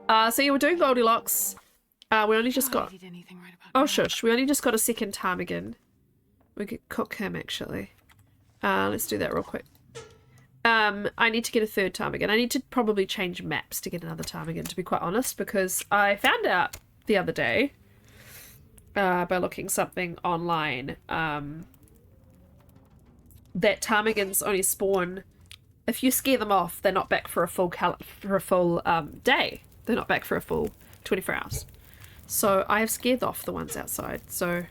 So yeah, we're doing Goldilocks. We only just got... Oh shush, we only just got a second ptarmigan. We could cook him actually. Let's do that real quick. I need to get a third ptarmigan. I need to probably change maps to get another ptarmigan, to be quite honest, because I found out the other day, by looking something online, that ptarmigans only spawn... If you scare them off, they're not back for a full day. They're not back for a full 24 hours. So I have scared off the ones outside. So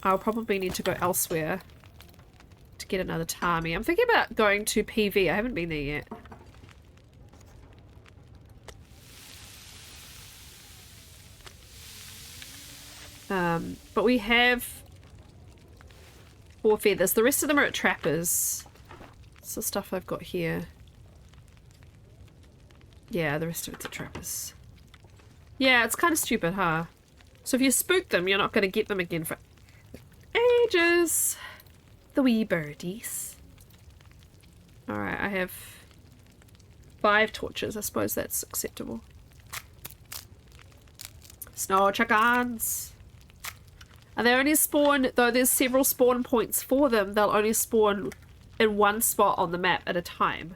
I'll probably need to go elsewhere to get another Tarmy. I'm thinking about going to PV. I haven't been there yet. But we have 4 feathers. The rest of them are at Trappers. It's the stuff I've got here. Yeah, the rest of it's at Trappers. Yeah, it's kind of stupid, huh? So if you spook them, you're not going to get them again for ages. The wee birdies. Alright, I have 5 torches. I suppose that's acceptable. Snow chickens. And they only spawn, though there's several spawn points for them, they'll only spawn in one spot on the map at a time.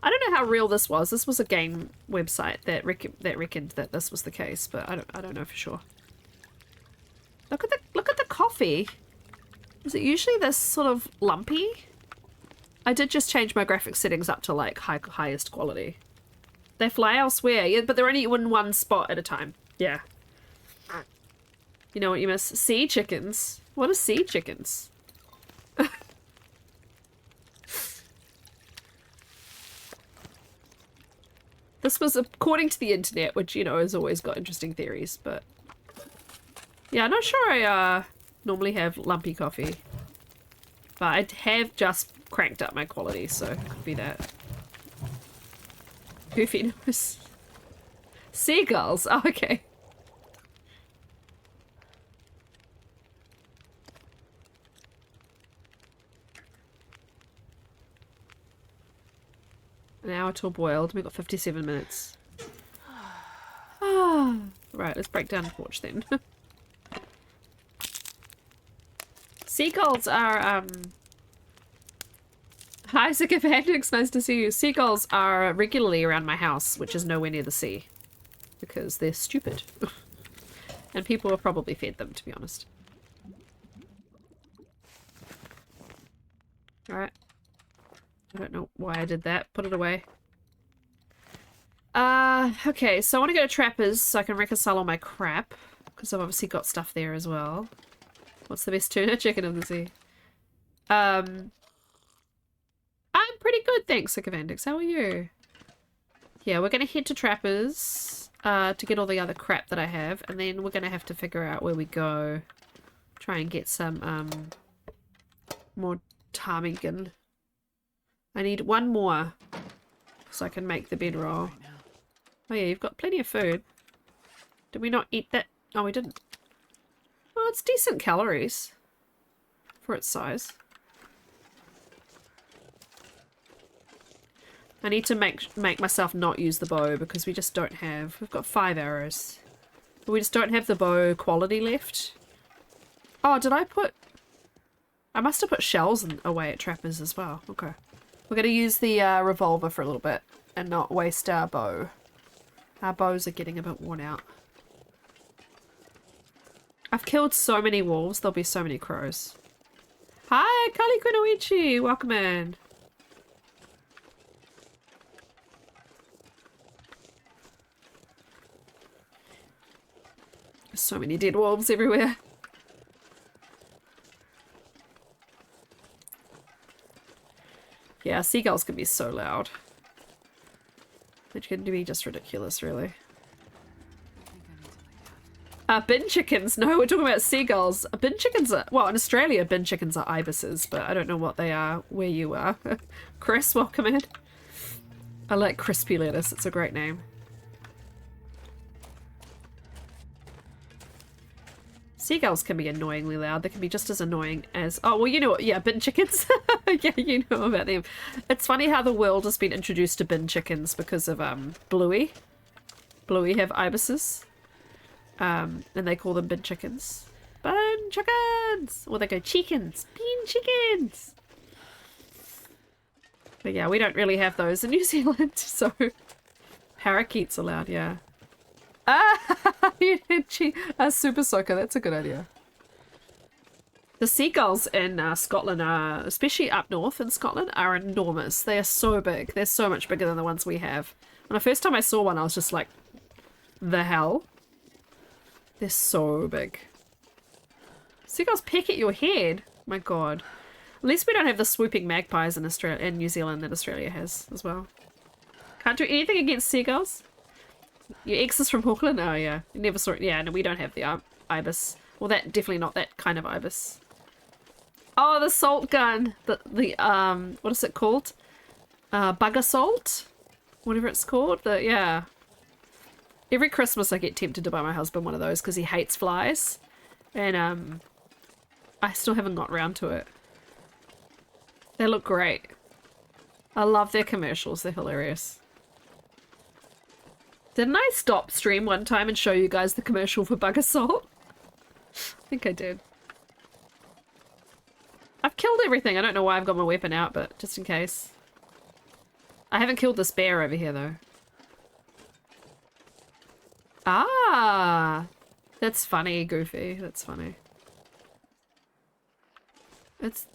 I don't know how real this was. This was a game website that reckoned that this was the case, but I don't know for sure. Look at the coffee. Is it usually this sort of lumpy? I did just change my graphic settings up to like highest quality. They fly elsewhere, yeah, but they're only in one spot at a time. Yeah. You know what you miss? Sea chickens. What are sea chickens? This was according to the internet, which, you know, has always got interesting theories, but... Yeah, I'm not sure I normally have lumpy coffee. But I have just cranked up my quality, so it could be that. Goofy nose. Seagulls! Oh, okay. An hour till boiled. We've got 57 minutes. Right, let's break down the porch then. Seagulls are, Hi, Sycophantics, nice to see you. Seagulls are regularly around my house, which is nowhere near the sea. Because they're stupid. And people have probably fed them, to be honest. Alright. I don't know why I did that. Put it away. Okay, so I want to go to Trappers so I can reconcile all my crap. Because I've obviously got stuff there as well. What's the best tuna? Chicken of the sea. I'm pretty good, thanks, Sycophantics. How are you? Yeah, we're going to head to Trappers to get all the other crap that I have. And then we're going to have to figure out where we go. Try and get some more ptarmigan. I need one more so I can make the bedroll. Oh yeah, you've got plenty of food. Did we not eat that? Oh, we didn't. Oh, it's decent calories for its size. I need to make myself not use the bow because we just don't have... We've got 5 arrows. But we just don't have the bow quality left. Oh, did I put... I must have put shells away at Trappers as well. Okay. We're going to use the revolver for a little bit and not waste our bow. Our bows are getting a bit worn out. I've killed so many wolves, there'll be so many crows. Hi, Kali Kunoichi! Welcome in. There's so many dead wolves everywhere. Yeah, seagulls can be so loud. It can be just ridiculous, really. Bin chickens. No, we're talking about seagulls. Bin chickens are... Well, in Australia, bin chickens are ibises, but I don't know what they are where you are. Chris, welcome in. I like crispy lettuce. It's a great name. Seagulls can be annoyingly loud. They can be just as annoying as... Oh, well, you know what? Yeah, bin chickens. Yeah, you know about them. It's funny how the world has been introduced to bin chickens because of Bluey. Bluey have ibises. And they call them bin chickens. Bin chickens! Or they go chickens. Bin chickens! But yeah, we don't really have those in New Zealand, so... Parakeets allowed, yeah. Ah! A super soaker, that's a good idea. The seagulls in Scotland are, especially up north in Scotland, are enormous. They are so big. They're so much bigger than the ones we have. And the first time I saw one, I was just like, the hell? They're so big. Seagulls peck at your head. My god. At least we don't have the swooping magpies in Australia, in New Zealand that Australia has as well. Can't do anything against seagulls. Your ex is from Auckland? Oh yeah. You never saw it. Yeah, no, we don't have the ibis. Well, that definitely not that kind of ibis. Oh, the salt gun. The what is it called? Bugger salt? Whatever it's called. Yeah. Every Christmas I get tempted to buy my husband one of those because he hates flies. And I still haven't got round to it. They look great. I love their commercials. They're hilarious. Didn't I stop stream one time and show you guys the commercial for Bugger Salt? I think I did. I've killed everything. I don't know why I've got my weapon out, but just in case. I haven't killed this bear over here, though. Ah! That's funny, Goofy. That's funny. It's...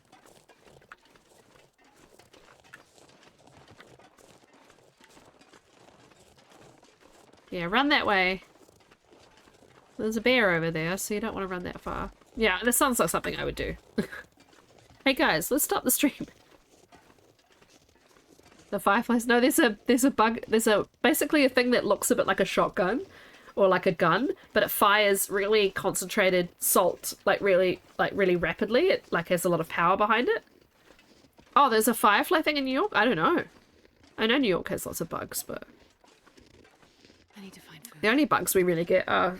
Yeah, run that way. There's a bear over there, so you don't want to run that far. Yeah, this sounds like something I would do. Hey guys, let's stop the stream. The fireflies? No, there's a bug. There's basically a thing that looks a bit like a shotgun or like a gun, but it fires really concentrated salt, like really rapidly. It like has a lot of power behind it. Oh, there's a firefly thing in New York? I don't know. I know New York has lots of bugs, but I need to find food. The only bugs we really get are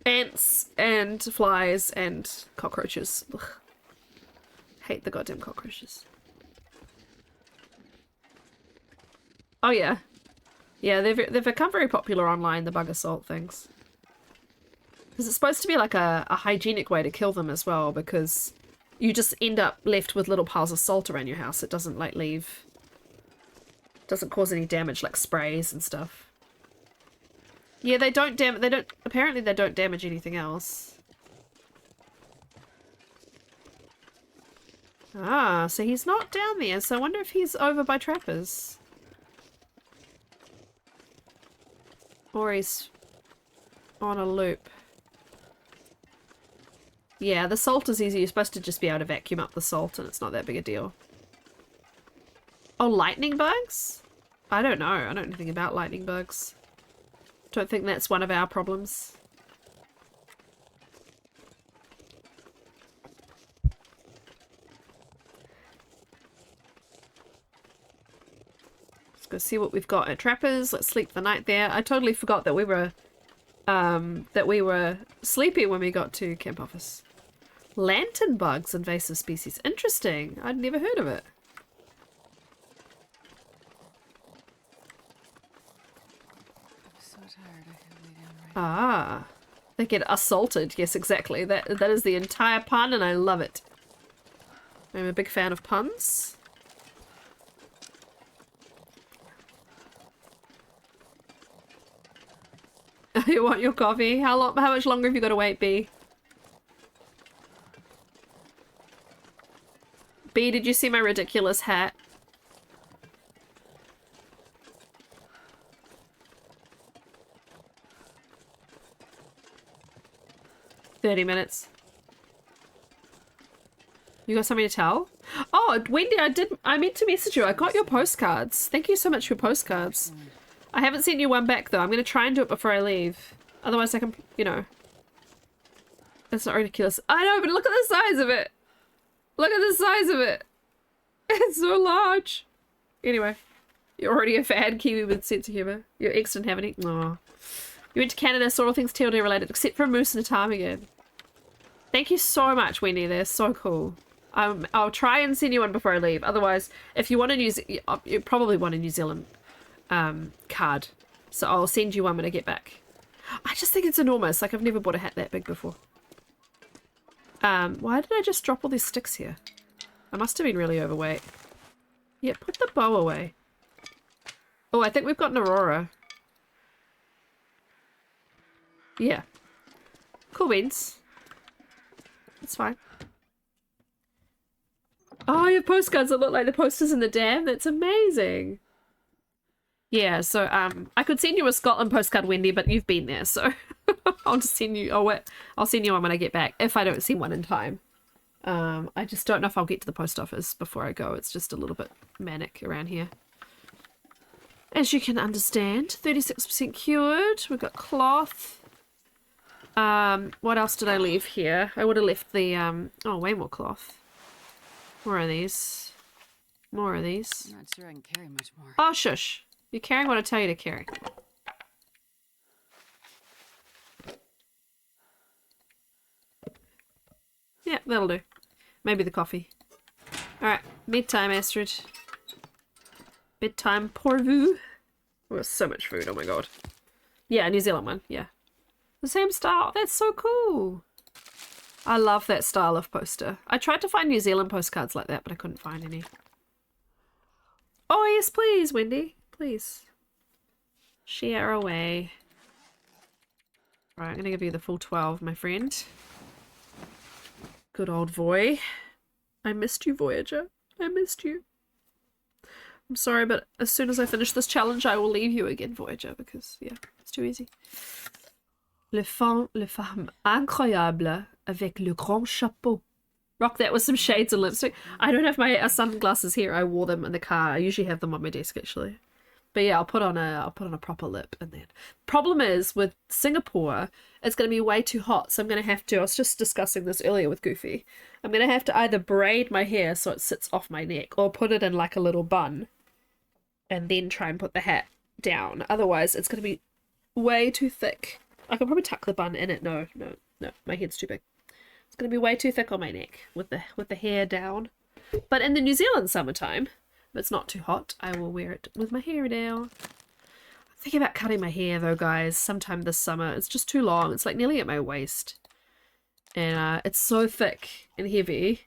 ants and flies and cockroaches. Ugh. Hate the goddamn cockroaches. Oh yeah. Yeah, they've become very popular online, the bug assault things. Because it's supposed to be like a hygienic way to kill them as well, because you just end up left with little piles of salt around your house. It doesn't like leave... doesn't cause any damage like sprays and stuff. Yeah, apparently they don't damage anything else. Ah, so he's not down there, so I wonder if he's over by trappers. Or he's on a loop. Yeah, the salt is easy. You're supposed to just be able to vacuum up the salt and it's not that big a deal. Oh, lightning bugs? I don't know. I don't know anything about lightning bugs. Don't think that's one of our problems. Let's go see what we've got at Trappers. Let's sleep the night there. I totally forgot that we were sleepy when we got to camp office. Lantern bugs, invasive species. Interesting. I'd never heard of it. I'm so tired. I can lay down right Ah, they get assaulted. Yes, exactly. That is the entire pun, and I love it. I'm a big fan of puns. You want your coffee? How much longer have you got to wait, B? B, did you see my ridiculous hat? "30 minutes. You got something to tell? Oh, Wendy, I meant to message you. I got your postcards. Thank you so much for your postcards. I haven't sent you one back though. I'm going to try and do it before I leave. Otherwise I can, you know. That's not ridiculous. I know, but look at the size of it. Look at the size of it. It's so large. Anyway, you're already a fan, Kiwi with sense of humour. Your ex didn't have any. Aw. You went to Canada, saw all things TLD related, except for a moose and a ptarmigan. Thank you so much, Wendy. They're so cool. I'll try and send you one before I leave. Otherwise, if you want to use, you probably want a New Zealand card. So I'll send you one when I get back. I just think it's enormous. Like, I've never bought a hat that big before. Why did I just drop all these sticks here? I must have been really overweight. Yeah, put the bow away. Oh, I think we've got an aurora. Yeah. Cool beans. That's fine. Oh, your postcards that look like the posters in the dam. That's amazing. Yeah, so I could send you a Scotland postcard, Wendy, but you've been there, so I'll just send you. Oh wait, I'll send you one when I get back if I don't send one in time. I just don't know if I'll get to the post office before I go. It's just a little bit manic around here, as you can understand. 36% cured. We've got cloth. What else did I leave here? I would have left the oh, way more cloth. More of these. More of these. I'm not sure I can carry much more. Oh, shush. You're carrying what I tell you to carry. Yeah, that'll do. Maybe the coffee. Alright, bedtime, Astrid. Bedtime pour vous. Oh, so much food, oh my god. Yeah, New Zealand one, yeah. The same style. That's so cool. I love that style of poster. I tried to find New Zealand postcards like that, but I couldn't find any. Oh, yes, please, Wendy. Please. Share away. Right, I'm going to give you the full 12, my friend. Good old Voy. I missed you, Voyager. I missed you. I'm sorry, but as soon as I finish this challenge, I will leave you again, Voyager, because, yeah, it's too easy. Le femme incroyable avec le grand chapeau. Rock that with some shades and lipstick. I don't have my sunglasses here. I wore them in the car. I usually have them on my desk, actually. But yeah, I'll put on a proper lip and then. Problem is with Singapore, it's going to be way too hot, so I'm going to have to. I was just discussing this earlier with Goofy. I'm going to have to either braid my hair so it sits off my neck, or put it in like a little bun, and then try and put the hat down. Otherwise, it's going to be way too thick. I could probably tuck the bun in it. No, my head's too big. It's going to be way too thick on my neck with the hair down. But in the New Zealand summertime, if it's not too hot, I will wear it with my hair down. I'm thinking about cutting my hair though, guys, sometime this summer. It's just too long. It's like nearly at my waist. And it's so thick and heavy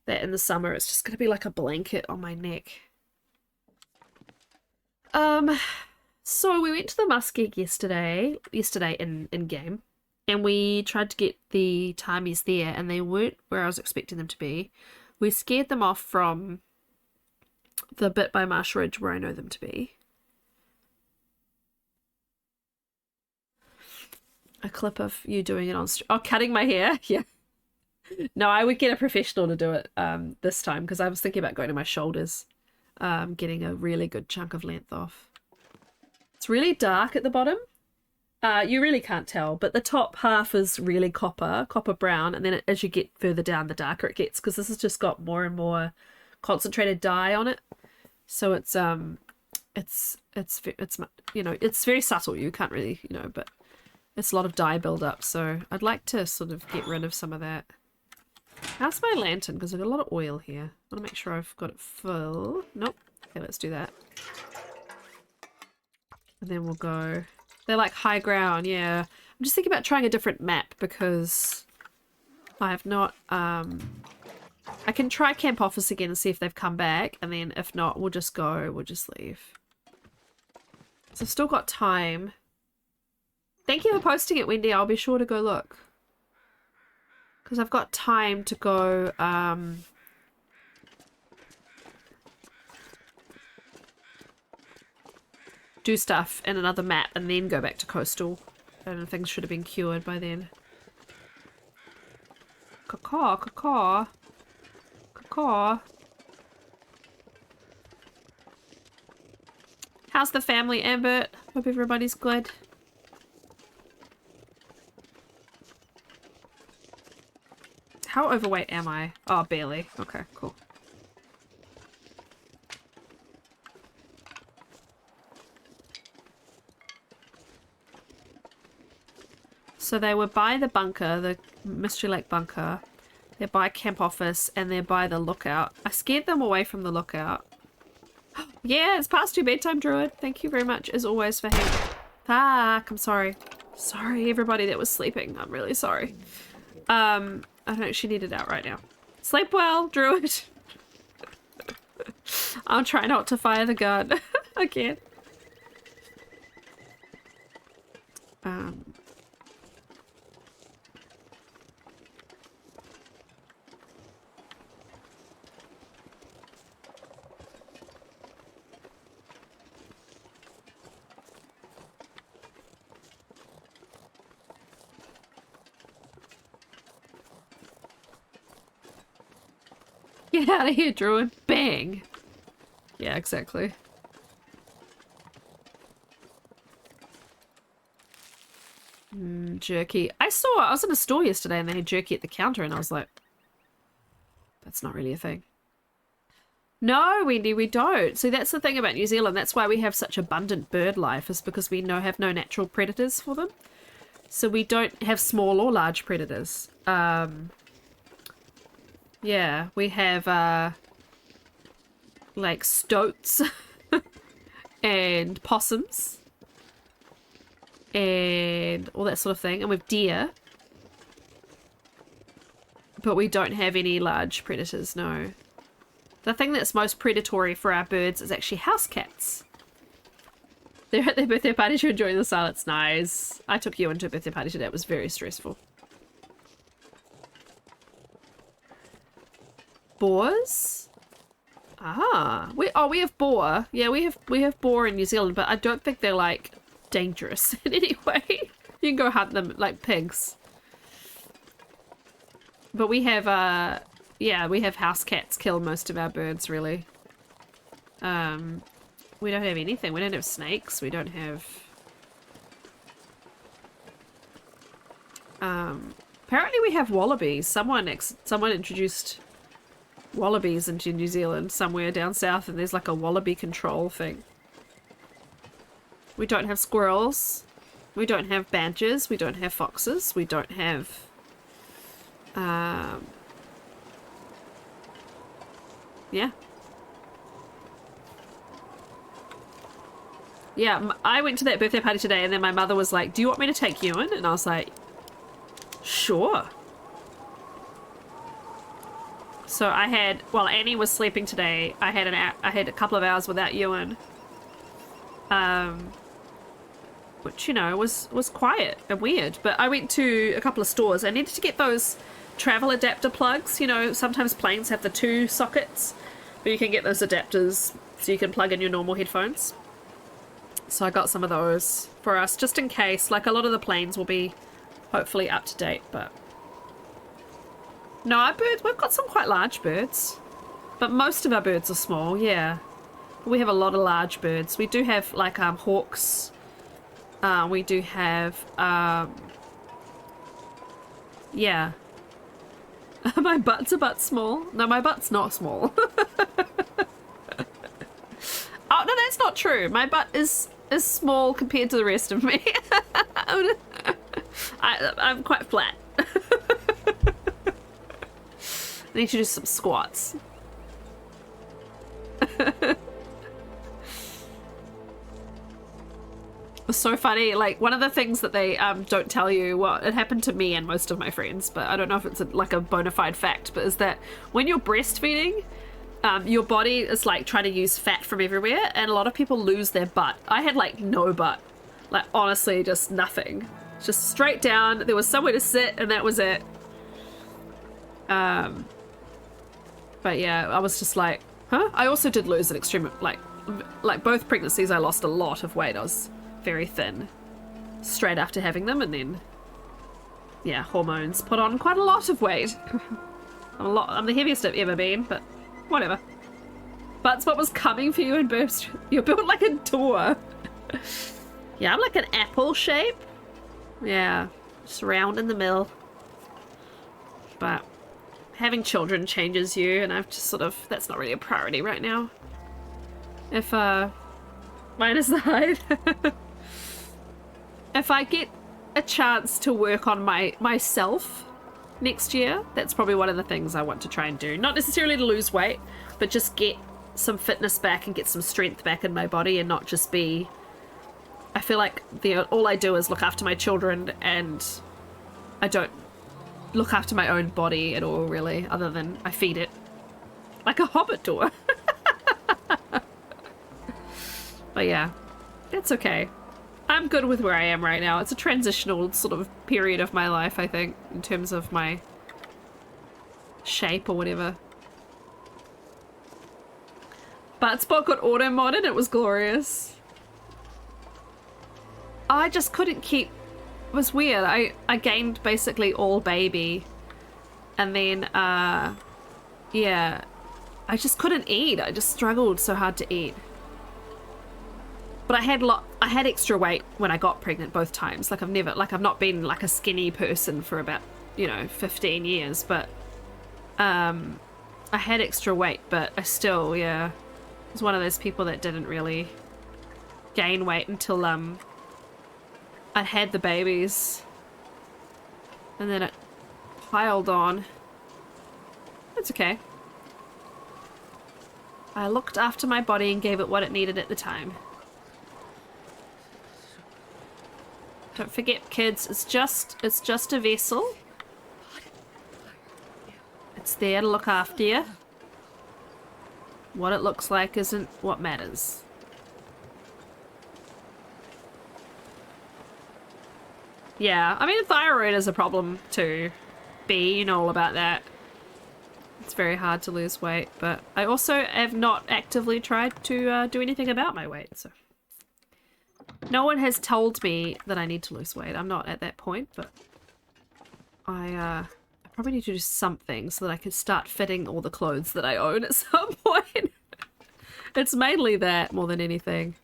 that in the summer it's just going to be like a blanket on my neck. So we went to the Muskeg yesterday in game, and we tried to get the Timies there, and they weren't where I was expecting them to be. We scared them off from the bit by Marsh Ridge where I know them to be. A clip of you doing it on cutting my hair. Yeah. No, I would get a professional to do it this time, because I was thinking about going to my shoulders, getting a really good chunk of length off. It's really dark at the bottom. You really can't tell, but the top half is really copper brown, and then as you get further down, the darker it gets, because this has just got more and more concentrated dye on it. So it's you know, it's very subtle. You can't really, you know, but it's a lot of dye build up. So I'd like to sort of get rid of some of that. How's my lantern? Because I've got a lot of oil here. I want to make sure I've got it full. Nope. Okay, let's do that. And then we'll go. They're like high ground, yeah. I'm just thinking about trying a different map, because I have not I can try Camp Office again and see if they've come back, and then if not, we'll just leave. So I've still got time. Thank you for posting it, Wendy. I'll be sure to go look. Because I've got time to go do stuff in another map and then go back to coastal. And things should have been cured by then. Caw, caw, caw. How's the family, Ambert? Hope everybody's good. How overweight am I? Oh, barely. Okay, cool. So they were by the bunker, the Mystery Lake bunker. They're by Camp Office, and they're by the lookout. I scared them away from the lookout. Yeah, it's past your bedtime, Druid. Thank you very much, as always, for Fuck, I'm sorry. Sorry, everybody that was sleeping. I'm really sorry. I don't actually need it out right now. Sleep well, Druid. I'll try not to fire the gun. I can't. Get out of here, Druid. Bang. Yeah, exactly. Jerky. I was in a store yesterday and they had jerky at the counter and I was like, that's not really a thing. No, Wendy, we don't. See, that's the thing about New Zealand. That's why we have such abundant bird life, is because we have no natural predators for them. So we don't have small or large predators. Yeah, we have like stoats and possums and all that sort of thing, and with deer, but we don't have any large predators. No, the thing that's most predatory for our birds is actually house cats. They're at their birthday party to enjoy the silence. Nice. I took you into a birthday party today. It was very stressful. Boars? Ah, we have boar. Yeah, we have boar in New Zealand, but I don't think they're like dangerous in any way. You can go hunt them like pigs. But we have yeah, we have house cats kill most of our birds really. We don't have anything. We don't have snakes. We don't have apparently we have wallabies. Someone introduced wallabies into New Zealand somewhere down south, and there's like a wallaby control thing. We don't have squirrels. We don't have badgers. We don't have foxes. We don't have yeah. Yeah, I went to that birthday party today and then my mother was like, do you want me to take Ewan? And I was like, sure. So I had, while Annie was sleeping today, I had a couple of hours without Ewan. Which, you know, was quiet and weird. But I went to a couple of stores. I needed to get those travel adapter plugs. You know, sometimes planes have the 2 sockets, but you can get those adapters so you can plug in your normal headphones. So I got some of those for us, just in case. Like, a lot of the planes will be hopefully up to date, but... No, our birds, we've got some quite large birds. But most of our birds are small, yeah. We have a lot of large birds. We do have, like, hawks. We do have, yeah. My butt's a butt small. No, my butt's not small. Oh, no, that's not true. My butt is small compared to the rest of me. I'm quite flat. I need to do some squats. It was so funny. Like, one of the things that they don't tell you, well, it happened to me and most of my friends, but I don't know if it's like a bona fide fact, but is that when you're breastfeeding, your body is like trying to use fat from everywhere, and a lot of people lose their butt. I had like no butt. Like, honestly, just nothing. Just straight down. There was somewhere to sit, and that was it. But yeah, I was just like, huh? I also did lose an extreme, like both pregnancies, I lost a lot of weight. I was very thin straight after having them, and then, yeah, hormones put on quite a lot of weight. I'm the heaviest I've ever been, but whatever. But's what was coming for you in burst. You're built like a door. Yeah, I'm like an apple shape. Yeah, just round in the middle. But having children changes you, and I've just sort of, that's not really a priority right now. If, mine is the height. If I get a chance to work on myself next year, that's probably one of the things I want to try and do. Not necessarily to lose weight, but just get some fitness back and get some strength back in my body, and not just be a feel like all I do is look after my children, and I don't look after my own body at all, really, other than I feed it. Like a hobbit door. But yeah, it's okay. I'm good with where I am right now. It's a transitional sort of period of my life, I think, in terms of my shape or whatever. But Spot got auto-modded, it was glorious. I just couldn't keep... It was weird. I gained basically all baby. And then, yeah. I just couldn't eat. I just struggled so hard to eat. But I had extra weight when I got pregnant both times. Like I've not been like a skinny person for about, 15 years, but I had extra weight, but I still, yeah, was one of those people that didn't really gain weight until I had the babies. And then it piled on. It's okay. I looked after my body and gave it what it needed at the time. Don't forget, kids, it's just a vessel. It's there to look after you. What it looks like isn't what matters. Yeah, I mean, thyroid is a problem too. B, you know all about that. It's very hard to lose weight, but I also have not actively tried to do anything about my weight, so. No one has told me that I need to lose weight. I'm not at that point, but I probably need to do something so that I can start fitting all the clothes that I own at some point. It's mainly that more than anything.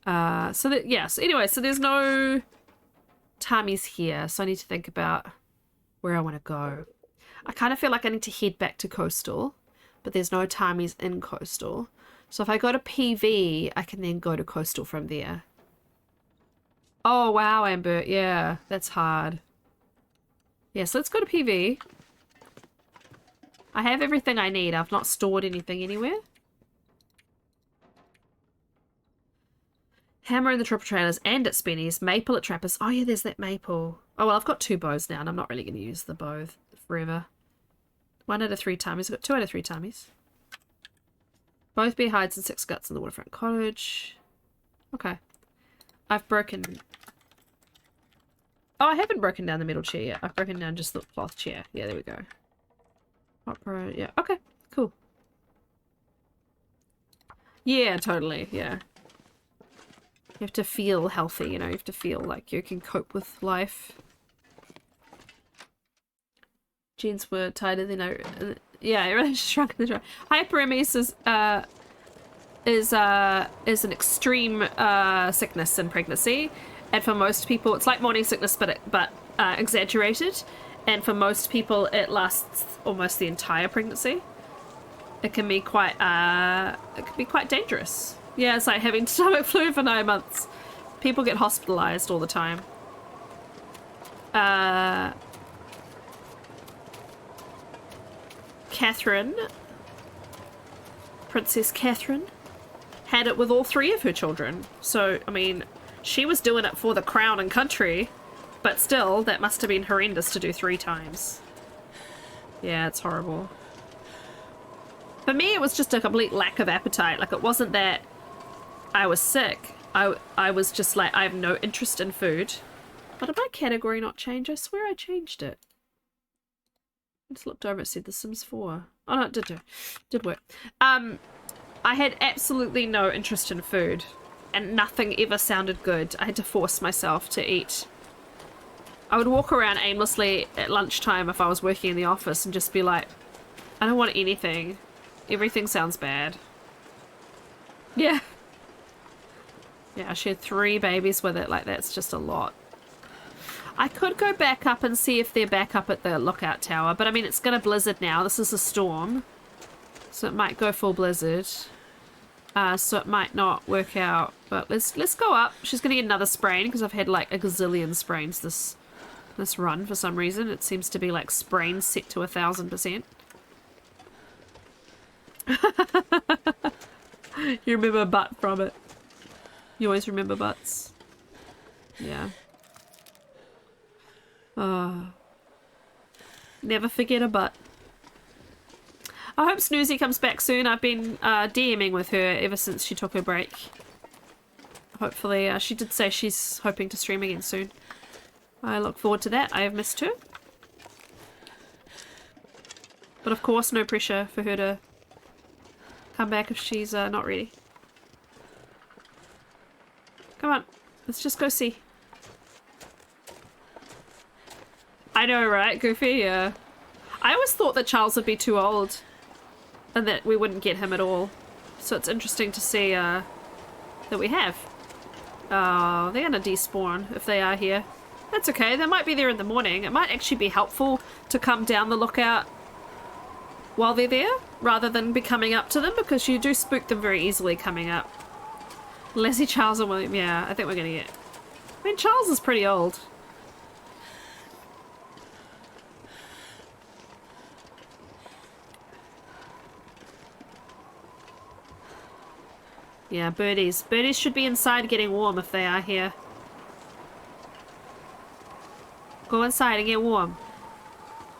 So that, yes, anyway, so there's no tummies here, so I need to think about where I want to go. I kind of feel like I need to head back to Coastal, but there's no tummies in Coastal. So if I go to PV, I can then go to Coastal from there. Oh, wow, Amber. Yeah, that's hard. Yeah, so let's go to PV. I have everything I need. I've not stored anything anywhere. Hammer in the triple trailers and at Spenny's. Maple at Trappers. Oh, yeah, there's that maple. Oh, well, I've got 2 bows now, and I'm not really going to use the bow forever. 1 out of 3 tummies. I've got 2 out of 3 tummies. Both bear hides and 6 guts in the waterfront cottage. Okay. I've broken... Oh, I haven't broken down the metal chair yet. I've broken down just the cloth chair. Yeah, there we go. Hot pro... Yeah, okay. Cool. Yeah, totally. Yeah. You have to feel healthy, you know? You have to feel like you can cope with life. Jeans were tighter than I... Yeah, it really shrunk in the dry. Hyperemesis is an extreme sickness in pregnancy, and for most people it's like morning sickness but exaggerated, and for most people it lasts almost the entire pregnancy. It can be quite dangerous. Yeah, it's like having stomach flu for 9 months. People get hospitalized all the time. Catherine, Princess Catherine, had it with all 3 of her children. So, I mean, she was doing it for the crown and country, but still, that must have been horrendous to do 3 times. Yeah, it's horrible. For me, it was just a complete lack of appetite. Like, it wasn't that I was sick. I was just like, I have no interest in food. But did my category not change? I swear I changed it. I just looked over, it said The Sims 4. Oh no, it did do. Did work. I had absolutely no interest in food, and nothing ever sounded good. I had to force myself to eat. I would walk around aimlessly at lunchtime if I was working in the office and just be like, I don't want anything. Everything sounds bad. Yeah. Yeah, she had 3 babies with it. Like, that's just a lot. I could go back up and see if they're back up at the lookout tower, but I mean, it's gonna blizzard now. This is a storm, so it might go full blizzard. So it might not work out, but let's go up. She's gonna get another sprain because I've had like a gazillion sprains this run for some reason. It seems to be like sprains set to 1000%. You remember butt from it. You always remember butts. Yeah. Never forget a butt. I hope Snoozy comes back soon. I've been DMing with her ever since she took her break. Hopefully, she did say she's hoping to stream again soon. I look forward to that. I have missed her. But of course, no pressure for her to come back if she's not ready. Come on, let's just go see. I know, right, Goofy? Yeah. I always thought that Charles would be too old and that we wouldn't get him at all. So it's interesting to see that we have. Oh, they're gonna despawn if they are here. That's okay, they might be there in the morning. It might actually be helpful to come down the lookout while they're there, rather than be coming up to them, because you do spook them very easily coming up. Leslie, Charles, and William. Yeah, I think we're gonna get... I mean, Charles is pretty old. Yeah, birdies. Birdies should be inside getting warm if they are here. Go inside and get warm.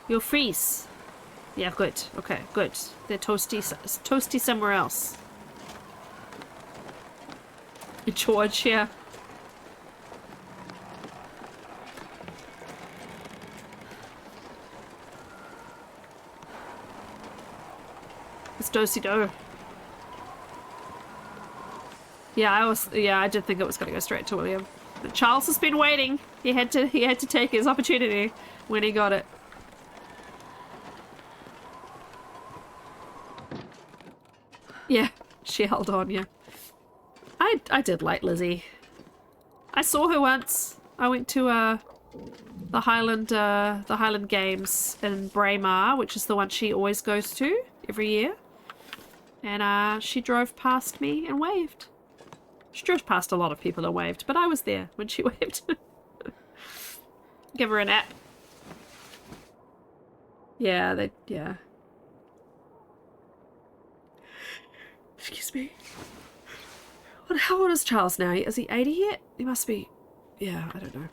You'll freeze. Yeah, good. Okay, good. They're toasty somewhere else. George, yeah. It's do-si-do. Yeah, I did think it was gonna go straight to William. But Charles has been waiting. He had to take his opportunity when he got it. Yeah, she held on, yeah. I did like Lizzie. I saw her once. I went to the Highland Games in Braemar, which is the one she always goes to every year. And she drove past me and waved. She drove past a lot of people and waved, but I was there when she waved. Give her an app. Yeah, yeah. Excuse me. How old is Charles now? Is he 80 yet? He must be... Yeah, I don't know.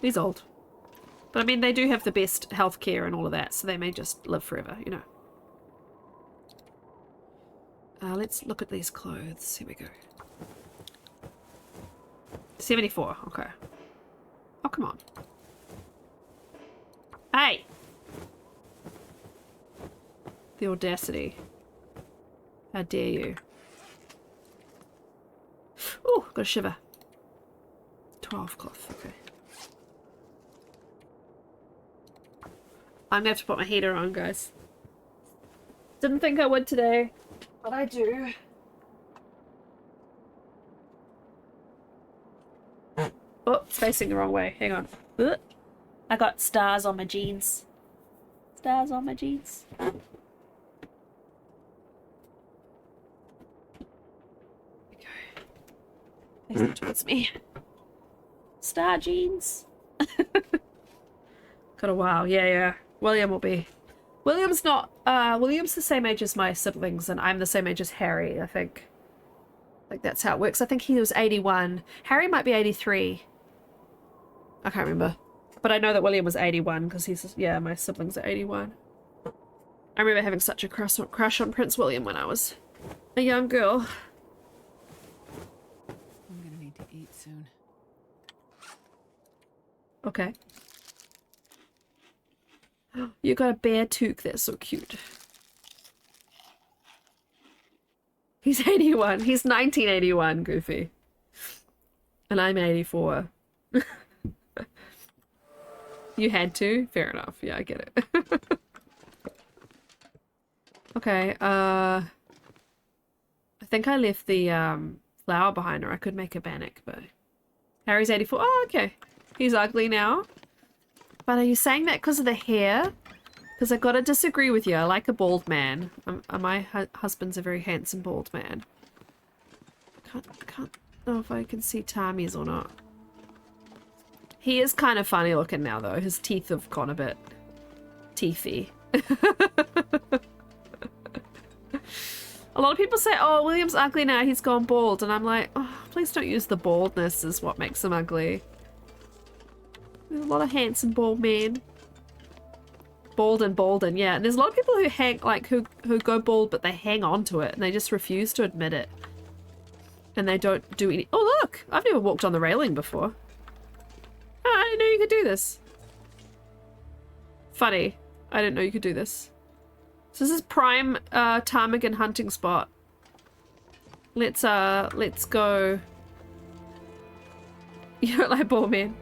He's old. But I mean, they do have the best healthcare and all of that, so they may just live forever, you know. Let's look at these clothes. Here we go. 74, okay. Oh, come on. Hey! The audacity. How dare you. Oh, got a shiver. 12 cloth, okay. I'm gonna have to put my heater on, guys. Didn't think I would today, but I do. Oh, it's facing the wrong way. Hang on. I got stars on my jeans. Stars on my jeans. Facing towards me. Star jeans. Got a while. Yeah. William will be. William's not. William's the same age as my siblings, and I'm the same age as Harry, I think. Like, that's how it works. I think he was 81. Harry might be 83. I can't remember. But I know that William was 81, because he's. Yeah, my siblings are 81. I remember having such a crush on Prince William when I was a young girl. Soon. Okay. You got a bear toque. That's so cute. He's 81. He's 1981, Goofy. And I'm 84. You had to? Fair enough. Yeah, I get it. Okay, I think I left the flower behind her. I could make a bannock, but Harry's 84. Oh, okay. He's ugly now. But are you saying that because of the hair? Because I gotta disagree with you. I like a bald man. My husband's a very handsome bald man. Can't know if I can see Tammy's or not. He is kind of funny looking now, though. His teeth have gone a bit teethy. A lot of people say, oh, William's ugly now, he's gone bald. And I'm like, oh, please don't use the baldness as what makes him ugly. There's a lot of handsome bald men. Balding, yeah. And there's a lot of people who hang, like, who go bald, but they hang on to it and they just refuse to admit it. And they don't do any. Oh, look! I've never walked on the railing before. Oh, I didn't know you could do this. Funny. I didn't know you could do this. So this is prime ptarmigan hunting spot. Let's go. You don't like bald men?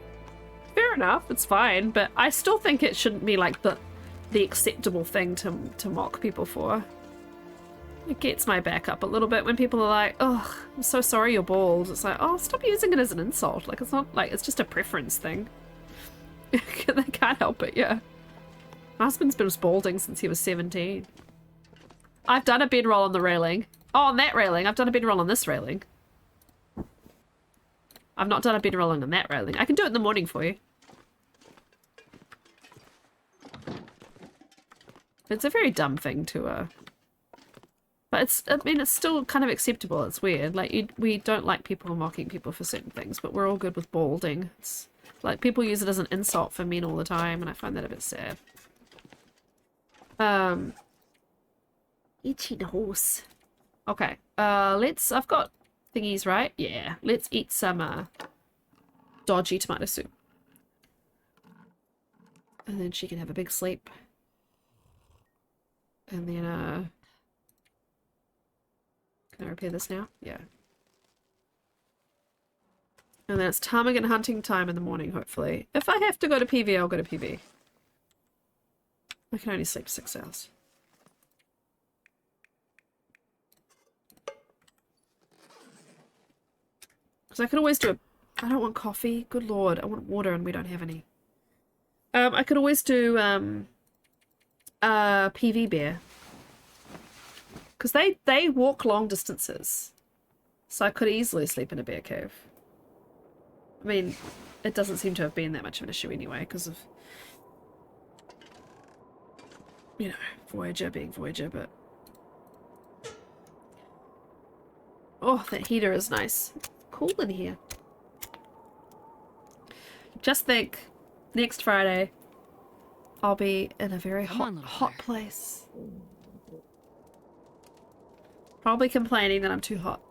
Fair enough, it's fine, but I still think it shouldn't be like the acceptable thing to mock people for. It gets my back up a little bit when people are like, oh, I'm so sorry you're bald. It's like, oh, stop using it as an insult. Like, it's not like, it's just a preference thing. They can't help it, yeah. My husband's been balding since he was 17. I've done a bedroll on the railing. Oh, on that railing. I've done a bedroll on this railing. I've not done a bedroll on that railing. I can do it in the morning for you. It's a very dumb thing to, but it's, I mean, it's still kind of acceptable. It's weird. Like, we don't like people mocking people for certain things, but we're all good with balding. It's like, people use it as an insult for men all the time, and I find that a bit sad. Itchy horse. Okay, I've got thingies, right? Yeah, let's eat some, dodgy tomato soup. And then she can have a big sleep. And then, can I repair this now? Yeah. And then it's ptarmigan hunting time in the morning, hopefully. If I have to go to PV, I'll go to PV. I can only sleep 6 hours. Because I could always do I don't want coffee. Good lord. I want water and we don't have any. I could always do, PV bear. Because they walk long distances. So I could easily sleep in a bear cave. I mean, it doesn't seem to have been that much of an issue anyway, because of, you know, Voyager being Voyager, but... Oh, that heater is nice. It's cool in here. Just think, next Friday, I'll be in a very hot place. Probably complaining that I'm too hot.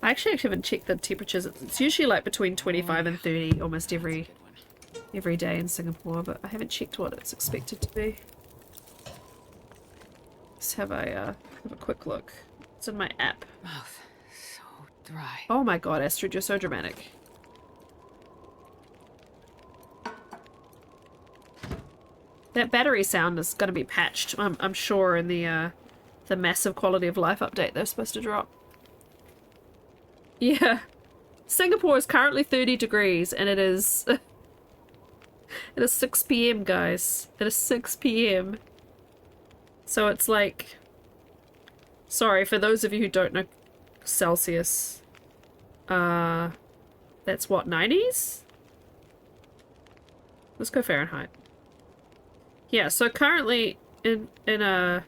I actually haven't checked the temperatures. It's usually like between 25 and 30 almost every day in Singapore, but I haven't checked what it's expected to be. Let's have a quick look. It's in my app. Mouth so dry. Oh my god, Astrid, you're so dramatic. That battery sound is going to be patched, I'm sure, in the massive quality of life update they're supposed to drop. Yeah. Singapore is currently 30 degrees and it is... it is 6 PM, guys. It is 6 PM. So it's like... Sorry, for those of you who don't know Celsius. That's what, 90s? Let's go Fahrenheit. Yeah, so currently in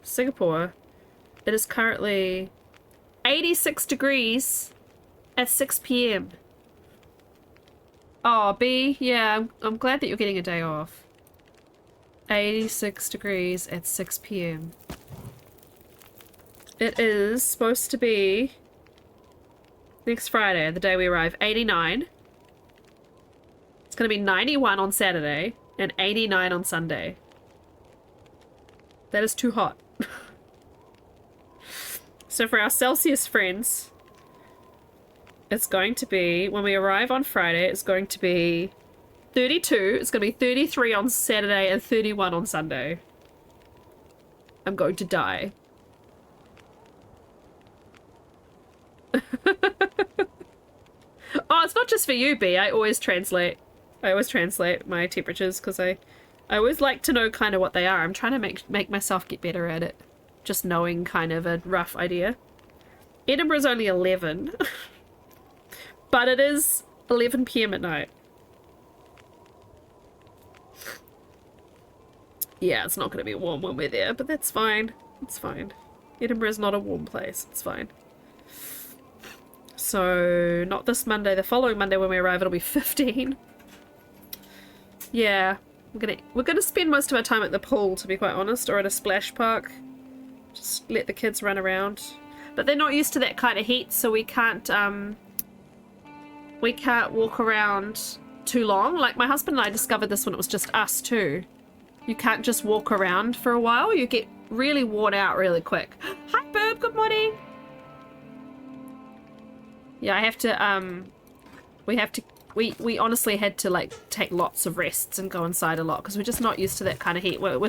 Singapore, it is currently 86 degrees at 6 PM. Oh, B, yeah, I'm glad that you're getting a day off. 86 degrees at 6 PM. It is supposed to be next Friday, the day we arrive, 89. It's going to be 91 on Saturday and 89 on Sunday. That is too hot. So for our Celsius friends, it's going to be, when we arrive on Friday, it's going to be 32, it's going to be 33 on Saturday and 31 on Sunday. I'm going to die. Oh, it's not just for you, B. I always translate my temperatures because I always like to know kind of what they are. I'm trying to make myself get better at it. Just knowing kind of a rough idea. Edinburgh's only 11. But it is 11 PM at night. Yeah, it's not going to be warm when we're there, but that's fine. It's fine. Edinburgh's not a warm place. It's fine. So, not this Monday. The following Monday when we arrive, it'll be 15. Yeah, we're gonna spend most of our time at the pool, to be quite honest, or at a splash park. Just let the kids run around. But they're not used to that kind of heat, so we can't walk around too long. Like, my husband and I discovered this when it was just us too. You can't just walk around for a while. You get really worn out really quick. Hi, Burb. Good morning. Yeah, I have to, we honestly had to, like, take lots of rests and go inside a lot because we're just not used to that kind of heat. We're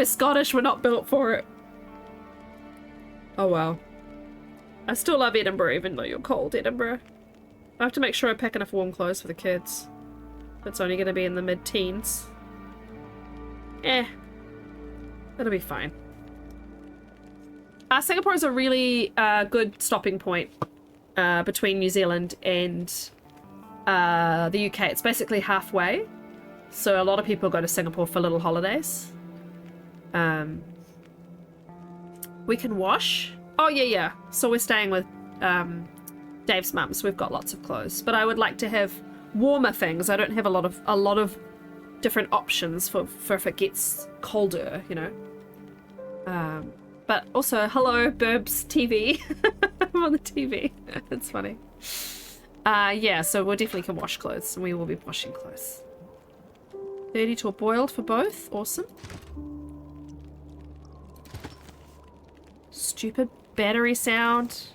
Scottish. We're not built for it. Oh, wow. I still love Edinburgh, even though you're cold, Edinburgh. I have to make sure I pack enough warm clothes for the kids. It's only going to be in the mid-teens. It'll be fine. Singapore is a really good stopping point between New Zealand and the UK. It's basically halfway. So a lot of people go to Singapore for little holidays. We can wash. Oh, yeah. So we're staying with Dave's mum, so we've got lots of clothes. But I would like to have warmer things. I don't have a lot of different options for if it gets colder, you know. But also, hello, Burbs TV. I'm on the TV. It's funny. Yeah, so we definitely can wash clothes, and we will be washing clothes. 30 to a boiled for both. Awesome. Stupid battery sound.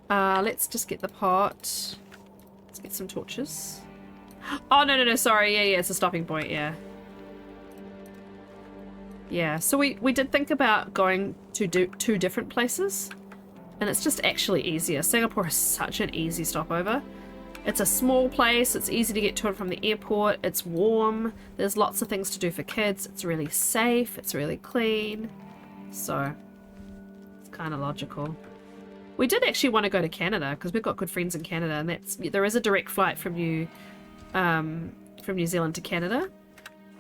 Let's just get the pot. Let's get some torches. Oh, no, sorry. Yeah, it's a stopping point, yeah. Yeah, so we did think about going to two different places, and it's just actually easier. Singapore is such an easy stopover. It's a small place, it's easy to get to and from the airport, it's warm, there's lots of things to do for kids, it's really safe, it's really clean, so it's kind of logical. We did actually want to go to Canada, because we've got good friends in Canada, and there is a direct flight from New Zealand to Canada.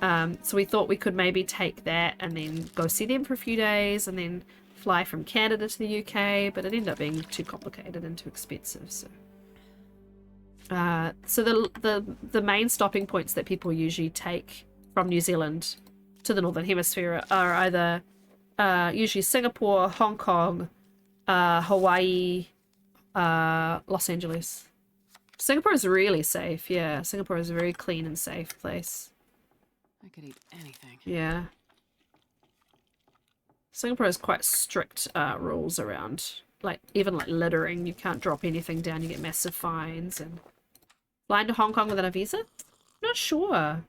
So we thought we could maybe take that and then go see them for a few days and then fly from Canada to the UK, but it ended up being too complicated and too expensive. So the main stopping points that people usually take from New Zealand to the Northern Hemisphere are either usually Singapore, Hong Kong, Hawaii, Los Angeles. Singapore is really safe, yeah. Singapore is a very clean and safe place. I could eat anything. Yeah. Singapore has quite strict rules around, like, even like littering. You can't drop anything down, you get massive fines. And flying to Hong Kong without a visa? Not sure.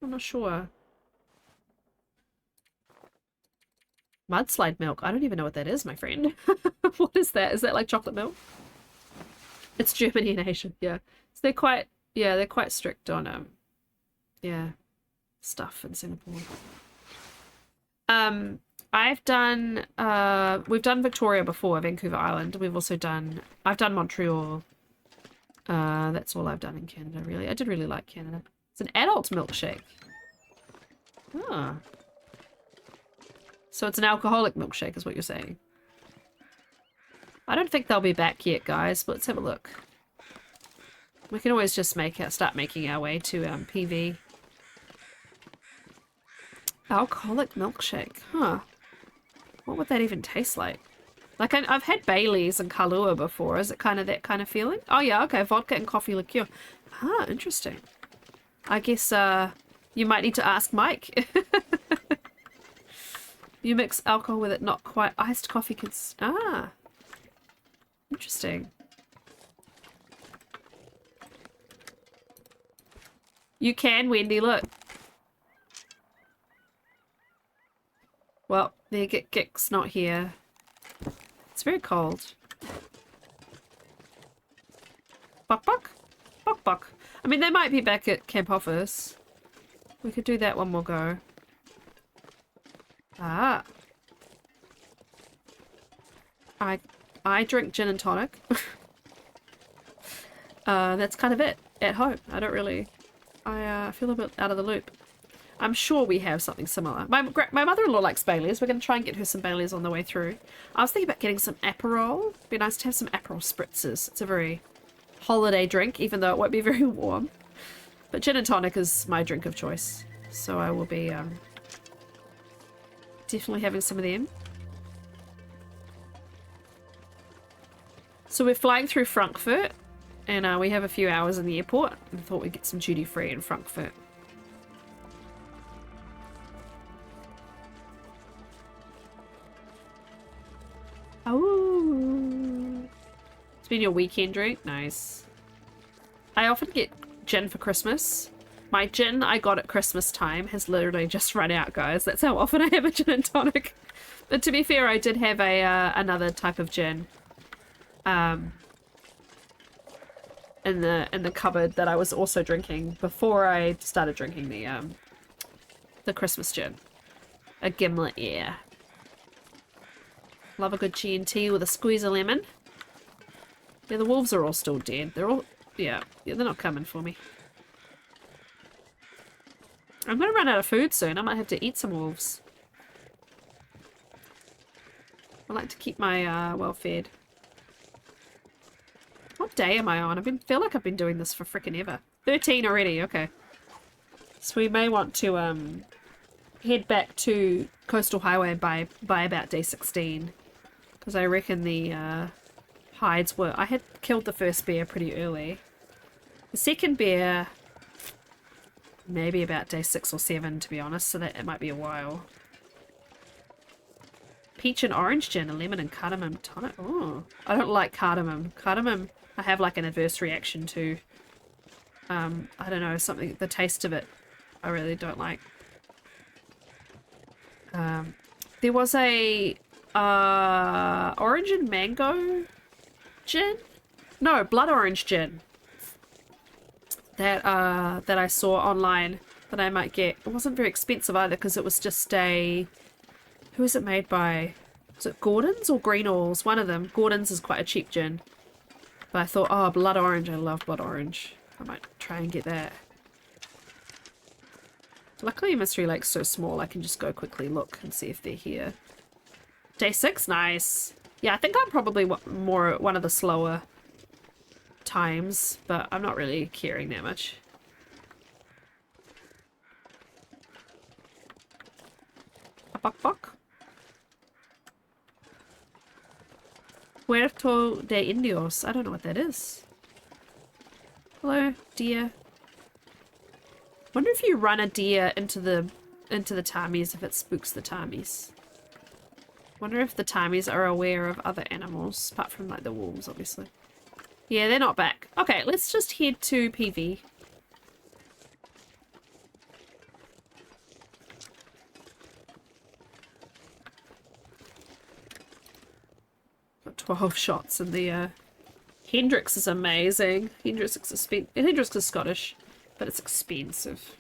I'm not sure. Mudslide milk. I don't even know what that is, my friend. What is that? Is that like chocolate milk? It's Germany and Asia, yeah. So they're quite strict on stuff in Singapore. We've done Victoria before, Vancouver Island. I've done Montreal. That's all I've done in Canada, really. I did really like Canada. It's an adult milkshake. Ah. So it's an alcoholic milkshake is what you're saying. I don't think they'll be back yet, guys, but let's have a look. We can always just start making our way to PV. Alcoholic milkshake, huh? What would that even taste like? Like, I've had Baileys and Kahlua before. Is it kind of that kind of feeling? Oh yeah, okay, vodka and coffee liqueur. Ah, interesting. I guess you might need to ask Mike. You mix alcohol with it, not quite iced coffee interesting. You can, Wendy, look. Well, there Gik's not here. It's very cold. Buck buck? Buck buck. I mean, they might be back at camp office. We could do that one more go. Ah. I drink gin and tonic. That's kind of it at home. I don't really... I feel a bit out of the loop. I'm sure we have something similar. My mother-in-law likes Baileys. We're going to try and get her some Baileys on the way through. I was thinking about getting some Aperol. It'd be nice to have some Aperol spritzers. It's a very holiday drink, even though it won't be very warm. But gin and tonic is my drink of choice. So I will be definitely having some of them. So we're flying through Frankfurt. And we have a few hours in the airport. I thought we'd get some duty free in Frankfurt. Oh, it's been your weekend drink? Nice. I often get gin for Christmas. My gin I got at Christmas time has literally just run out, guys. That's how often I have a gin and tonic. But to be fair, I did have a another type of gin. In the cupboard that I was also drinking before I started drinking the Christmas gin. A gimlet, yeah. Love a good G&T with a squeeze of lemon. Yeah, the wolves are all still dead. They're all, yeah, they're not coming for me. I'm gonna run out of food soon. I might have to eat some wolves. I like to keep my well fed. What day am I on? Feel like I've been doing this for frickin' ever. 13 already, okay. So we may want to head back to Coastal Highway by about day 16. Because I reckon the hides were... I had killed the first bear pretty early. The second bear... maybe about day 6 or 7, to be honest, so that it might be a while. Peach and orange gin, a lemon and cardamom tonic. Oh, I don't like cardamom. Cardamom... I have like an adverse reaction to, I don't know, something, the taste of it, I really don't like. There was a, orange and mango gin? No, blood orange gin. That I saw online that I might get. It wasn't very expensive either because it was just a, who is it made by? Was it Gordon's or Greenall's? One of them. Gordon's is quite a cheap gin. But I thought, oh, blood orange. I love blood orange. I might try and get that. Luckily, Mystery Lake's so small, I can just go quickly look and see if they're here. Day 6, nice. Yeah, I think I'm probably more one of the slower times, but I'm not really caring that much. Bok. Puerto de Indios. I don't know what that is. Hello, deer. Wonder if you run a deer into the tamis, if it spooks the tamis. Wonder if the tamis are aware of other animals, apart from like the wolves, obviously. Yeah, they're not back. Okay, let's just head to PV. Got 12 shots in the Hendrix is amazing. Hendrix is Scottish, but it's expensive.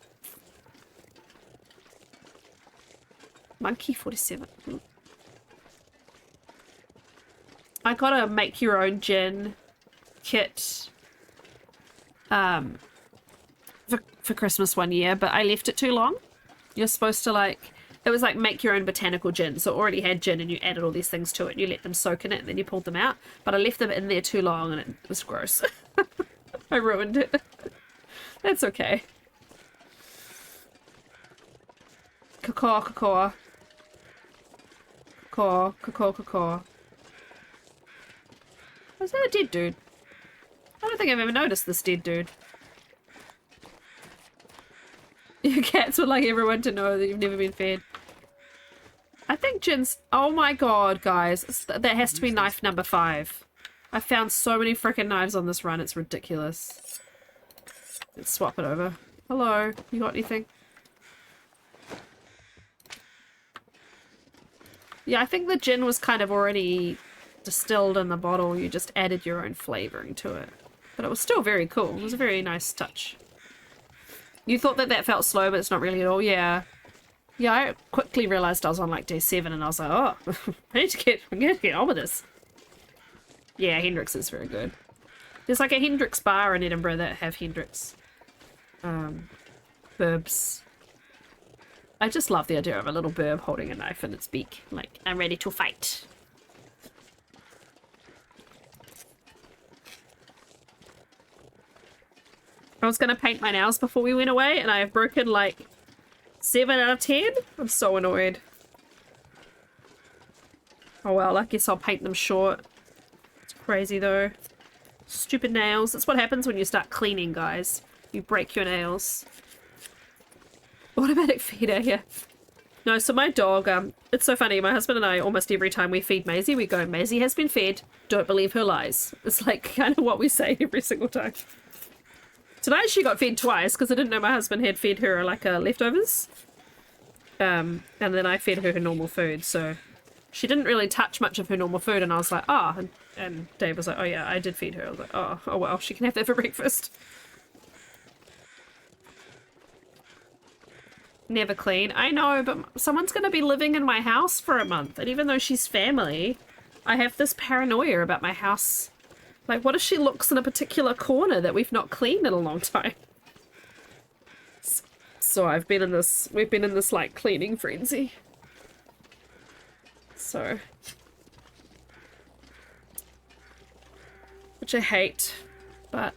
Monkey 47. I got a make your own gin kit for Christmas one year, but I left it too long. You're supposed to like, it was like make your own botanical gin, so it already had gin and you added all these things to it and you let them soak in it and then you pulled them out, but I left them in there too long and it was gross. I ruined it. That's okay. Caw. Was that a dead dude? I don't think I've ever noticed this dead dude. Your cats would like everyone to know that you've never been fed. I think gin's... Oh my god, guys. That has to be knife number 5. I found so many freaking knives on this run, it's ridiculous. Let's swap it over. Hello, you got anything? Yeah, I think the gin was kind of already distilled in the bottle. You just added your own flavoring to it. But it was still very cool. It was a very nice touch. You thought that felt slow, but it's not really at all. Yeah. Yeah, I quickly realized I was on like day 7 and I was like, oh, I need to get on with this. Yeah, Hendrix is very good. There's like a Hendrix bar in Edinburgh that have Hendrix burbs. I just love the idea of a little burb holding a knife in its beak. Like, I'm ready to fight. I was gonna paint my nails before we went away, and I have broken like 7 out of 10. I'm so annoyed. Oh well, I guess I'll paint them short. It's crazy though. Stupid nails. That's what happens when you start cleaning, guys. You break your nails. Automatic feeder, yeah. No, so my dog, it's so funny. My husband and I, almost every time we feed Maisie, we go, Maisie has been fed. Don't believe her lies. It's like kind of what we say every single time. Tonight she got fed twice because I didn't know my husband had fed her like leftovers. And then I fed her normal food, so she didn't really touch much of her normal food, and I was like, ah, and Dave was like, oh yeah, I did feed her. I was like, oh well, she can have that for breakfast. Never clean. I know, but someone's going to be living in my house for a month, and even though she's family, I have this paranoia about my house. Like, what if she looks in a particular corner that we've not cleaned in a long time? So we've been in this like cleaning frenzy. So, which I hate, but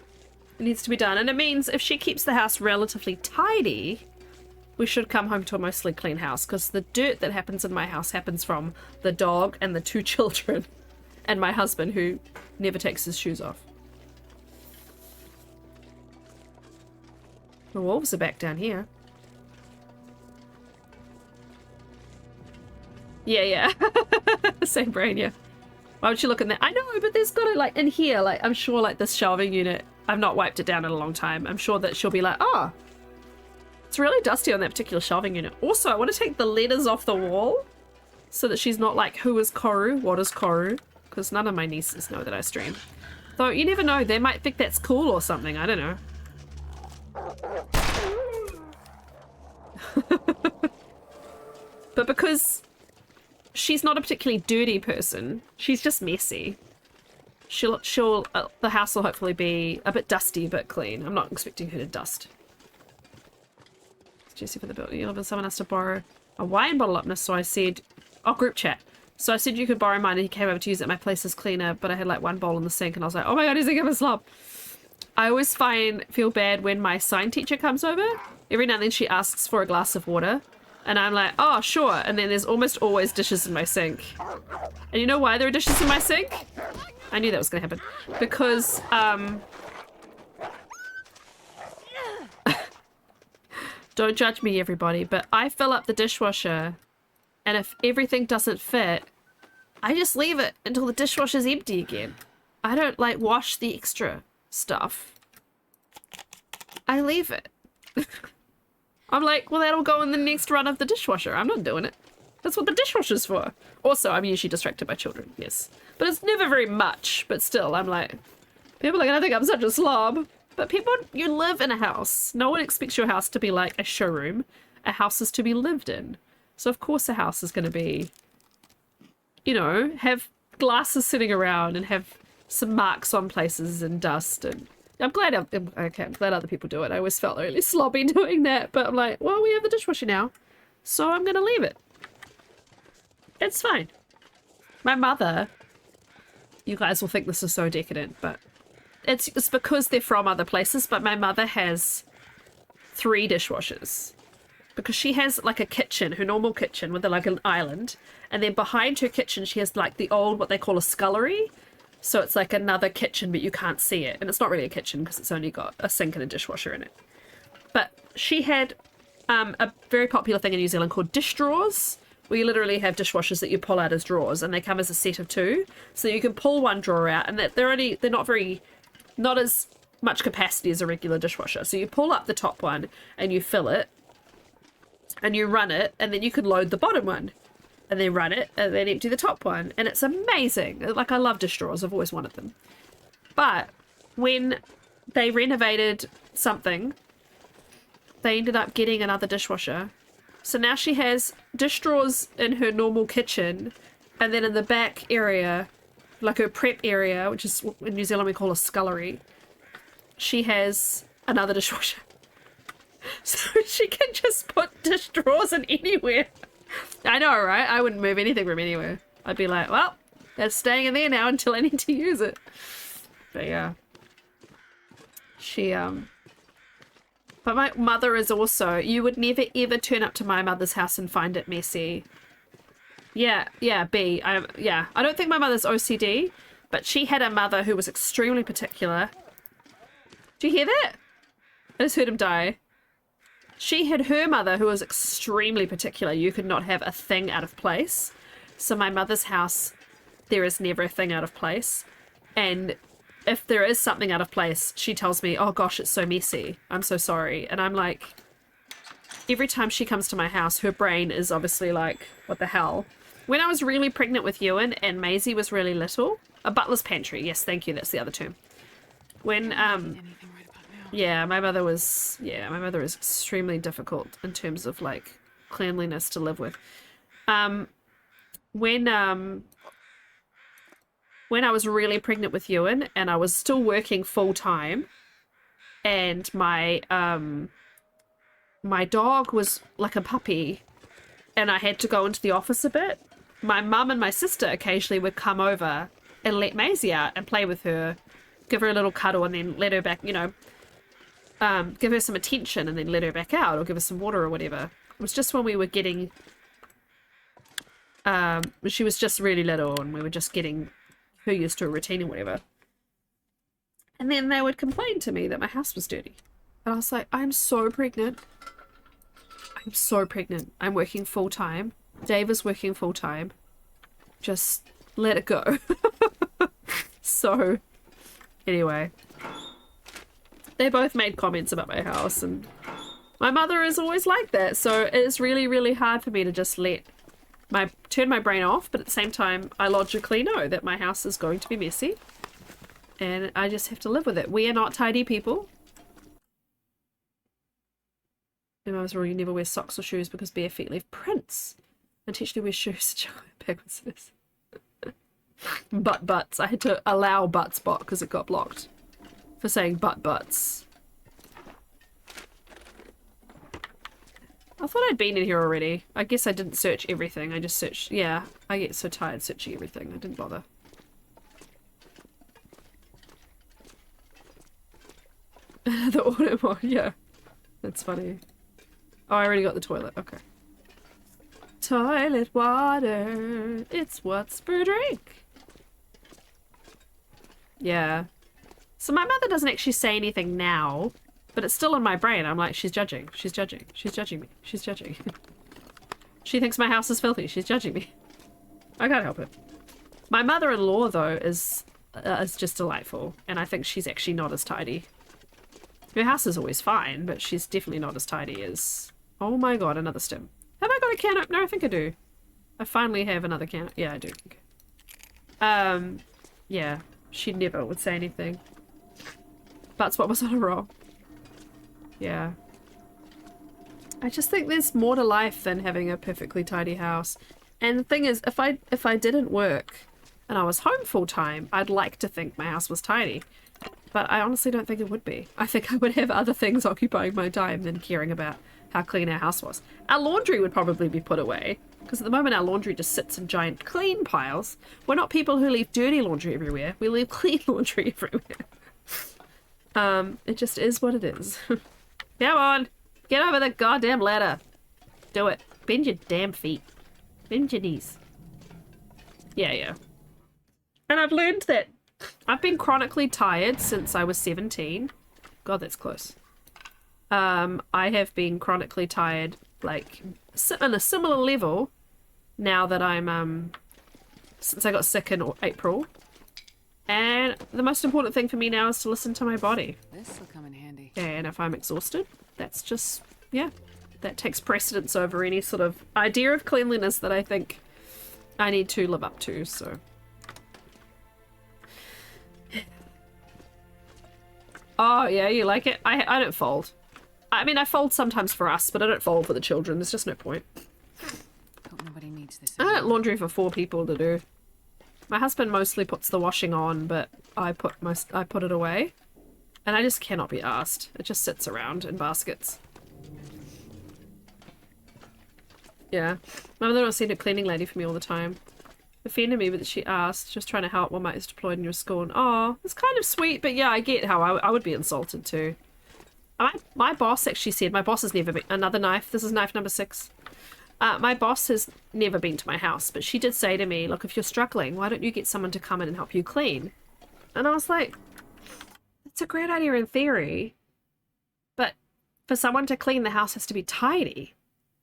it needs to be done. And it means if she keeps the house relatively tidy, we should come home to a mostly clean house, because the dirt that happens in my house happens from the dog and the 2 children and my husband, who never takes his shoes off. The wolves are back down here. Yeah. Same brain, yeah. Why would you look in there? I know, but there's got to, like, in here, like, I'm sure, like, this shelving unit, I've not wiped it down in a long time. I'm sure that she'll be like, oh, it's really dusty on that particular shelving unit. Also, I want to take the letters off the wall so that she's not like, who is Koru? What is Koru? Because none of my nieces know that I stream. Though, you never know, they might think that's cool or something. I don't know. But because she's not a particularly dirty person, she's just messy. The house will hopefully be a bit dusty, but clean. I'm not expecting her to dust. Jesse for the building. Someone has to borrow a wine bottle up, so I said, oh, group chat. So I said you could borrow mine, and he came over to use it. My place is cleaner, but I had like 1 bowl in the sink, and I was like, oh my god, he's gonna give a slob. I always feel bad when my sign teacher comes over. Every now and then she asks for a glass of water, and I'm like, oh, sure. And then there's almost always dishes in my sink. And you know why there are dishes in my sink? I knew that was gonna happen. Because, don't judge me, everybody, but I fill up the dishwasher, and if everything doesn't fit, I just leave it until the dishwasher's empty again. I don't, like, wash the extra stuff. I leave it. I'm like, well, that'll go in the next run of the dishwasher. I'm not doing it. That's what the dishwasher's for. Also, I'm usually distracted by children, yes. But it's never very much, but still, I'm like, people are gonna think I'm such a slob. But people, you live in a house. No one expects your house to be like a showroom. A house is to be lived in. So of course a house is going to be, you know, have glasses sitting around and have some marks on places and dust. And I'm glad other people do it. I always felt really sloppy doing that. But I'm like, well, we have the dishwasher now, so I'm going to leave it. It's fine. My mother, you guys will think this is so decadent, but it's because they're from other places, but my mother has 3 dishwashers. Because she has like a kitchen, her normal kitchen with like an island. And then behind her kitchen, she has like the old, what they call a scullery. So it's like another kitchen, but you can't see it. And it's not really a kitchen because it's only got a sink and a dishwasher in it. But she had a very popular thing in New Zealand called dish drawers, where you literally have dishwashers that you pull out as drawers, and they come as a set of 2. So you can pull one drawer out, and they're not as much capacity as a regular dishwasher. So you pull up the top one and you fill it and you run it, and then you can load the bottom one and then run it and then empty the top one. And it's amazing. Like, I love dish drawers. I've always wanted them. But when they renovated something, they ended up getting another dishwasher. So now she has dish drawers in her normal kitchen, and then in the back area, like her prep area, which is in New Zealand we call a scullery, she has another dishwasher. So she can just put dish drawers in anywhere. I know, right? I wouldn't move anything from anywhere. I'd be like, well, that's staying in there now until I need to use it. But yeah. She, But my mother is also, you would never ever turn up to my mother's house and find it messy. Yeah, B. Yeah, I don't think my mother's OCD, but she had a mother who was extremely particular. Do you hear that? I just heard him die. She had her mother who was extremely particular. You could not have a thing out of place. So my mother's house, there is never a thing out of place. And if there is something out of place, she tells me, oh gosh, it's so messy. I'm so sorry. And I'm like, every time she comes to my house, her brain is obviously like, what the hell? When I was really pregnant with Ewan and Maisie was really little, a butler's pantry. Yes, thank you. That's the other term. When, yeah, my mother is extremely difficult in terms of like cleanliness to live with. When I was really pregnant with Ewan and I was still working full time, and my dog was like a puppy, and I had to go into the office a bit. My mum and my sister occasionally would come over and let Maisie out and play with her, give her a little cuddle, and then let her back, you know. Give her some attention and then let her back out, or give her some water or whatever. It was just when we were getting, she was just really little and we were just getting her used to a routine or whatever. And then they would complain to me that my house was dirty. And I was like, I'm so pregnant. I'm so pregnant. I'm working full time. Dave is working full time. Just let it go. So, anyway. They both made comments about my house, and my mother is always like that. So it's really, really hard for me to just turn my brain off. But at the same time, I logically know that my house is going to be messy, and I just have to live with it. We are not tidy people. And I was rule, you never wear socks or shoes because bare feet leave prints. And teach you to wear shoes. Backwards. Butts. I had to allow butt spot because it got blocked for saying butts. I thought I'd been in here already. I guess I didn't search everything. I just searched. Yeah, I get so tired searching everything. I didn't bother. The auto mod, yeah. That's funny. Oh, I already got the toilet. Okay. Toilet water. It's what's for drink. Yeah. So my mother doesn't actually say anything now, but it's still in my brain. I'm like, she's judging. She's judging. She's judging me. She's judging. She thinks my house is filthy. She's judging me. I can't help it. My mother-in-law, though, is just delightful, and I think she's actually not as tidy. Her house is always fine, but she's definitely not as tidy as... Oh my god, another stim. Have I got a can opener? I think I do. I finally have another can. Yeah, I do. Okay. Yeah. She never would say anything. That's what was on a roll. Yeah. I just think there's more to life than having a perfectly tidy house. And the thing is, if I didn't work and I was home full time, I'd like to think my house was tidy. But I honestly don't think it would be. I think I would have other things occupying my time than caring about how clean our house was. Our laundry would probably be put away, because at the moment our laundry just sits in giant clean piles. We're not people who leave dirty laundry everywhere. We leave clean laundry everywhere. It just is what it is. Come on! Get over the goddamn ladder! Do it. Bend your damn feet. Bend your knees. Yeah. And I've learned that I've been chronically tired since I was 17. God, that's close. I have been chronically tired, like, on a similar level now that I'm, since I got sick in April. And the most important thing for me now is to listen to my body. This will come in handy. And if I'm exhausted, that's just, yeah, that takes precedence over any sort of idea of cleanliness that I think I need to live up to, so. Oh, yeah, you like it? I don't fold. I mean, I fold sometimes for us, but I don't fold for the children. There's just no point. Hope nobody needs this. I got laundry for 4 people to do. My husband mostly puts the washing on, but I put it away. And I just cannot be asked. It just sits around in baskets. Yeah. My mother sent a cleaning lady for me all the time. Offended me, but she asked, just trying to help while Mike is deployed in your school. And, oh, it's kind of sweet, but yeah, I get how I would be insulted too. My boss actually said, my boss has never been, another knife, this is knife number 6. My boss has never been to my house, but she did say to me, look, if you're struggling, why don't you get someone to come in and help you clean? And I was like, it's a great idea in theory, but for someone to clean, the house has to be tidy.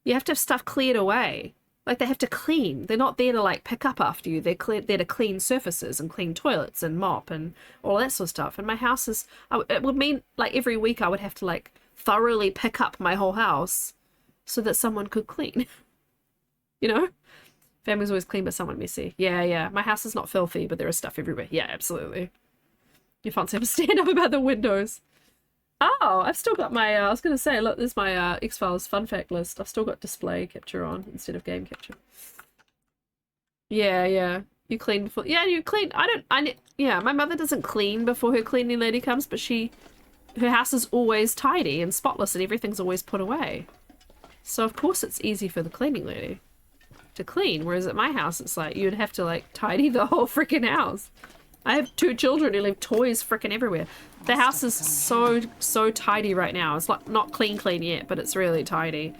You have to have stuff cleared away. Like, they have to clean. They're not there to, like, pick up after you. They're there to clean surfaces and clean toilets and mop and all that sort of stuff. And my house is... it would mean, like, every week I would have to, like, thoroughly pick up my whole house so that someone could clean. You know? Family's always clean, but someone messy. Yeah. My house is not filthy, but there is stuff everywhere. Yeah, absolutely. You fancy have a stand up about the windows. Oh, I've still got my, I was going to say, look, there's my X-Files fun fact list. I've still got display capture on instead of game capture. Yeah. You clean before, yeah, you clean. Yeah, my mother doesn't clean before her cleaning lady comes, but her house is always tidy and spotless and everything's always put away. So of course it's easy for the cleaning lady to clean, whereas at my house it's like, you'd have to like tidy the whole freaking house. I have 2 children who leave toys freaking everywhere. The house is so tidy right now. It's like not clean yet, but it's really tidy.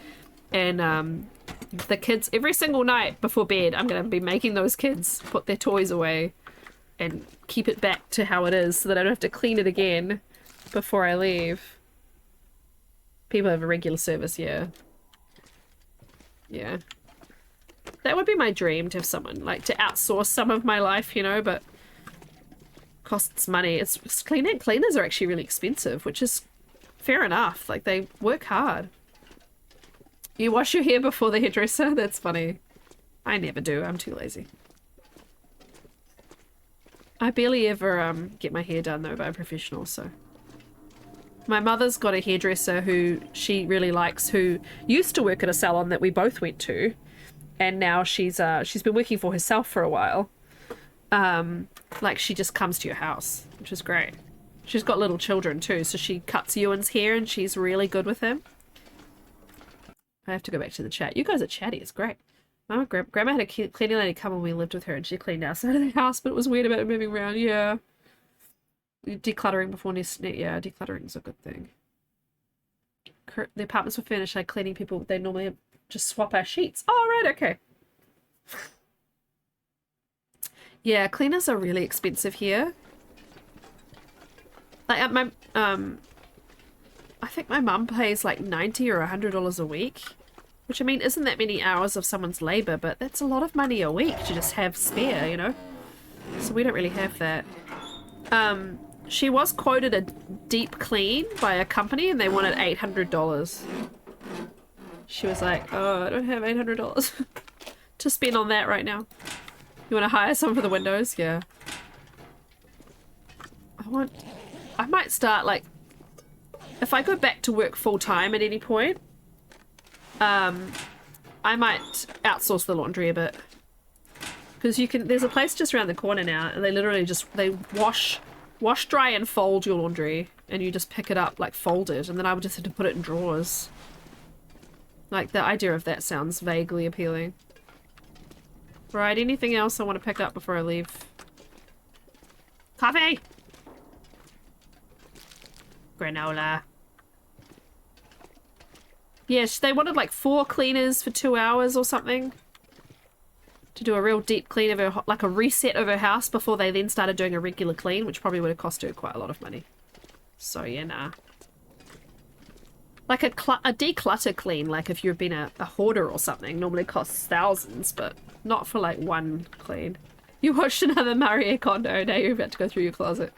And the kids, every single night before bed, I'm going to be making those kids put their toys away and keep it back to how it is so that I don't have to clean it again before I leave. People have a regular service, yeah. Yeah. That would be my dream, to have someone, like, to outsource some of my life, you know, but costs money. It's cleaners are actually really expensive, which is fair enough. Like, they work hard. You wash your hair before the hairdresser? That's funny. I never do. I'm too lazy. I barely ever get my hair done though by a professional, so. My mother's got a hairdresser who she really likes, who used to work at a salon that we both went to, and now she's been working for herself for a while. Like, she just comes to your house, which is great. She's got little children too, so she cuts Ewan's hair and she's really good with him. I have to go back to the chat. You guys are chatty, it's great. Grandma had a cleaning lady come when we lived with her and she cleaned outside of the house, but it was weird about moving around, yeah. Decluttering before yeah, decluttering is a good thing. The apartments were furnished like cleaning people, they normally just swap our sheets. Oh, right, okay. Yeah, cleaners are really expensive here. Like at my I think my mum pays like $90 or $100 a week, which I mean isn't that many hours of someone's labor, but that's a lot of money a week to just have spare, you know. So we don't really have that. She was quoted a deep clean by a company and they wanted $800. She was like, "Oh, I don't have $800 to spend on that right now." You want to hire someone for the windows? Yeah. I might start, like, if I go back to work full-time at any point, I might outsource the laundry a bit. Because there's a place just around the corner now, and they literally they wash, dry, and fold your laundry, and you just pick it up, like, folded, and then I would just have to put it in drawers. Like, the idea of that sounds vaguely appealing. Right, anything else I want to pick up before I leave? Coffee! Granola. Yes, they wanted like 4 cleaners for 2 hours or something. To do a real deep clean of her, like a reset of her house before they then started doing a regular clean, which probably would have cost her quite a lot of money. So yeah, nah. Like a declutter clean, like if you've been a hoarder or something, normally costs thousands, but not for like one clean. You watched another Marie Kondo, now you're about to go through your closet.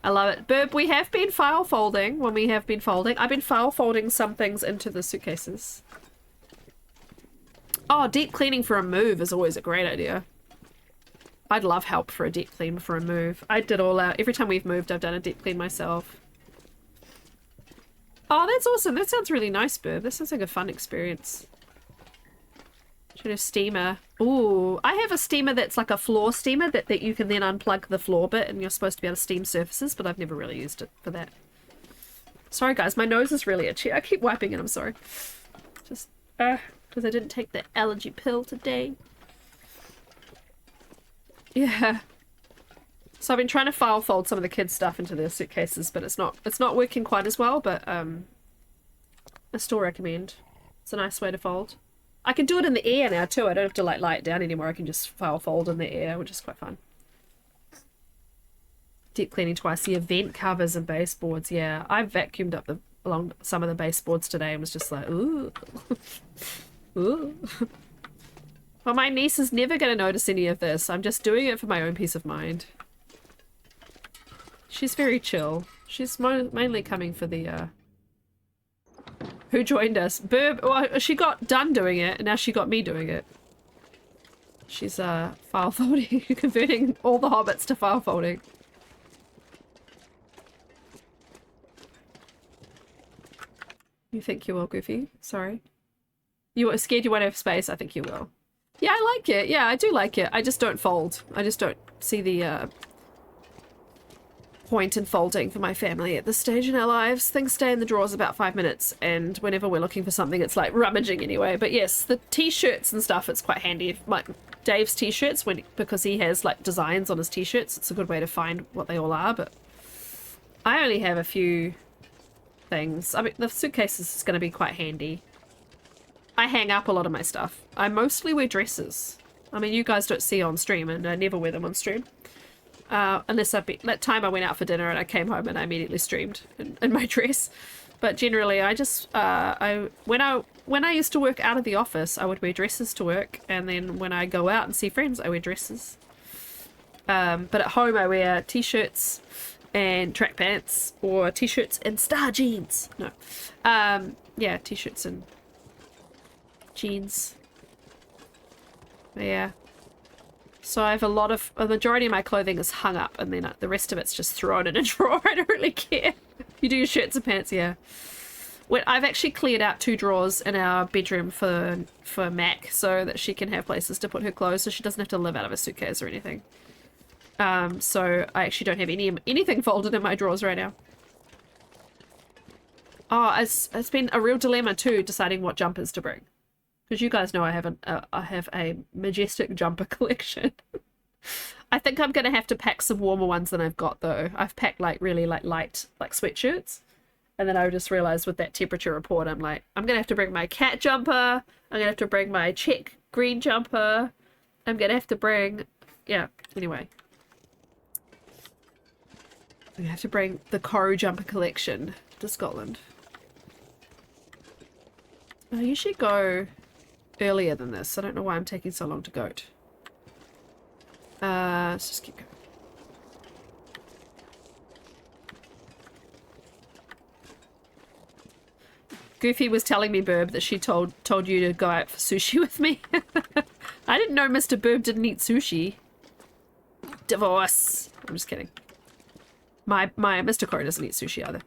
I love it. Burb, we have been file folding when we have been folding. I've been file folding some things into the suitcases. Oh, deep cleaning for a move is always a great idea. I'd love help for a deep clean for a move. I did all out. Every time we've moved, I've done a deep clean myself. Oh, that's awesome. That sounds really nice, Burb. That sounds like a fun experience. Should have steamer. Ooh, I have a steamer that's like a floor steamer that you can then unplug the floor bit and you're supposed to be able to steam surfaces, but I've never really used it for that. Sorry guys, my nose is really itchy. I keep wiping it, I'm sorry. Just, because I didn't take the allergy pill today. Yeah. So I've been trying to file fold some of the kids' stuff into their suitcases, but it's not working quite as well, but I still recommend. It's a nice way to fold. I can do it in the air now too. I don't have to like lie it down anymore. I can just file fold in the air, which is quite fun. Deep cleaning twice. The event covers and baseboards. Yeah, I vacuumed up along some of the baseboards today and was just like, ooh. Ooh. Well, my niece is never going to notice any of this. I'm just doing it for my own peace of mind. She's very chill. She's mainly coming for the, Who joined us? Burb. Well, she got done doing it, and now she got me doing it. She's, file folding. Converting all the hobbits to file folding. You think you will, Goofy? Sorry. You were scared you won't have space? I think you will. Yeah, I like it. Yeah, I do like it. I just don't fold. I just don't see the point in folding for my family at this stage in our lives. Things stay in the drawers about 5 minutes, and whenever we're looking for something, it's like rummaging anyway. But yes, the t-shirts and stuff, it's quite handy. Like Dave's t-shirts, because he has like designs on his t-shirts, it's a good way to find what they all are. But I only have a few things. I mean, the suitcases is going to be quite handy. I hang up a lot of my stuff. I mostly wear dresses. I mean, you guys don't see on stream, and I never wear them on stream. Unless that time I went out for dinner and I came home and I immediately streamed in my dress. But generally, I just, when I used to work out of the office, I would wear dresses to work. And then when I go out and see friends, I wear dresses. But at home, I wear t-shirts and track pants, or t-shirts and star jeans. No. Yeah, t-shirts and jeans. But yeah. So I have a majority of my clothing is hung up, and then the rest of it's just thrown in a drawer. I don't really care. You do your shirts and pants, yeah. I've actually cleared out 2 drawers in our bedroom for Mac, so that she can have places to put her clothes, so she doesn't have to live out of a suitcase or anything. So I actually don't have anything folded in my drawers right now. Oh, it's been a real dilemma too, deciding what jumpers to bring. Because you guys know I have a majestic jumper collection. I think I'm going to have to pack some warmer ones than I've got though. I've packed like really like light like sweatshirts. And then I just realized with that temperature report, I'm like, I'm going to have to bring my cat jumper. I'm going to have to bring my check green jumper. I'm going to have to bring, yeah, anyway. I'm going to have to bring the Koru jumper collection to Scotland. I usually go earlier than this. I don't know why I'm taking so long to goat. Let's just keep going. Goofy was telling me, Burb, that she told you to go out for sushi with me. I didn't know Mr. Burb didn't eat sushi. Divorce. I'm just kidding. My Mr. Koru doesn't eat sushi either.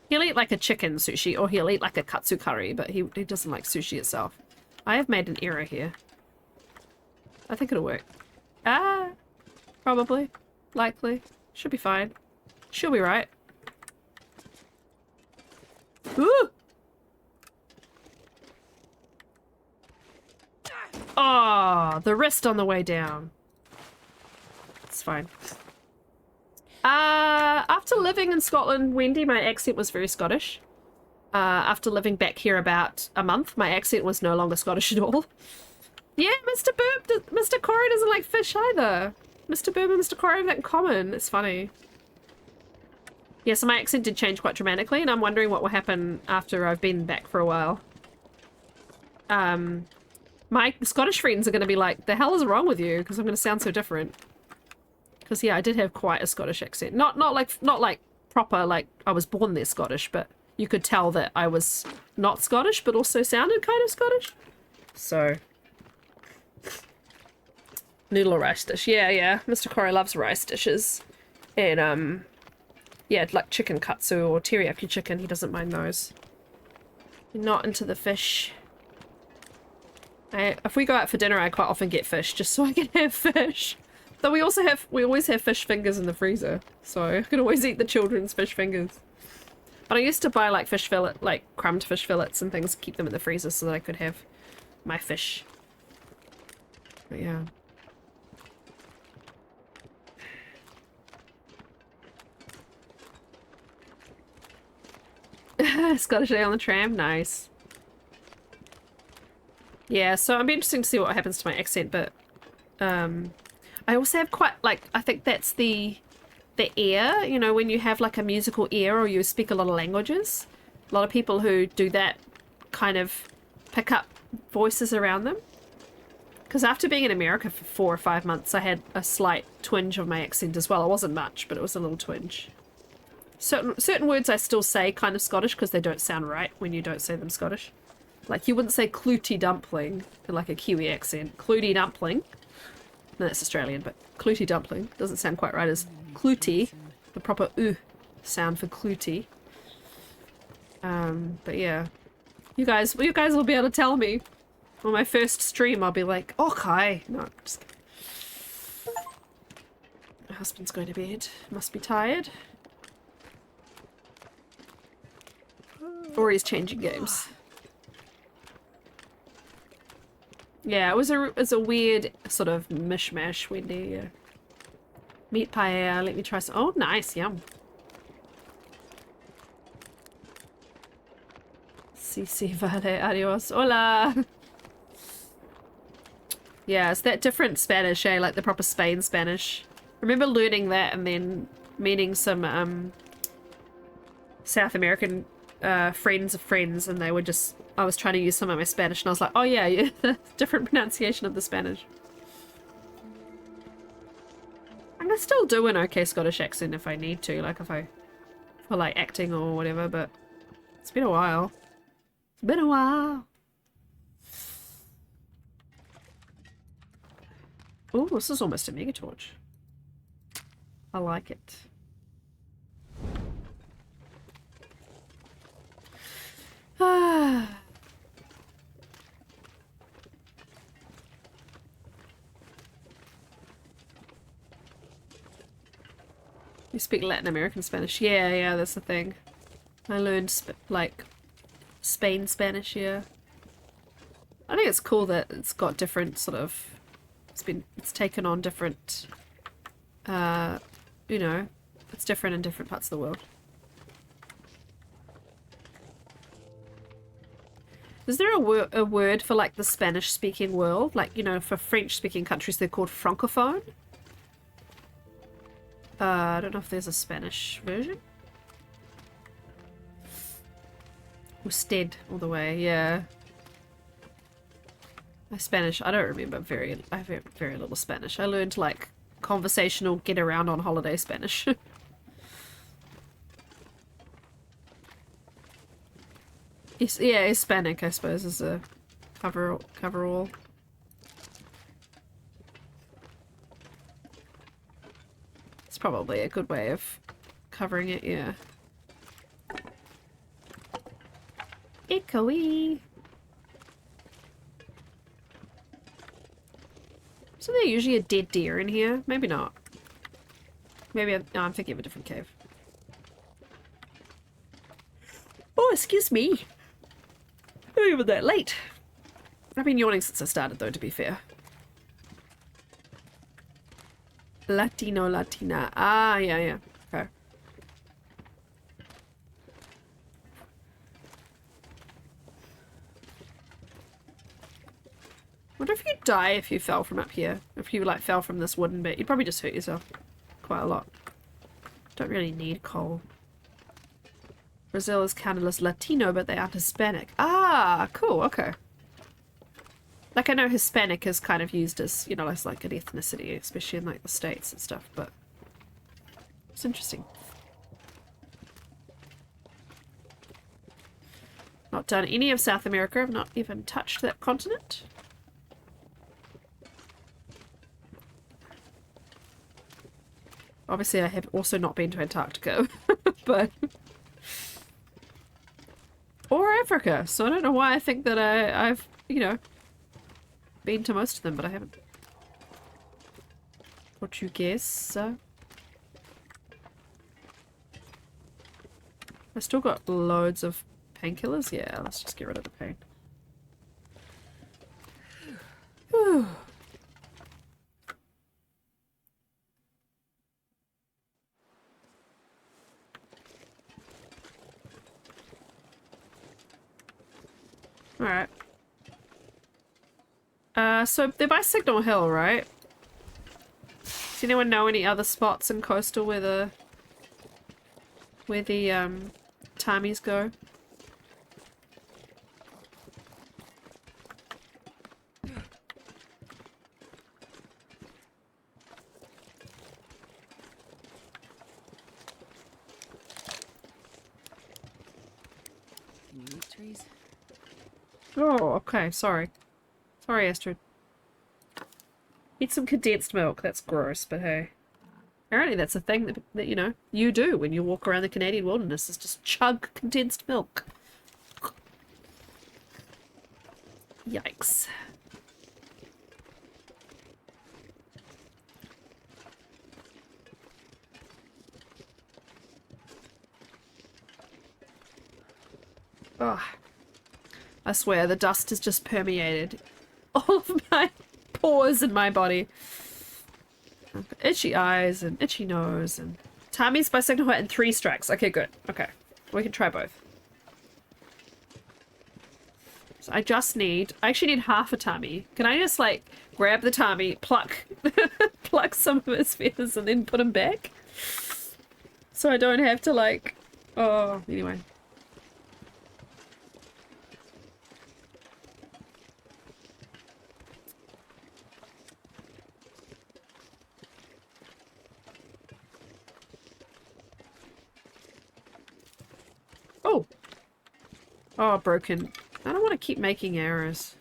He'll eat like a chicken sushi, or he'll eat like a katsu curry, but he doesn't like sushi itself. I have made an error here. I think it'll work. Probably. Likely. Should be fine. She'll be right. Ooh! Oh, the wrist on the way down. It's fine. After living in Scotland, Wendy, my accent was very Scottish. After living back here about a month, my accent was no longer Scottish at all. Yeah, Mr. Koru doesn't like fish either. Mr. Burb and Mr. Koru have that in common. It's funny. Yeah, so my accent did change quite dramatically, and I'm wondering what will happen after I've been back for a while. My Scottish friends are going to be like, the hell is wrong with you? Because I'm going to sound so different. Because yeah, I did have quite a Scottish accent. Not like proper, like I was born there Scottish, but you could tell that I was not Scottish, but also sounded kind of Scottish. So, noodle or rice dish. Yeah. Mr. Koru loves rice dishes. And, yeah, like chicken katsu or teriyaki chicken. He doesn't mind those. Not into the fish. If we go out for dinner, I quite often get fish, just so I can have fish. Though we always have fish fingers in the freezer, so I can always eat the children's fish fingers. But I used to buy like fish fillet, like crumbed fish fillets and things, keep them in the freezer so that I could have my fish. But yeah. Scottish day on the tram, nice. Yeah, so it'll be interesting to see what happens to my accent, but I also have quite, like, I think that's the ear, you know, when you have like a musical ear or you speak a lot of languages. A lot of people who do that kind of pick up voices around them. Because after being in America for 4 or 5 months, I had a slight twinge of my accent as well. It wasn't much, but it was a little twinge. Certain words I still say kind of Scottish because they don't sound right when you don't say them Scottish. Like, you wouldn't say clootie dumpling in like a Kiwi accent. Clootie dumpling. No, that's Australian, but clootie dumpling doesn't sound quite right as clootie. The proper sound for clootie. But yeah. You guys will be able to tell me. On my first stream, I'll be like, okay. No, just kidding. My husband's going to bed. Must be tired. Or he's changing games. Yeah, it was a weird sort of mishmash, Wendy. Yeah. Meat paella, let me try some. Oh, nice, yum. Si, si, vale, adios, hola. Yeah, it's that different Spanish, eh? Like the proper Spain Spanish. I remember learning that and then meeting some South American friends of friends, and they were just, I was trying to use some of my Spanish and I was like, oh yeah, the different pronunciation of the Spanish. I can still do an okay Scottish accent if I need to, like if I for like acting or whatever, but it's been a while. It's been a while. Oh, this is almost a mega torch. I like it. Ah. You speak Latin American Spanish? Yeah, that's the thing. I learned like Spain Spanish, yeah. I think it's cool that it's got different sort of, it's taken on different, you know, it's different in different parts of the world. Is there a word for like the Spanish speaking world? Like, you know, for French speaking countries, they're called francophone. I don't know if there's a Spanish version. Usted all the way, yeah. My Spanish, I don't remember I have very little Spanish. I learned like conversational get around on holiday Spanish. Yeah, Hispanic I suppose is a coverall. It's probably a good way of covering it, yeah. Echoey. So there usually a dead deer in here? Maybe not. Maybe I'm thinking of a different cave. Oh, excuse me. Not even that late. I've been yawning since I started, though, to be fair. Latino, Latina. Ah, yeah. Okay. Wonder if you'd die if you fell from up here. If you, like, fell from this wooden bit. You'd probably just hurt yourself quite a lot. Don't really need coal. Brazil is counted as Latino, but they aren't Hispanic. Ah, cool, okay. Like, I know Hispanic is kind of used as, you know, as like an ethnicity, especially in like the States and stuff, but it's interesting. Not done any of South America. I've not even touched that continent. Obviously, I have also not been to Antarctica, but... Or Africa, so I don't know why I think that I've, you know, been to most of them, but I haven't. Portuguese. I still got loads of painkillers. Yeah, let's just get rid of the pain. Whew. Alright. So they're by Signal Hill, right? Does anyone know any other spots in Coastal where the Tommies go? Can you eat trees? Oh, okay, sorry. Sorry, Astrid. Eat some condensed milk. That's gross, but hey. Apparently that's a thing that, you know, you do when you walk around the Canadian wilderness, is just chug condensed milk. Yikes. Oh, I swear the dust has just permeated all of my pores in my body. Itchy eyes and itchy nose and Tommy's by Signal Hill and 3 strikes. Okay, good. Okay. We can try both. So I actually need half a Tommy. Can I just like grab the Tommy, pluck some of his feathers and then put him back? So I don't have to like, oh, anyway. Oh. Oh, broken. I don't want to keep making arrows.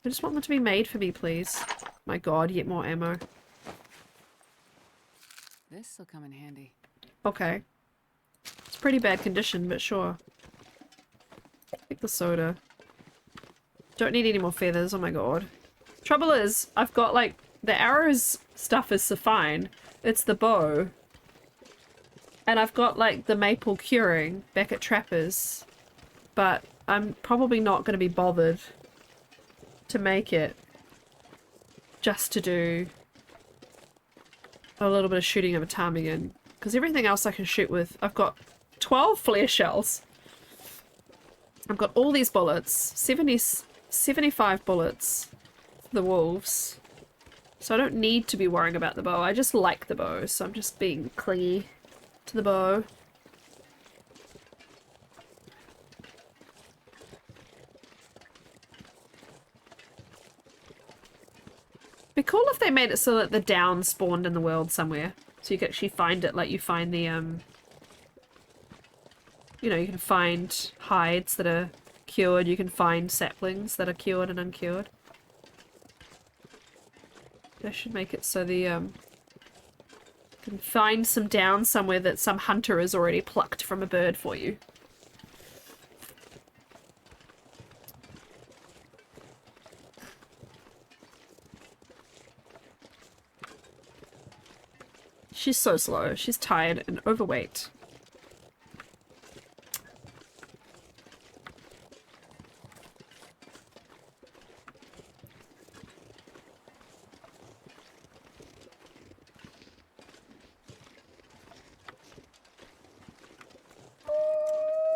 I just want them to be made for me, please. My god, yet more ammo. This'll come in handy. Okay. It's pretty bad condition, but sure. Take the soda. Don't need any more feathers, oh my god. Trouble is, I've got like, the arrows stuff is so fine. It's the bow. And I've got like the maple curing back at Trapper's. But I'm probably not going to be bothered to make it just to do a little bit of shooting of a ptarmigan. Because everything else I can shoot with, I've got 12 flare shells. I've got all these bullets, 75 bullets for the wolves. So I don't need to be worrying about the bow. I just like the bow, so I'm just being clingy to the bow. Be cool if they made it so that the down spawned in the world somewhere. So you could actually find it like you find the, you know, you can find hides that are cured, you can find saplings that are cured and uncured. They should make it so the, you can find some down somewhere that some hunter has already plucked from a bird for you. She's so slow. She's tired and overweight.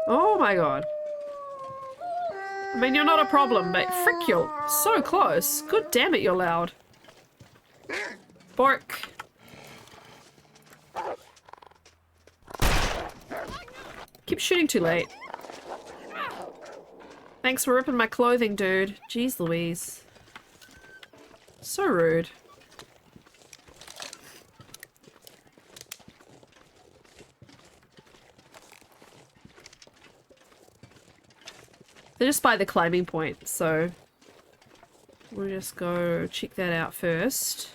Oh my god. I mean, you're not a problem, but frick, you're so close. Good damn it, you're loud. Bork. Keep shooting too late. Thanks for ripping my clothing, dude. Jeez Louise. So rude. They're just by the climbing point, so we'll just go check that out first.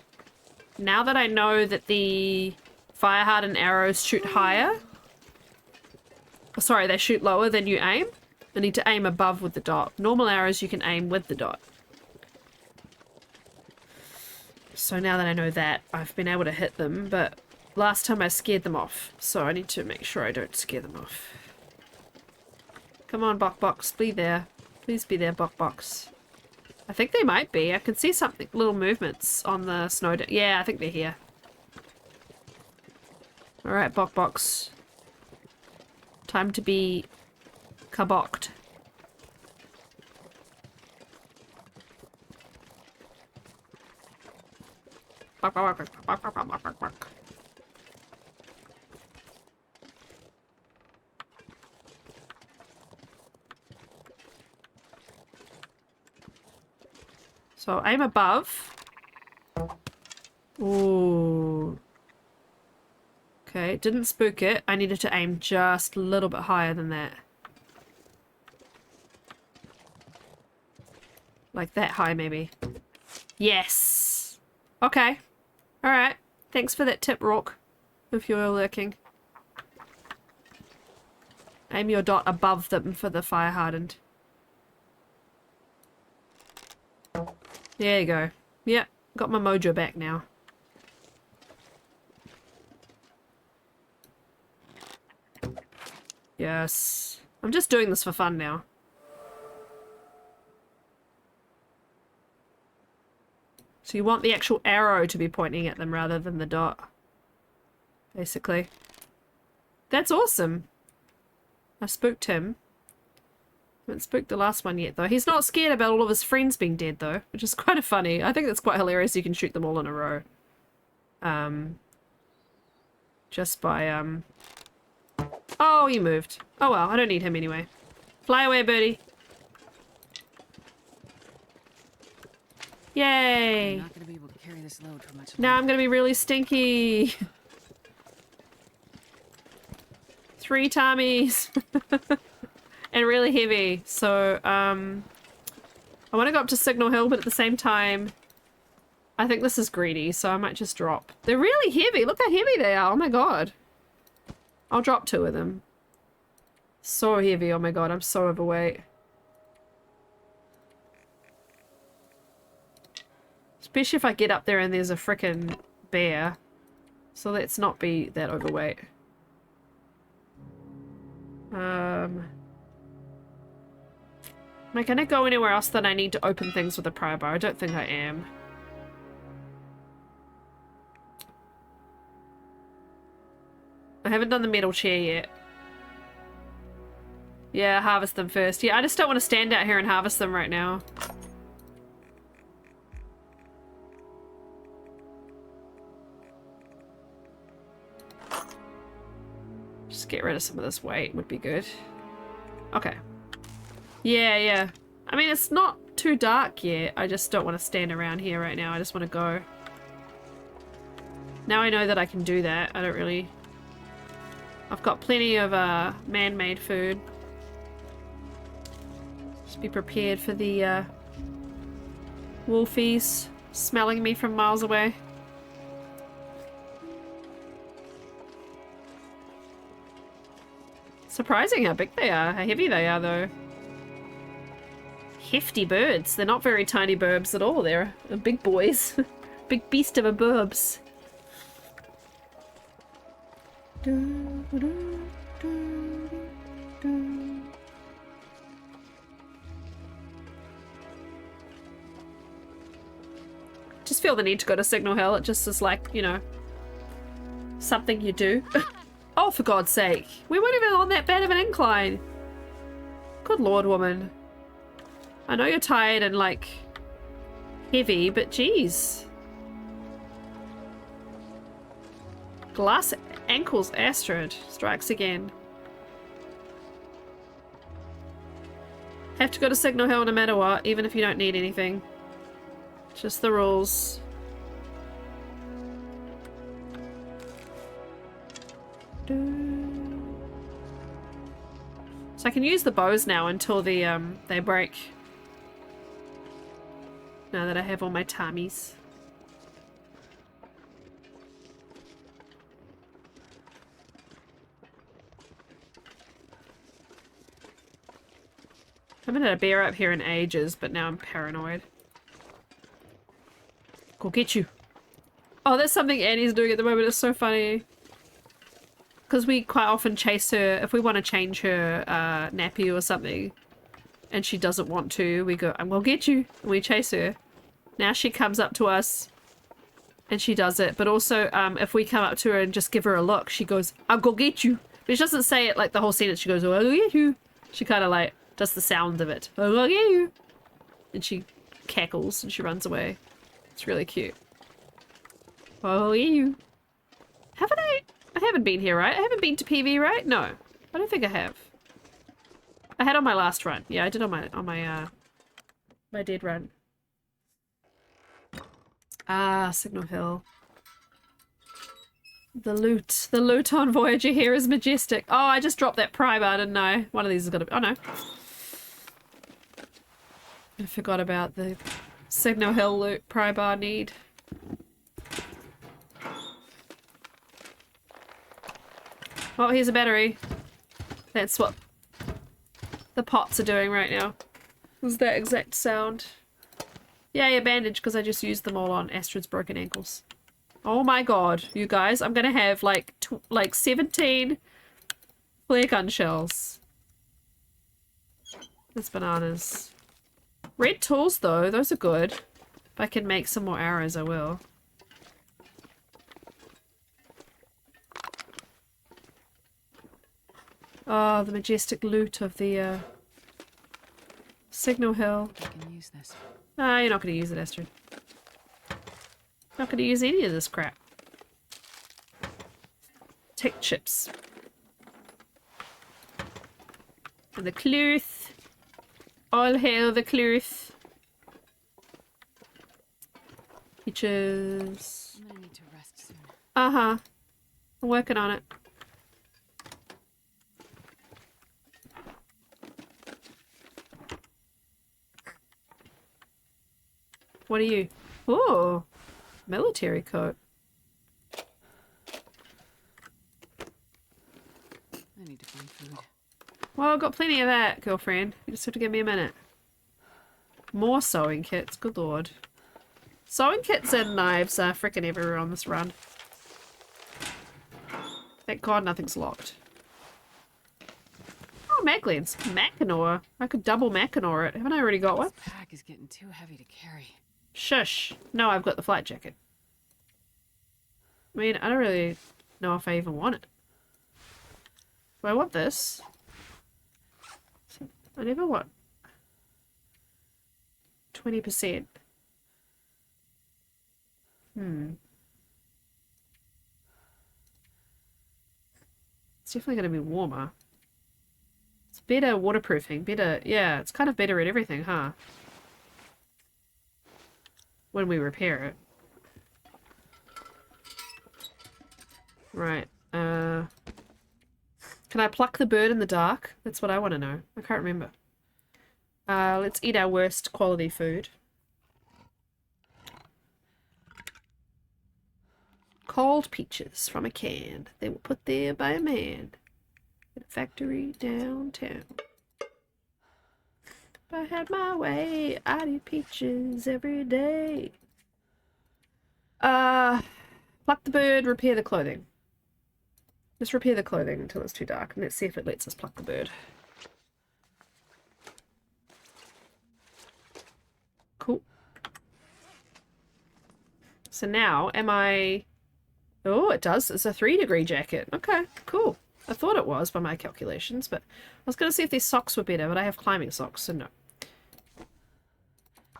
Now that I know that the fire hardened arrows shoot higher, sorry, they shoot lower than you aim. I need to aim above with the dot. Normal arrows you can aim with the dot. So now that I know that, I've been able to hit them, but last time I scared them off, so I need to make sure I don't scare them off. Come on, Bok-Boks, be there. Please be there, Bok-Boks. I think they might be. I can see something, little movements on the snow. Yeah, I think they're here. Alright, Bok-Boks. Time to be kabocked. So aim above. Ooh. Okay, didn't spook it. I needed to aim just a little bit higher than that. Like that high, maybe. Yes! Okay. Alright. Thanks for that tip, Rourke. If you're lurking. Aim your dot above them for the fire hardened. There you go. Yep, got my mojo back now. Yes. I'm just doing this for fun now. So you want the actual arrow to be pointing at them rather than the dot. Basically. That's awesome. I spooked him. I haven't spooked the last one yet, though. He's not scared about all of his friends being dead, though, which is kind of funny. I think that's quite hilarious. You can shoot them all in a row. Just by, Oh, he moved. Oh, well. I don't need him anyway. Fly away, birdie. Yay! I'm not gonna be able to carry this load for much longer. Now I'm gonna be really stinky. 3 tummies. And really heavy. So, I want to go up to Signal Hill, but at the same time, I think this is greedy, so I might just drop. They're really heavy. Look how heavy they are. Oh my god. I'll drop 2 of them. So heavy. Oh my god, I'm so overweight. Especially if I get up there and there's a frickin' bear. So let's not be that overweight. Am I gonna go anywhere else that I need to open things with a pry bar? I don't think I am. I haven't done the metal chair yet. Yeah, harvest them first. Yeah, I just don't want to stand out here and harvest them right now. Just get rid of some of this weight would be good. Okay. Yeah, yeah. I mean, it's not too dark yet. I just don't want to stand around here right now. I just want to go. Now I know that I can do that. I don't really... I've got plenty of man-made food. Just be prepared for the wolfies smelling me from miles away. Surprising how big they are, how heavy they are though. Hefty birds. They're not very tiny burbs at all. They're big boys. Big beast of a burbs. Just feel the need to go to Signal Hill. It just is like, you know, something you do. Oh, for God's sake. We weren't even on that bad of an incline. Good lord, woman. I know you're tired and, like, heavy, but geez. Glass ankles Astrid strikes again. Have to go to Signal Hill no matter what, even if you don't need anything. Just the rules. So I can use the bows now until the they break. Now that I have all my tummies. I haven't had a bear up here in ages, but now I'm paranoid. Go get you. Oh, that's something Annie's doing at the moment. It's so funny. Because we quite often chase her, if we want to change her nappy or something, and she doesn't want to, we go, I'm gonna get you, and we chase her. Now she comes up to us, and she does it, but also if we come up to her and just give her a look, she goes, I'll go get you. But she doesn't say it like the whole sentence, she goes, I'll go get you. She kind of like, does the sound of it. I'll go get you. And she cackles, and she runs away. It's really cute. Oh, you. Haven't I? I haven't been here, right? I haven't been to PV, right? No. I don't think I have. I had on my last run. Yeah, I did on my dead run. Ah, Signal Hill. The loot on Voyager here is majestic. Oh, I just dropped that pry bar, didn't I? One of these is gonna be, oh no. I forgot about the Signal Hill loot pry bar need. Oh, here's a battery. That's what the pots are doing right now. Was that exact sound. Yay, a bandage, because I just used them all on Astrid's broken ankles. Oh my god, you guys, I'm gonna have like 17 flare gun shells. That's bananas. Red tools though, those are good. If I can make some more arrows, I will. Oh, the majestic loot of the Signal Hill. I can use this. Ah, you're not gonna use it, Astrid. Not gonna use any of this crap. Tech chips. And the cloth. All hail the cloth. Peaches. I'm gonna need to rest soon. Uh-huh. I'm working on it. What are you? Oh, military coat. I need to find food. Well, I've got plenty of that, girlfriend. You just have to give me a minute. More sewing kits, good lord. Sewing kits and knives are freaking everywhere on this run. Thank god nothing's locked. Oh, mag lens. Mackinaw. I could double Mackinaw it. Haven't I already got one? This pack is getting too heavy to carry. Shush. No, I've got the flight jacket. I mean, I don't really know if I even want it. Do I want this? I never want 20%. It's definitely going to be warmer. It's better waterproofing, better, yeah, it's kind of better at everything, huh? When we repair it. Right, can I pluck the bird in the dark? That's what I want to know. I can't remember. Let's eat our worst quality food. Cold peaches from a can. They were put there by a man in a factory downtown. If I had my way, I'd eat peaches every day. Pluck the bird, repair the clothing. Just repair the clothing until it's too dark, and let's see if it lets us pluck the bird. Cool. So now, am I... Oh, it does. It's a 3-degree jacket. Okay, cool. I thought it was by my calculations, but I was going to see if these socks were better, but I have climbing socks, so no.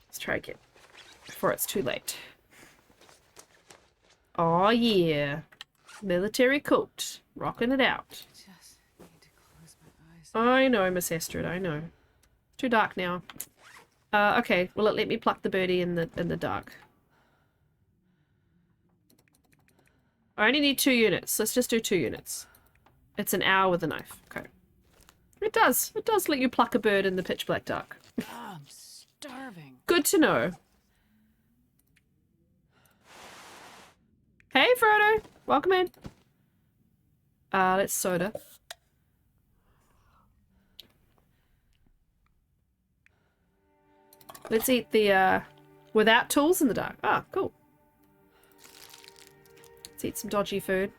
Let's try again before it's too late. Oh yeah. Military coat. Rocking it out. Just need to close my eyes. I know, Miss Astrid, I know. Too dark now. Okay, will it let me pluck the birdie in the dark? I only need 2 units. Let's just do 2 units. It's an hour with a knife. Okay. It does. It does let you pluck a bird in the pitch black dark. Oh, I'm starving. Good to know. Hey, Frodo. Welcome in. Let's soda. Let's eat the, without tools in the dark. Ah, cool. Let's eat some dodgy food.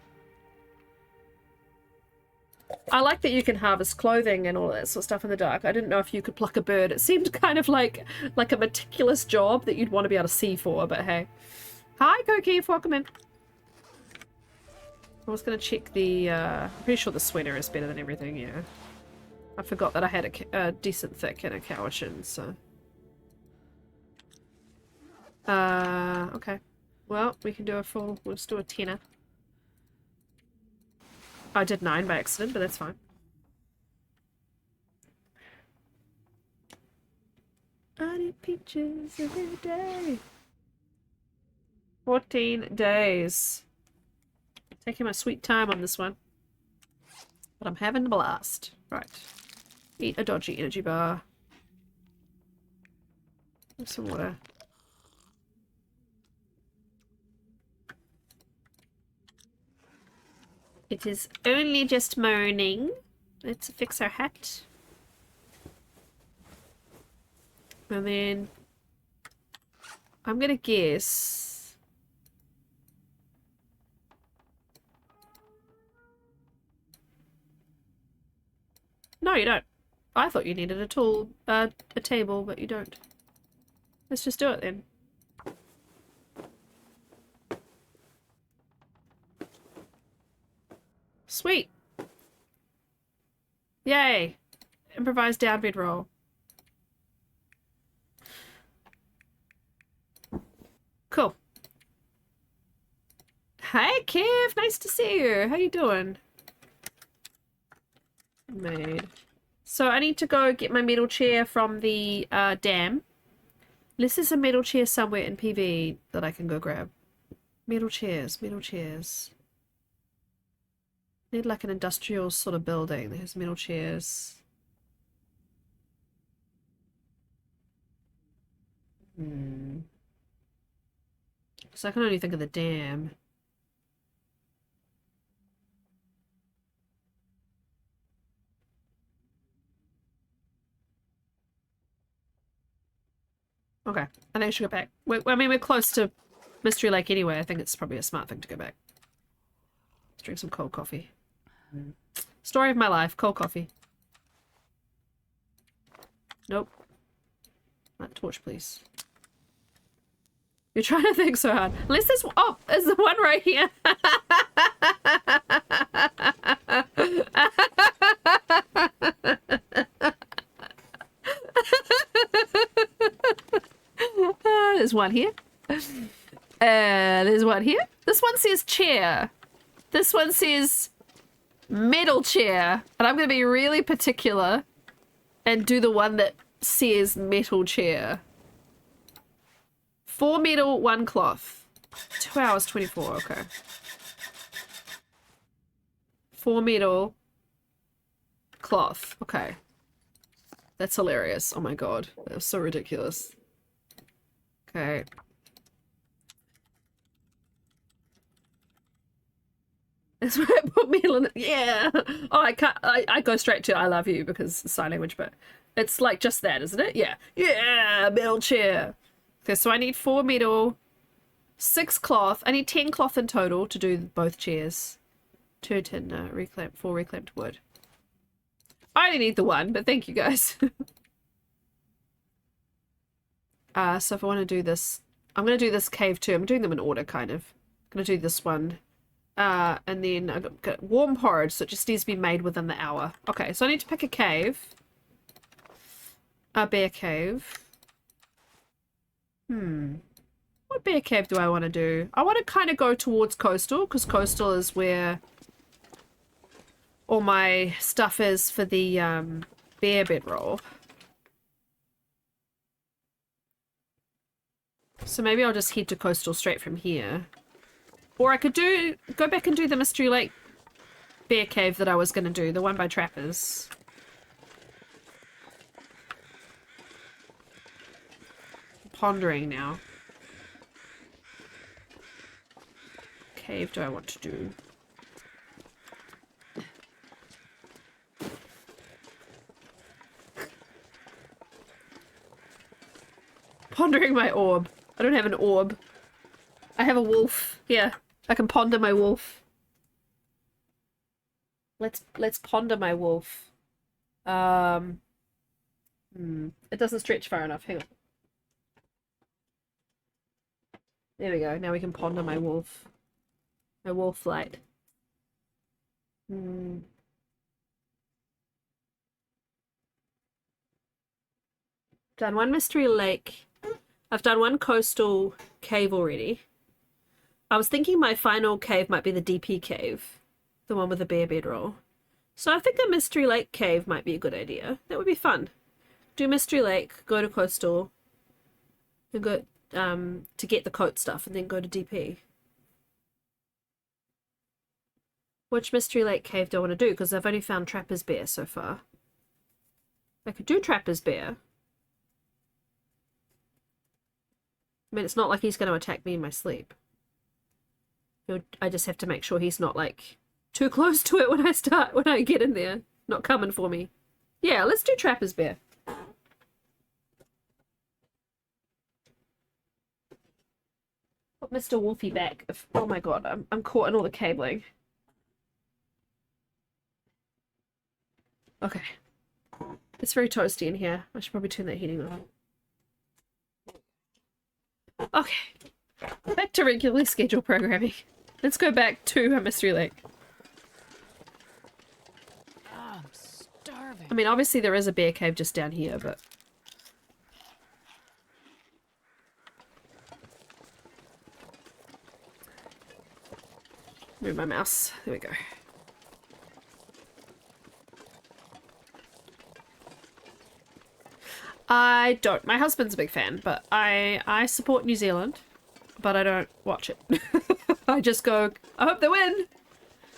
I like that you can harvest clothing and all that sort of stuff in the dark. I didn't know if you could pluck a bird. It seemed kind of like a meticulous job that you'd want to be able to see for, but hey. Hi, Cokeef, welcome in. I was going to check the, I'm pretty sure the sweater is better than everything, yeah. I forgot that I had a decent thick and a cowichin, so. Okay. Well, we can do a full... We'll just do a tenner. I did 9 by accident, but that's fine. I need peaches every day. 14 days. Taking my sweet time on this one. But I'm having a blast. Right. Eat a dodgy energy bar. Have some water. It is only just morning. Let's fix our hat. And then I'm gonna guess. No, you don't. I thought you needed a tool, a table, but you don't. Let's just do it then. Sweet. Yay. Improvised down bedroll. Cool. Hi, Kev. Nice to see you. How you doing? Made. So I need to go get my metal chair from the dam. Unless there's a metal chair somewhere in PV that I can go grab. Metal chairs, metal chairs. Need like an industrial sort of building that has metal chairs. So I can only think of the dam. Okay, I think I should go back. I mean, we're close to Mystery Lake anyway. I think it's probably a smart thing to go back. Let's drink some cold coffee. Story of my life, cold coffee. Nope. That torch, please. You're trying to think so hard. Unless there's... Oh, there's the one right here. There's one here. There's one here. This one says chair. This one says metal chair. And I'm going to be really particular and do the one that says metal chair. 4 metal, 1 cloth. 2 hours, 24. Okay. 4 metal, cloth. Okay. That's hilarious. Oh my god. That was so ridiculous. Okay. That's why I put metal in it. Yeah. Oh, I can't. I go straight to I love you because it's sign language, but it's like just that, isn't it? Yeah. Yeah. Metal chair. Okay, so I need 4 metal, 6 cloth. I need 10 cloth in total to do both chairs. 2 tin, reclaimed, 4 reclaimed wood. I only need the 1, but thank you guys. So if I want to do this, I'm going to do this cave too. I'm doing them in order, kind of. I'm going to do this one. And then I've got warm porridge, so it just needs to be made within the hour. Okay, so I need to pick a cave. A bear cave. What bear cave do I want to do? I want to kind of go towards coastal, because coastal is where all my stuff is for the bear bedroll. So maybe I'll just head to coastal straight from here. Or I could go back and do the Mystery Lake bear cave that I was going to do, the one by trappers. Pondering now. Cave do I want to do? Pondering my orb. I don't have an orb. I have a wolf. Here, I can ponder my wolf. Let's ponder my wolf. It doesn't stretch far enough. Hang on. There we go. Now we can ponder my wolf. My wolf light. Done 1 Mystery Lake. I've done 1 coastal cave already. I was thinking my final cave might be the DP cave, the one with the bear bedroll. So I think a Mystery Lake cave might be a good idea. That would be fun. Do Mystery Lake, go to Coastal, and go to get the coat stuff, and then go to DP. Which Mystery Lake cave do I want to do? Because I've only found Trapper's Bear so far. I could do Trapper's Bear. I mean, it's not like he's going to attack me in my sleep. I just have to make sure he's not, like, too close to it when I get in there. Not coming for me. Yeah, let's do Trapper's Bear. Put Mr. Wolfie back. Oh my god, I'm caught in all the cabling. Okay. It's very toasty in here. I should probably turn that heating on. Okay. Back to regularly scheduled programming. Let's go back to Mystery Lake. Oh, I'm starving. I mean, obviously there is a bear cave just down here, but... Move my mouse. There we go. I don't. My husband's a big fan, but I support New Zealand, but I don't watch it. I just go, I hope they win.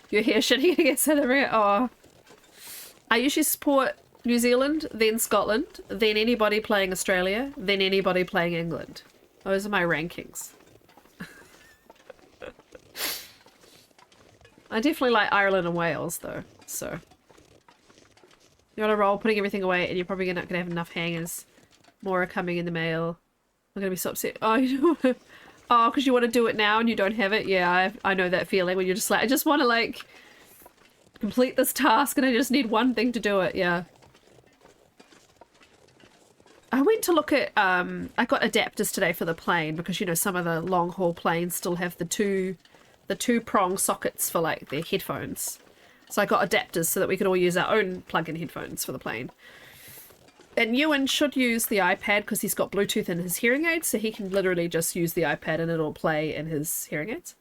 You're here shitting against South Africa. Oh. I usually support New Zealand, then Scotland, then anybody playing Australia, then anybody playing England. Those are my rankings. I definitely like Ireland and Wales, though, so... You're on a roll, putting everything away, and you're probably not going to have enough hangers. More are coming in the mail. I'm going to be so upset. Oh, you don't want to... Oh, because you want to do it now and you don't have it? Yeah, I know that feeling when you're just like, I just want to, like, complete this task and I just need one thing to do it, yeah. I went to look at, I got adapters today for the plane because, you know, some of the long-haul planes still have the two-prong sockets for, like, their headphones. So I got adapters so that we could all use our own plug-in headphones for the plane. And Ewan should use the iPad because he's got Bluetooth in his hearing aids, so he can literally just use the iPad and it'll play in his hearing aids.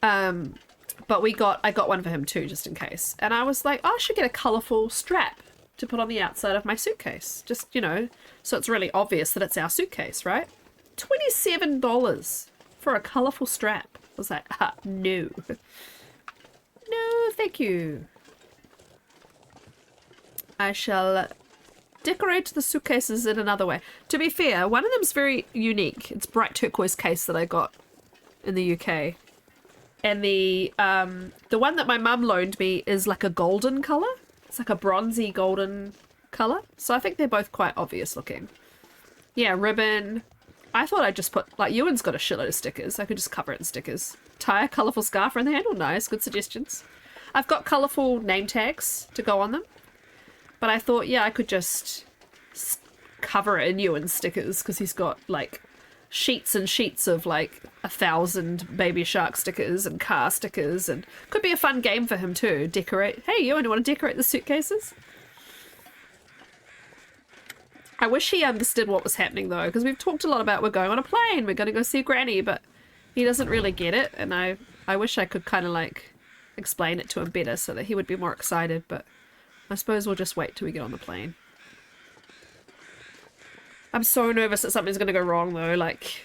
But I got one for him too, just in case. And I was like, oh, I should get a colourful strap to put on the outside of my suitcase. Just, you know, so it's really obvious that it's our suitcase, right? $27 for a colourful strap. I was like, no. No, thank you. I shall decorate the suitcases in another way. To be fair, one of them's very unique. It's bright turquoise case that I got in the UK. And the one that my mum loaned me is like a golden colour. It's like a bronzy golden colour. So I think they're both quite obvious looking. Yeah, ribbon. I thought I'd just put, like, Ewan's got a shitload of stickers. I could just cover it in stickers. Tie a colourful scarf around the handle. Nice, good suggestions. I've got colourful name tags to go on them. But I thought, yeah, I could just cover it in Ewan's stickers because he's got, like, sheets and sheets of, like, 1,000 Baby Shark stickers and car stickers. And could be a fun game for him too. Decorate. Hey, Ewan, you want to decorate the suitcases? I wish he understood what was happening though, because we've talked a lot about we're going on a plane, we're going to go see Granny, but he doesn't really get it, and I wish I could kind of like explain it to him better so that he would be more excited, but I suppose we'll just wait till we get on the plane. I'm so nervous that something's going to go wrong though, like,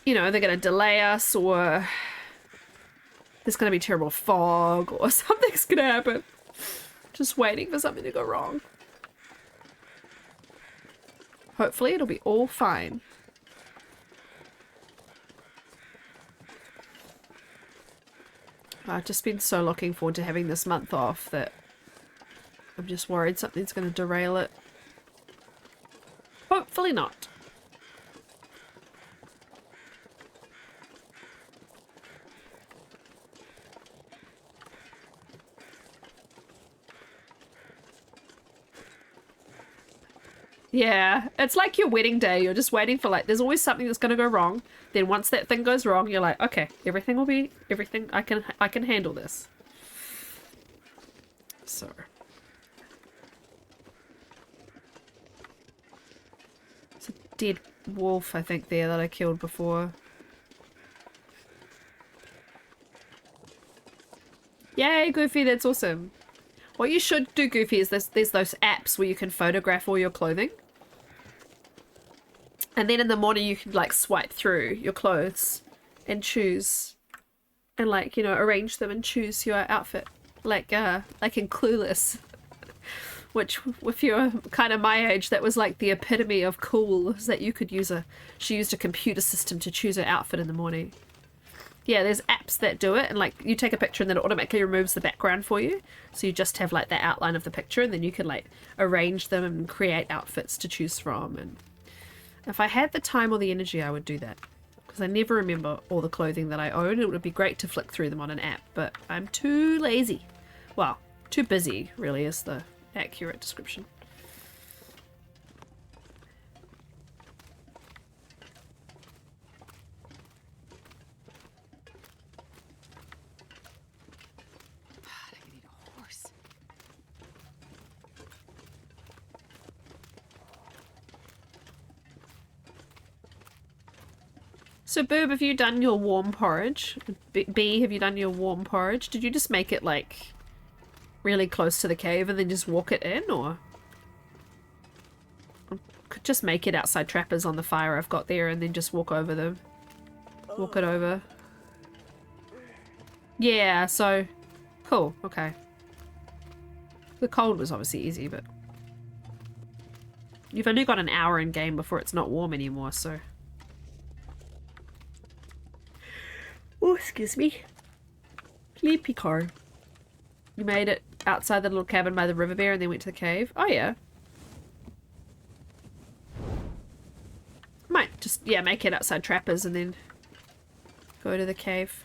you know, they're going to delay us, or there's going to be terrible fog, or something's going to happen. Just waiting for something to go wrong. Hopefully it'll be all fine. I've just been so looking forward to having this month off that I'm just worried something's going to derail it. Hopefully not. Yeah, it's like your wedding day. You're just waiting for, like, there's always something that's going to go wrong. Then once that thing goes wrong, you're like, okay, everything will be, everything, I can handle this. So. It's a dead wolf, I think, there that I killed before. Yay, Goofy, that's awesome. What you should do, Goofy, is there's those apps where you can photograph all your clothing. And then in the morning you can like swipe through your clothes and choose and like, you know, arrange them and choose your outfit. Like in Clueless. Which, if you're kind of my age, that was like the epitome of cool, is that you could she used a computer system to choose her outfit in the morning. Yeah, there's apps that do it, and like you take a picture and then it automatically removes the background for you. So you just have like the outline of the picture, and then you can like arrange them and create outfits to choose from. And if I had the time or the energy, I would do that. Because I never remember all the clothing that I own. It would be great to flick through them on an app, but I'm too lazy. Well, too busy, really, is the accurate description. I could eat a horse. So, Boob, have you done your warm porridge? B, have you done your warm porridge? Did you just make it, like, really close to the cave and then just walk it in, or? I could just make it outside trappers on the fire I've got there and then just walk over them. Walk it over. Yeah, so... Cool, okay. The cold was obviously easy, but... You've only got an hour in game before it's not warm anymore, so... Oh, excuse me. Sleepy car. You made it outside the little cabin by the river bear and then went to the cave? Oh, yeah. Might just, yeah, make it outside trappers and then go to the cave.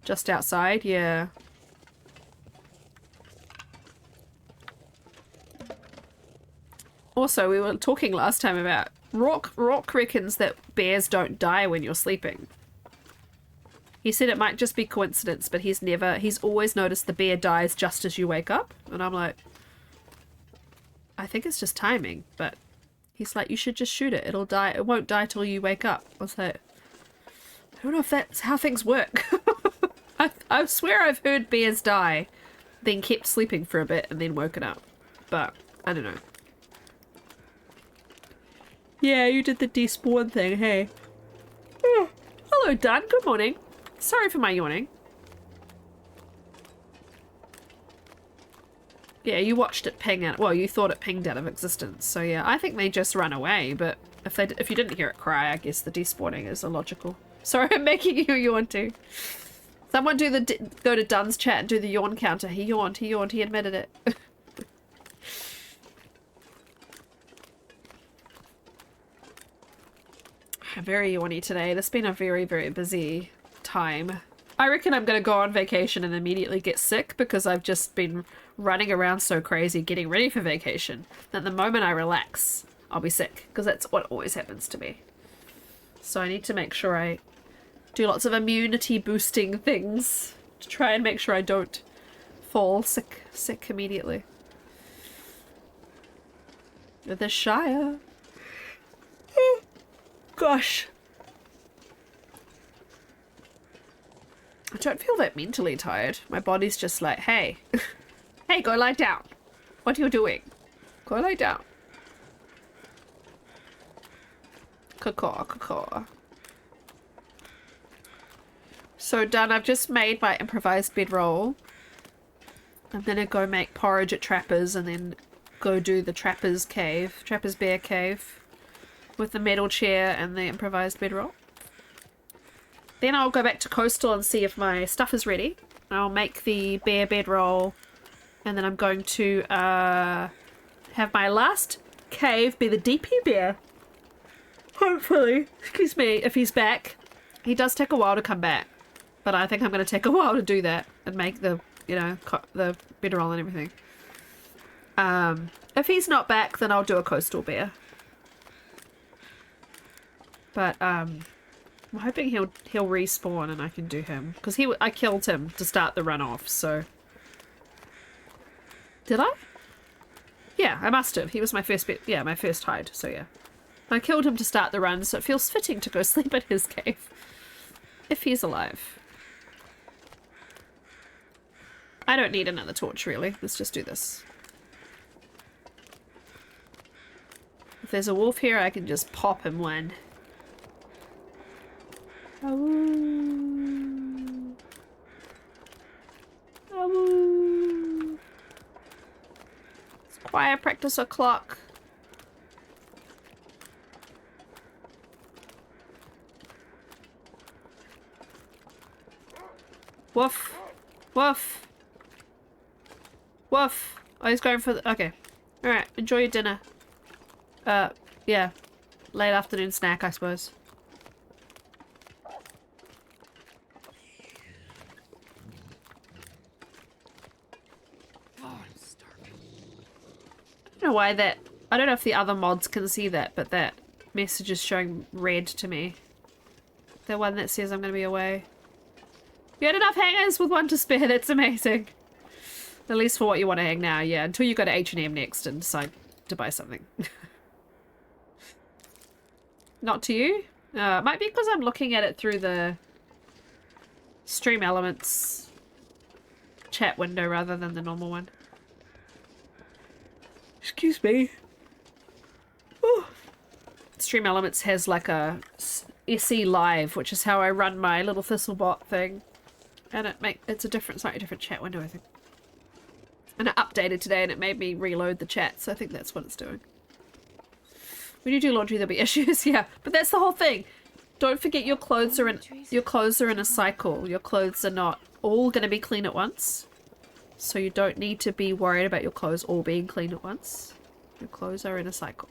Just outside, yeah. Also, we were talking last time about Rock reckons that bears don't die when you're sleeping. He said it might just be coincidence, but he's always noticed the bear dies just as you wake up. And I'm like, I think it's just timing, but he's like, you should just shoot it. It'll die. It won't die till you wake up. I was like, I don't know if that's how things work. I swear I've heard bears die, then kept sleeping for a bit and then woken up. But I don't know. Yeah, you did the despawn thing, hey. Oh, hello, Dan. Good morning. Sorry for my yawning. Yeah, you watched it ping out. Well, you thought it pinged out of existence. So yeah, I think they just run away. But if you didn't hear it cry, I guess the despawning is illogical. Sorry, I'm making you yawn too. Someone go to Dun's chat and do the yawn counter. He yawned. He admitted it. I'm very yawny today. It's been a very, very busy time. I reckon I'm going to go on vacation and immediately get sick because I've just been running around so crazy getting ready for vacation that the moment I relax, I'll be sick because that's what always happens to me. So I need to make sure I do lots of immunity boosting things to try and make sure I don't fall sick immediately. The Shire. Gosh. I don't feel that mentally tired. My body's just like, hey. Hey, go lie down. What are you doing? Go lie down. Caw. So done. I've just made my improvised bedroll. I'm gonna go make porridge at Trappers and then go do the Trappers Bear Cave. With the metal chair and the improvised bedroll. Then I'll go back to Coastal and see if my stuff is ready. I'll make the bear bedroll, and then I'm going to have my last cave be the DP bear. Hopefully. Excuse me, if he's back. He does take a while to come back, but I think I'm going to take a while to do that and make the, you know, the bedroll and everything. If he's not back, then I'll do a coastal bear. But I'm hoping he'll respawn and I can do him, because I killed him to start the run off. So did I? Yeah, I must have. He was my first my first hide. So yeah, I killed him to start the run, so it feels fitting to go sleep at his cave. If he's alive. I don't need another torch, really. Let's just do this. If there's a wolf here, I can just pop him one. Awoo. Awoo. It's quiet practice o'clock. Woof. Woof. Woof. Oh, he's going for the... Okay. Alright, enjoy your dinner. Yeah. Late afternoon snack, I suppose. Oh, I'm starving. I don't know why that... I don't know if the other mods can see that, but that message is showing red to me. The one that says I'm going to be away. You had enough hangers with one to spare, that's amazing. At least for what you want to hang now, yeah. Until you go to H&M next and decide to buy something. Not to you? It might be because I'm looking at it through the Stream Elements chat window rather than the normal one. Excuse me. Ooh. Stream Elements has like a SE Live, which is how I run my little Thistlebot thing. And it's a slightly different chat window, I think. And it updated today and it made me reload the chat, so I think that's what it's doing. When you do laundry, there'll be issues, yeah. But that's the whole thing. Don't forget your clothes are in a cycle. Your clothes are not all going to be clean at once. So you don't need to be worried about your clothes all being clean at once. Your clothes are in a cycle.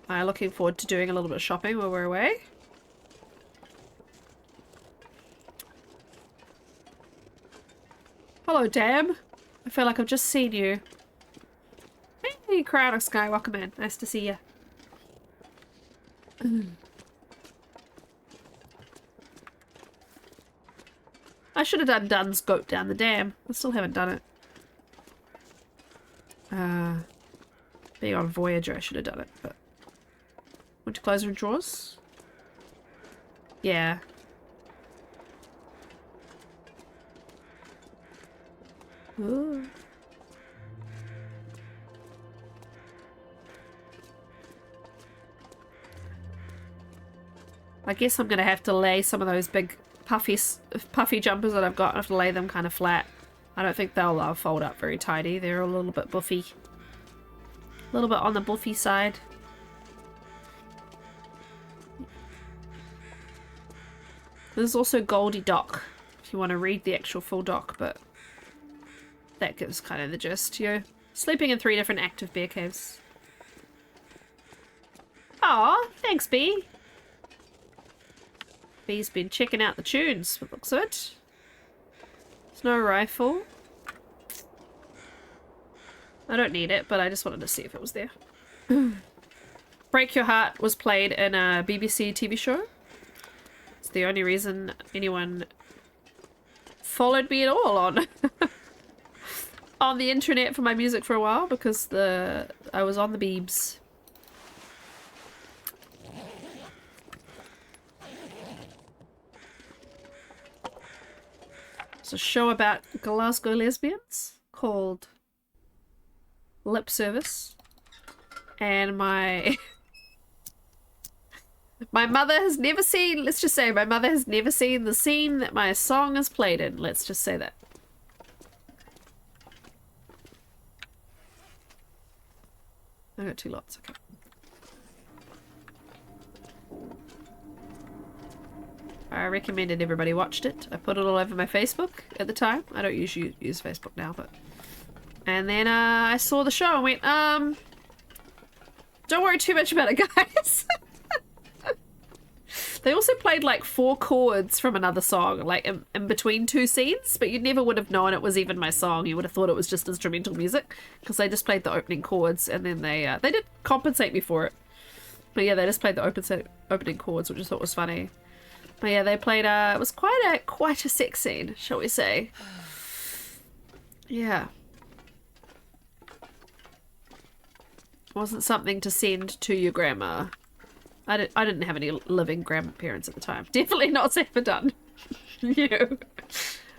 I'm looking forward to doing a little bit of shopping while we're away. Hello, Dam. I feel like I've just seen you. Hey, Crown of Sky, welcome in. Nice to see you. I should have done Dunn's Goat down the dam. I still haven't done it. Being on Voyager, I should have done it, but... Want to close your drawers? Yeah. Ooh. I guess I'm gonna have to lay some of those big puffy jumpers that I've got. I have to lay them kind of flat. I don't think they'll fold up very tidy. They're a little bit buffy. A little bit on the buffy side. There's also Goldie Doc, if you want to read the actual full doc, but that gives kind of the gist. You're sleeping in 3 different active bear caves. Aw, thanks, Bee. Bee's been checking out the tunes, what looks of it. There's no rifle. I don't need it, but I just wanted to see if it was there. Break Your Heart was played in a BBC TV show. It's the only reason anyone followed me at all on on the internet for my music for a while, because I was on the Beebs. It's a show about Glasgow lesbians called Lip Service, and my mother has never seen, let's just say my mother has never seen the scene that my song is played in. Let's just say that. I got 2 lots, okay. I recommended everybody watched it. I put it all over my Facebook at the time. I don't usually use Facebook now, but... And then I saw the show and went, don't worry too much about it, guys. They also played like 4 chords from another song, like in between 2 scenes, but you never would have known it was even my song. You would have thought it was just instrumental music, because they just played the opening chords, and then they did compensate me for it. But yeah, they just played the opening chords, which I thought was funny. But yeah, they played it was quite a sex scene, shall we say. Yeah. Wasn't something to send to your grandma. I didn't have any living grandparents at the time. Definitely not safe for done. No.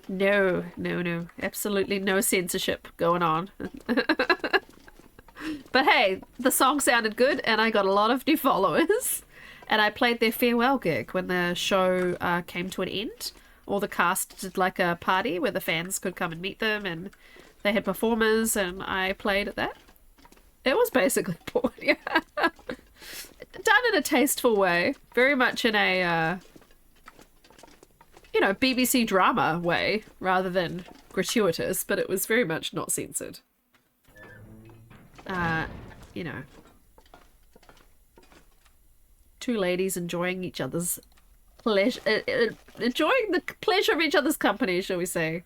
No, no, no. Absolutely no censorship going on. But hey, the song sounded good and I got a lot of new followers. And I played their farewell gig when the show came to an end. All the cast did like a party where the fans could come and meet them, and they had performers, and I played at that. It was basically porn, yeah. Done in a tasteful way. Very much in a, you know, BBC drama way, rather than gratuitous, but it was very much not censored. You know. Two ladies enjoying each other's pleasure, enjoying the pleasure of each other's company, shall we say,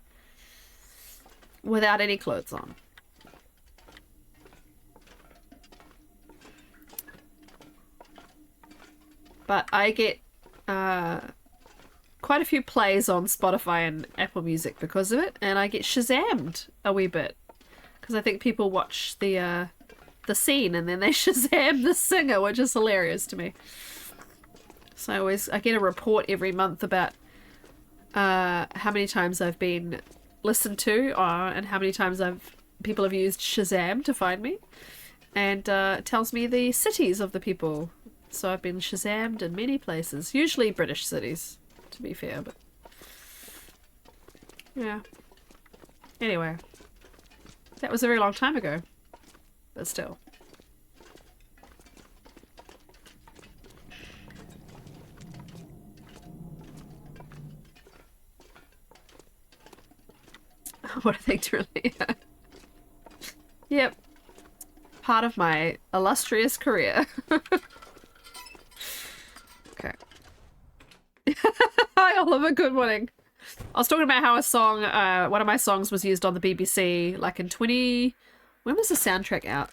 without any clothes on. But I get quite a few plays on Spotify and Apple Music because of it, and I get Shazammed a wee bit because I think people watch the scene and then they Shazam the singer, which is hilarious to me. So I get a report every month about how many times I've been listened to and how many times people have used Shazam to find me, and it tells me the cities of the people. So I've been Shazammed in many places, usually British cities, to be fair, but yeah. Anyway, that was a very long time ago, but still. What a thing to really. Yep. Part of my illustrious career. Okay. Hi, Oliver. Good morning. I was talking about how a song, one of my songs was used on the BBC, like in when was the soundtrack out?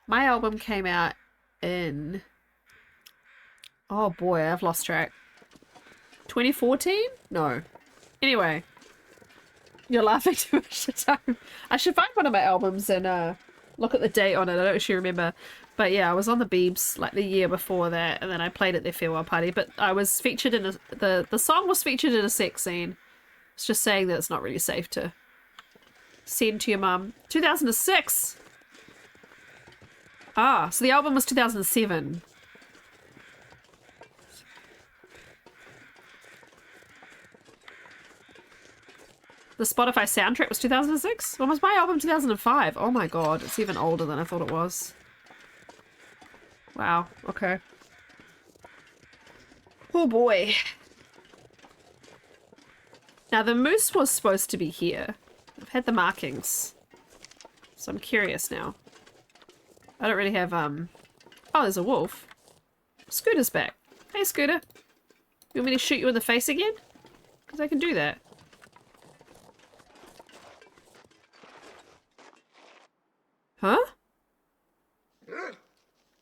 My album came out in, oh boy, I've lost track. 2014? No. Anyway. You're laughing too much at the time. I should find one of my albums and look at the date on it. I don't actually remember. But yeah, I was on the Beebs like the year before that, and then I played at their farewell party. But I was featured in the song was featured in a sex scene. It's just saying that it's not really safe to send to your mum. 2006! Ah, so the album was 2007. The Spotify soundtrack was 2006? When was my album 2005? Oh my god, it's even older than I thought it was. Wow, okay. Oh boy. Now the moose was supposed to be here. I've had the markings. So I'm curious now. I don't really have, oh, there's a wolf. Scooter's back. Hey, Scooter. You want me to shoot you in the face again? Because I can do that. Huh?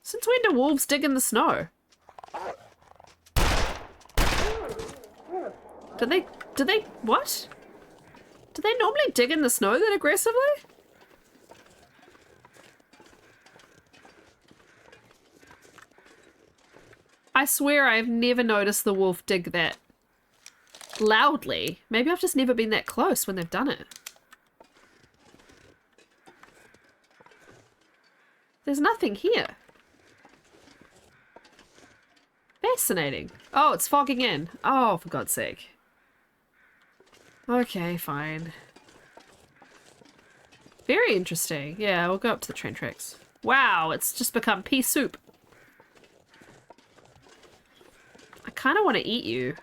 Since when do wolves dig in the snow? Do they, what? Do they normally dig in the snow that aggressively? I swear I've never noticed the wolf dig that loudly. Maybe I've just never been that close when they've done it. There's nothing here. Fascinating. Oh, it's fogging in. Oh, for God's sake. Okay, fine. Very interesting. Yeah, we'll go up to the train tracks. Wow, it's just become pea soup. I kind of want to eat you.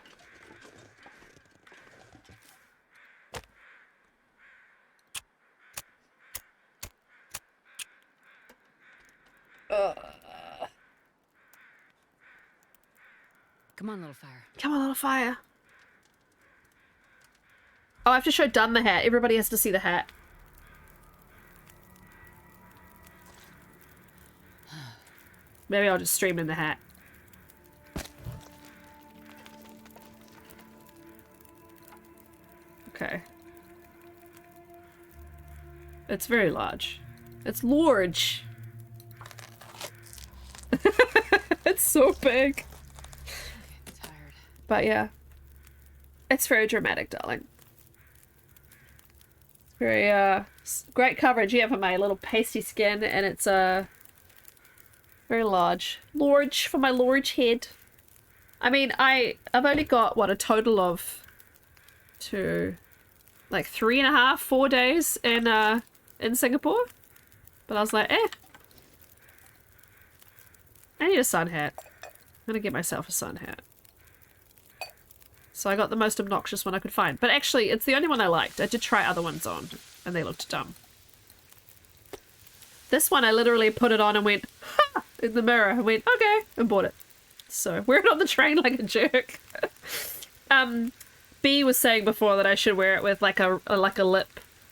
Come on, little fire. Come on, little fire. Oh, I have to show Dunn the hat. Everybody has to see the hat. Maybe I'll just stream in the hat. Okay. It's very large. It's large. It's so big. I'm tired. But yeah. It's very dramatic, darling. Very, great coverage, yeah, for my little pasty skin, and it's, very large. Large for my large head. I mean, I've only got, what, a total of like 3.5, 4 days in Singapore. But I was like, I need a sun hat. I'm gonna get myself a sun hat. So I got the most obnoxious one I could find. But actually, it's the only one I liked. I did try other ones on, and they looked dumb. This one, I literally put it on and went, ha! In the mirror, and went, okay, and bought it. So, wear it on the train like a jerk. B was saying before that I should wear it with like a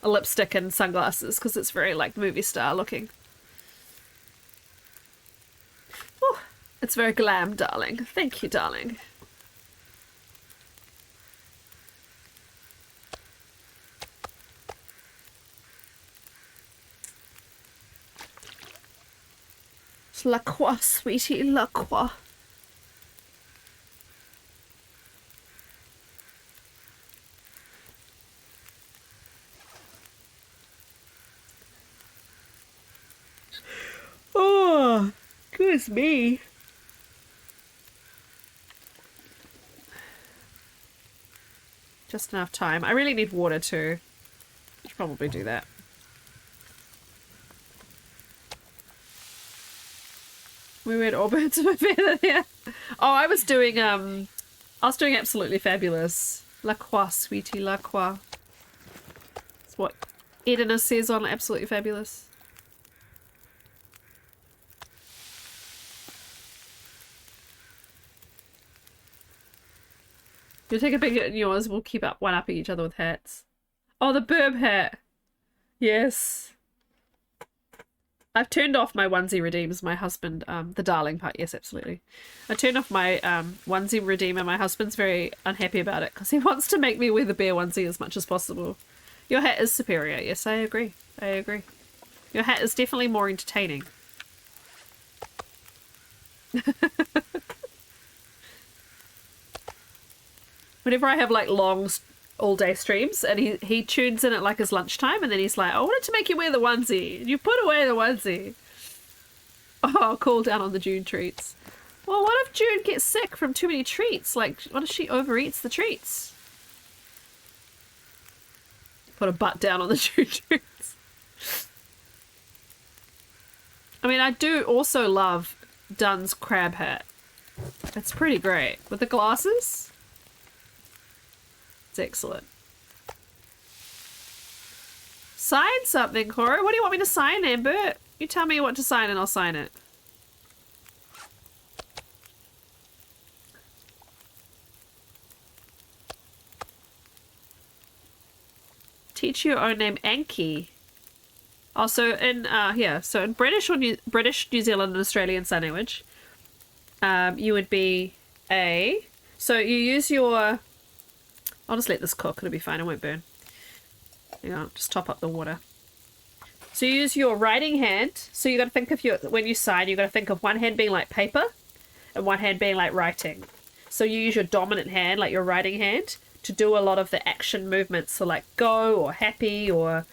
lipstick and sunglasses, because it's very like movie star looking. Whew. It's very glam, darling. Thank you, darling. La croix, sweetie, la croix. Oh, goodness me. Just enough time. I really need water too. I should probably do that. We went all birds of a feather there. Oh, I was doing Absolutely Fabulous. La Croix, sweetie, la Croix. That's what Edina says on Absolutely Fabulous. You'll take a picture in yours, we'll keep up one-upping each other with hats. Oh, the burb hat. Yes. I've turned off my onesie redeems. My husband, the darling part, yes, absolutely. I turned off my onesie redeem, and my husband's very unhappy about it because he wants to make me wear the bear onesie as much as possible. Your hat is superior. Yes, I agree. I agree. Your hat is definitely more entertaining. Whenever I have like long all-day streams, and he tunes in at like his lunchtime, and then he's like, I wanted to make you wear the onesie, and you put away the onesie. Oh, cool down on the June treats. Well, what if June gets sick from too many treats? Like, what if she overeats the treats? Put a butt down on the June treats. I mean, I do also love Dunn's crab hat. It's pretty great. With the glasses? Excellent. Sign something, Cora. What do you want me to sign, Amber? You tell me what to sign and I'll sign it. Teach your own name, Anki. Also in so in British or British, New Zealand, and Australian Sign Language, you would be a. So you use your. I'll just let this cook, it'll be fine, it won't burn. Hang on, just top up the water. So you use your writing hand, so you gotta think of when you sign, you gotta think of one hand being like paper, and one hand being like writing. So you use your dominant hand, like your writing hand, to do a lot of the action movements, so like go, or happy, or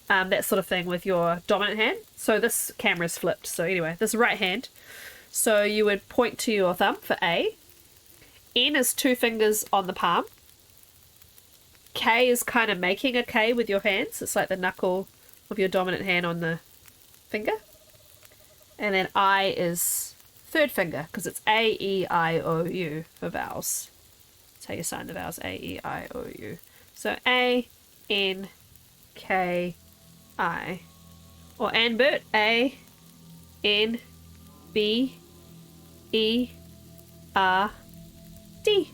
that sort of thing with your dominant hand. So this camera's flipped, so anyway, this right hand. So you would point to your thumb for A. N is 2 fingers on the palm. K is kind of making a K with your hands. It's like the knuckle of your dominant hand on the finger. And then I is 3rd finger, because it's A, E, I, O, U for vowels. That's how you sign the vowels, A, E, I, O, U. So A, N, K, I. Or Anbert, A, N, B, E, R, D.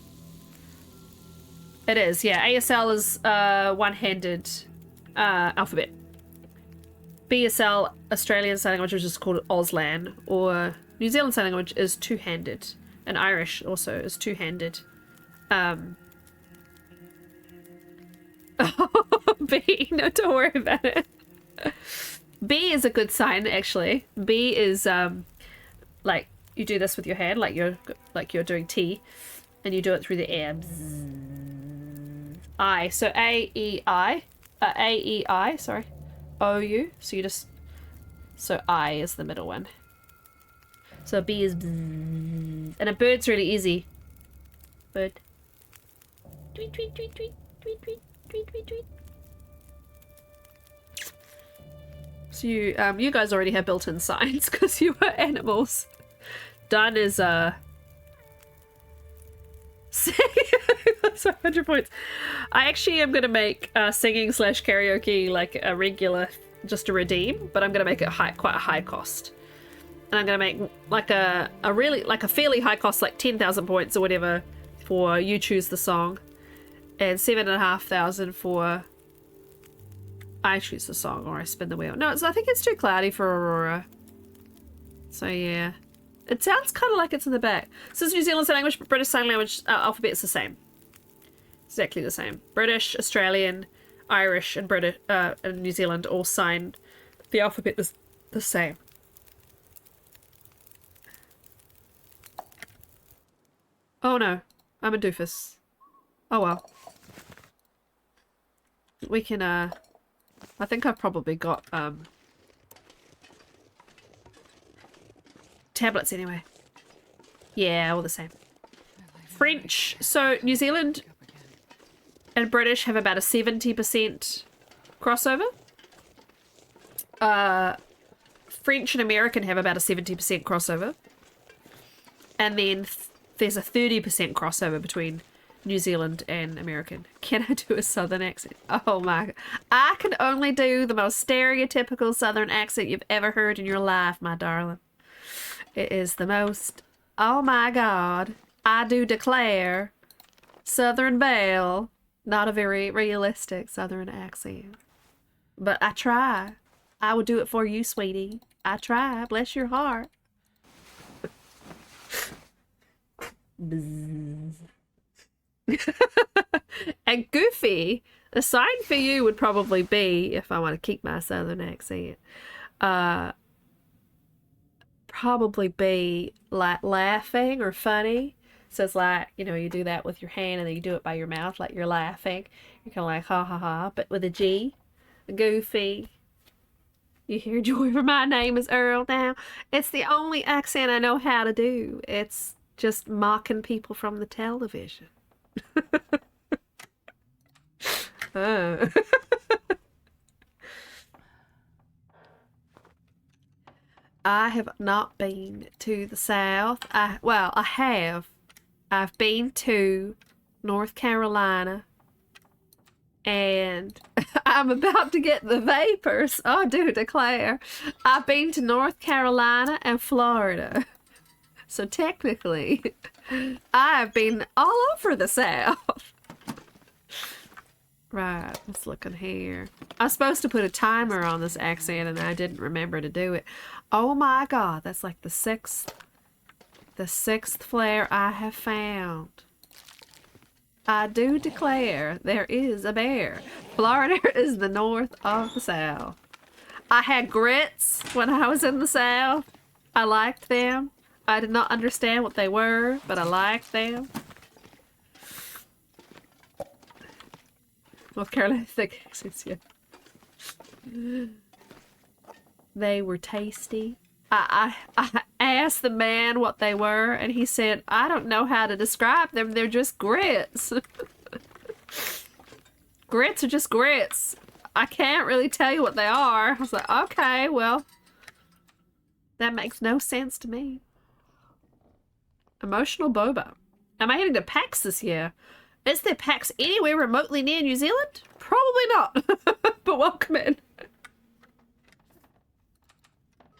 It is, yeah. ASL is one-handed alphabet. BSL, Australian Sign Language, which is called Auslan, or New Zealand Sign Language is two-handed. And Irish also is two-handed. B, no, don't worry about it. B is a good sign, actually. B is like you do this with your hand, like you're doing T, and you do it through the air. I. So A E I. Sorry. O U. So you just. So I is the middle one. So B is. And a bird's really easy. Bird. Tweet tweet tweet tweet tweet tweet tweet tweet tweet. So you guys already have built-in signs because you were animals. Done is that's 100 points. I actually am gonna make singing / karaoke like a regular, just to redeem, but I'm gonna make it quite a high cost. And I'm gonna make like a fairly high cost, like 10,000 points or whatever, for you choose the song, and 7,500 for I choose the song or I spin the wheel. No, I think it's too cloudy for Aurora. So yeah. It sounds kind of like it's in the back. Since New Zealand Sign Language, but British Sign Language alphabet's the same. Exactly the same. British, Australian, Irish, and and New Zealand all sign the alphabet is the same. Oh no, I'm a doofus. Oh well. We can I think I've probably got tablets anyway. Yeah, all the same. French. So New Zealand and British have about a 70% crossover. French and American have about a 70% crossover. And then there's a 30% crossover between New Zealand and American. Can I do a southern accent? Oh my god. I can only do the most stereotypical southern accent you've ever heard in your life, my darling. It is the most, oh my god, I do declare, Southern Belle. Not a very realistic southern accent. But I try. I would do it for you, sweetie. I try. Bless your heart. And Goofy, the sign for you would probably be, if I want to keep my southern accent, probably be like laughing or funny. So it's like, you know, you do that with your hand and then you do it by your mouth like you're laughing. You're kind of like ha ha ha, but with a G. Goofy. You hear joy for my name is Earl now. It's the only accent I know how to do. It's just mocking people from the television. Oh. I have not been to the South. I have. I've been to North Carolina. And I'm about to get the vapors. I do declare. I've been to North Carolina and Florida. So technically, I've been all over the South. Right, let's look in here. I was supposed to put a timer on this accent and I didn't remember to do it. Oh my god, that's like the sixth flare I have found. I do declare there is a bear. Florida is the north of the South. I had grits when I was in the South. I liked them. I did not understand what they were, but I liked them. North Carolina thick accents, yeah. They were tasty. I asked the man what they were, and he said, I don't know how to describe them. They're just grits. Grits are just grits. I can't really tell you what they are. I was like, okay, well, that makes no sense to me. Emotional boba. Am I heading to PAX this year? Is there PAX anywhere remotely near New Zealand? Probably not. But welcome in.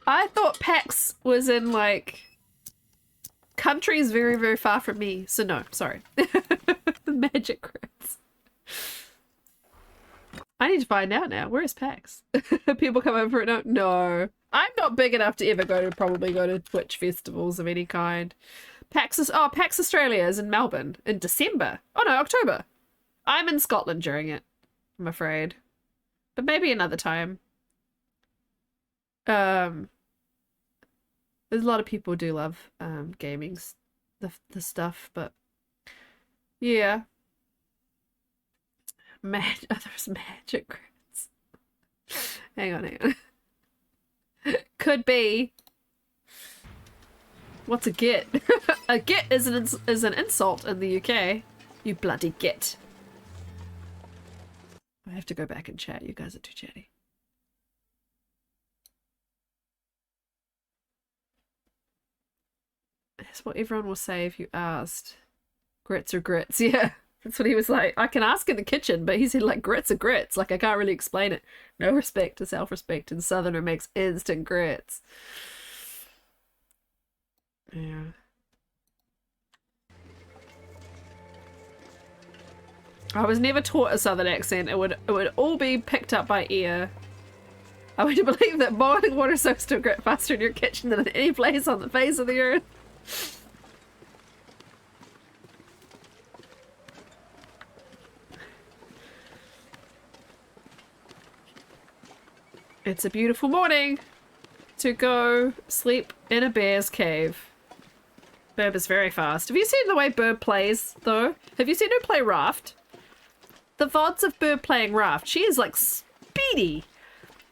I thought PAX was in, like, countries very, very far from me. So no, sorry. Magic crits. I need to find out now. Where is PAX? People come over and no. I'm not big enough to probably go to Twitch festivals of any kind. PAX Australia is in Melbourne in December. Oh no, October. I'm in Scotland during it, I'm afraid. But maybe another time. Um, there's a lot of people do love gaming, the stuff, but yeah. Oh, there's magic crits. Hang on, hang on. Could be. What's a git? A git is an insult in the UK. You bloody git. I have to go back and chat. You guys are too chatty. That's what everyone will say if you asked. Grits are grits, yeah. That's what he was like. I can ask in the kitchen, but he said like grits are grits. Like I can't really explain it. No respect to self-respect, and Southerner makes instant grits. Yeah. I was never taught a Southern accent. It would all be picked up by ear. I would believe that boiling water soaks to grit faster in your kitchen than in any place on the face of the earth. It's a beautiful morning to go sleep in a bear's cave. Burb is very fast. Have you seen the way Burb plays, though? Have you seen her play Raft? The VODs of Burb playing Raft, she is like speedy.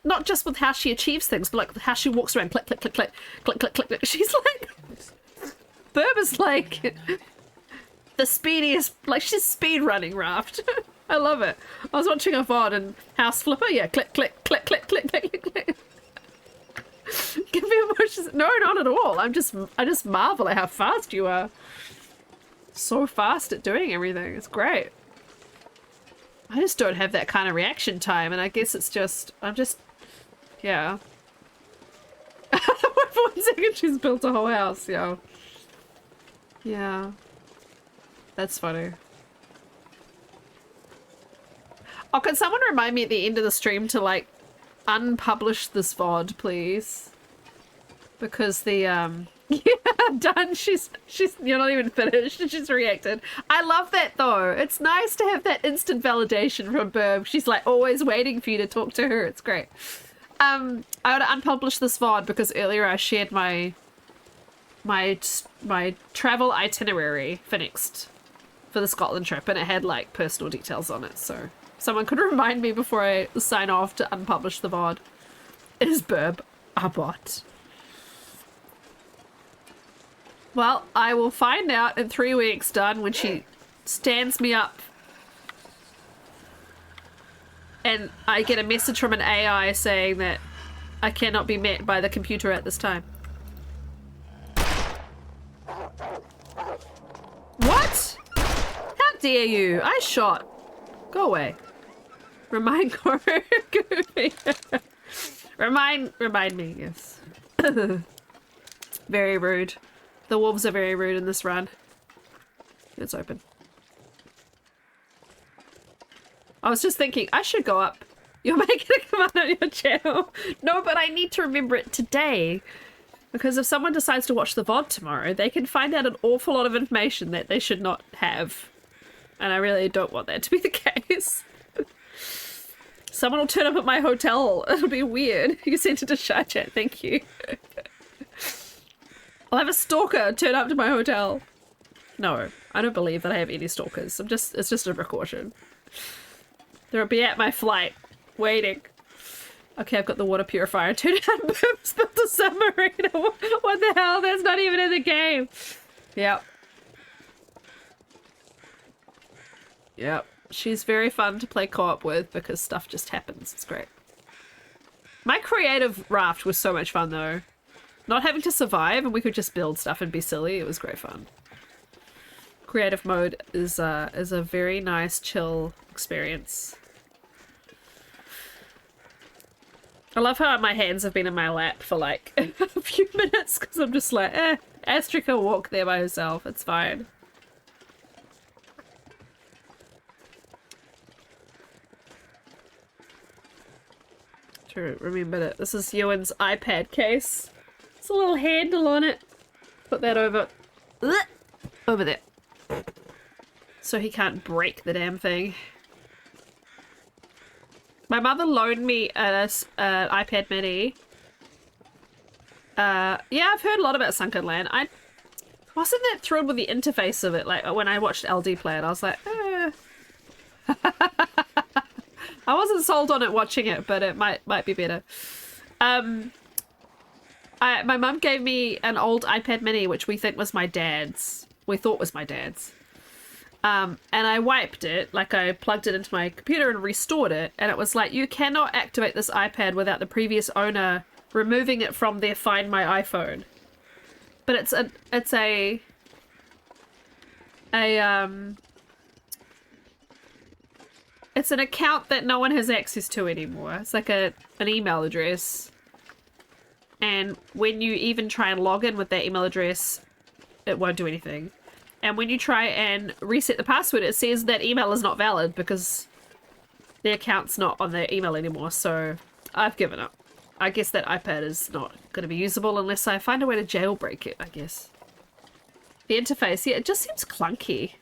Not just with how she achieves things, but like how she walks around. Click, click, click, click, click, click, click, click. She's like... Burb is like... the speediest... Like, she's speed running Raft. I love it. I was watching a VOD and House Flipper, yeah, click, click, click, click, click, click, click. Give me emotions. No, not at all. I just marvel at how fast you are. So fast at doing everything. It's great. I just don't have that kind of reaction time, and I guess it's just yeah. For 1 second she's built a whole house, yeah. Yeah. That's funny. Oh, can someone remind me at the end of the stream to like unpublish this VOD, please? Because the yeah, done. She's you're not even finished. She's reacted. I love that though. It's nice to have that instant validation from Burb. She's like always waiting for you to talk to her. It's great. I would unpublish this VOD because earlier I shared my travel itinerary for the Scotland trip, and it had like personal details on it, so someone could remind me before I sign off to unpublish the VOD. Is Burb a bot? Well, I will find out in 3 weeks, done, when she stands me up and I get a message from an AI saying that I cannot be met by the computer at this time. What? How dare you? I shot. Go away. Remind Cora. Goofy. Remind me, yes. Very rude. The wolves are very rude in this run. It's open. I was just thinking, I should go up. You're making a command on your channel. No, but I need to remember it today. Because if someone decides to watch the VOD tomorrow, they can find out an awful lot of information that they should not have. And I really don't want that to be the case. Someone will turn up at my hotel. It'll be weird. You sent it to Shy Chat. Thank you. I'll have a stalker turn up to my hotel. No, I don't believe that I have any stalkers. It's just a precaution. They'll be at my flight, waiting. Okay, I've got the water purifier. Turn out Boobs built a submarine. What the hell? That's not even in the game. Yep. Yep. She's very fun to play co-op with because stuff just happens. It's great. My creative raft was so much fun though. Not having to survive, and we could just build stuff and be silly. It was great fun. Creative mode is a very nice, chill experience. I love how my hands have been in my lap for like a few minutes because I'm just like, Astrid can walk there by herself. It's fine. To remember that this is Ewan's iPad case. There's a little handle on it. Put that over there. So he can't break the damn thing. My mother loaned me an iPad mini Yeah, I've heard a lot about Sunken Land. I wasn't that thrilled with the interface of it. Like, when I watched LD play it, I was like, eh. I wasn't sold on it watching it, but it might be better. My mum gave me an old iPad mini, which we think was my dad's. We thought was my dad's. And I wiped it, like I plugged it into my computer and restored it, and it was like, you cannot activate this iPad without the previous owner removing it from their Find My iPhone. But it's an account that no one has access to anymore. It's like an email address. And when you even try and log in with that email address, it won't do anything. And when you try and reset the password, it says that email is not valid because the account's not on their email anymore. So I've given up. I guess that iPad is not going to be usable unless I find a way to jailbreak it, I guess. The interface, yeah, it just seems clunky.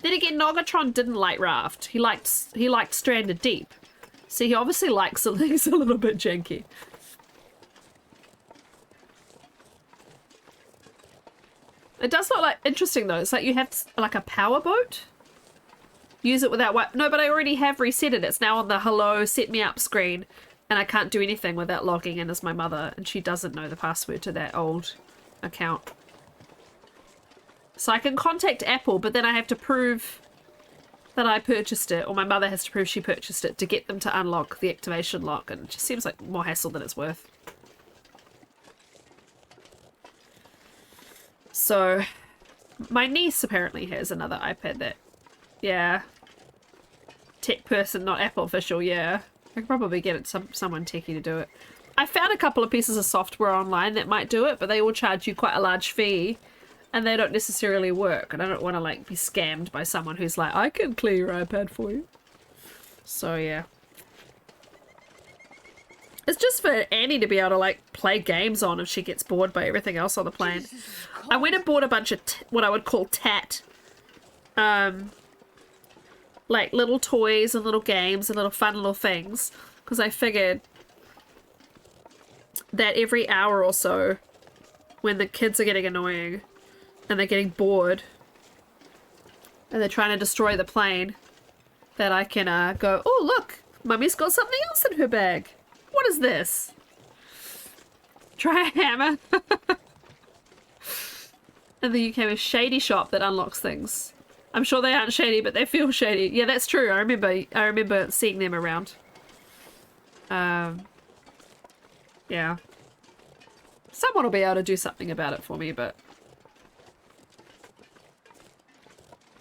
Then again, Nogatron didn't like Raft. He liked Stranded Deep. So he obviously likes things a little bit janky. It does look like interesting though. It's like you have like a power boat. Use it without no, but I already have reset it. It's now on the hello set me up screen, and I can't do anything without logging in as my mother, and she doesn't know the password to that old account. So I can contact Apple, but then I have to prove that I purchased it, or my mother has to prove she purchased it to get them to unlock the activation lock, and it just seems like more hassle than it's worth. So, my niece apparently has another iPad that, yeah, tech person, not Apple official, yeah. I could probably get it someone techie to do it. I found a couple of pieces of software online that might do it, but they all charge you quite a large fee, and they don't necessarily work, and I don't want to, like, be scammed by someone who's like, I can clear your iPad for you. So, yeah. It's just for Annie to be able to, like, play games on if she gets bored by everything else on the plane. I went and bought a bunch of what I would call like little toys and little games and little fun little things, because I figured that every hour or so, when the kids are getting annoying and they're getting bored and they're trying to destroy the plane, that I can go, oh look, Mummy's got something else in her bag. What is this? Try a hammer. In the UK, a shady shop that unlocks things. I'm sure they aren't shady, but they feel shady. Yeah, that's true. I remember seeing them around. Yeah. Someone will be able to do something about it for me, but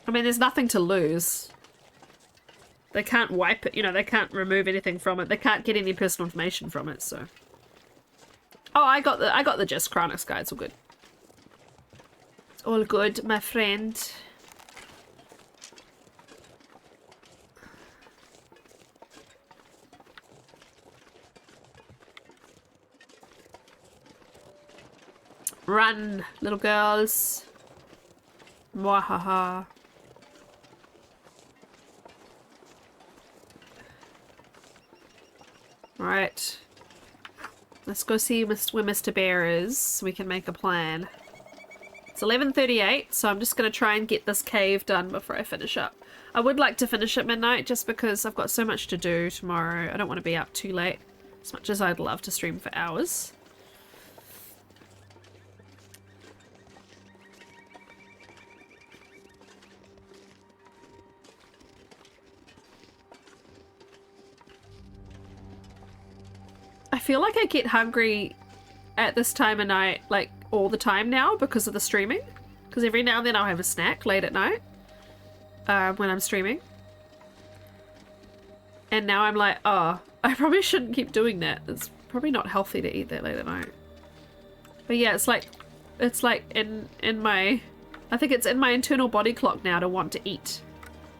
I mean, there's nothing to lose. They can't wipe it, you know, they can't remove anything from it. They can't get any personal information from it, so. Oh, I got the gist, Chronix guy, it's all good. It's all good, my friend. Run, little girls. Mwahaha. Right. Let's go see where Mr. Bear is so we can make a plan. It's 11:38, so I'm just going to try and get this cave done before I finish up. I would like to finish at midnight just because I've got so much to do tomorrow. I don't want to be up too late, as much as I'd love to stream for hours. I feel like I get hungry at this time of night, like, all the time now because of the streaming. Because every now and then I'll have a snack late at night when I'm streaming. And now I'm like, oh, I probably shouldn't keep doing that. It's probably not healthy to eat that late at night. But yeah, it's like in my, I think it's in my internal body clock now to want to eat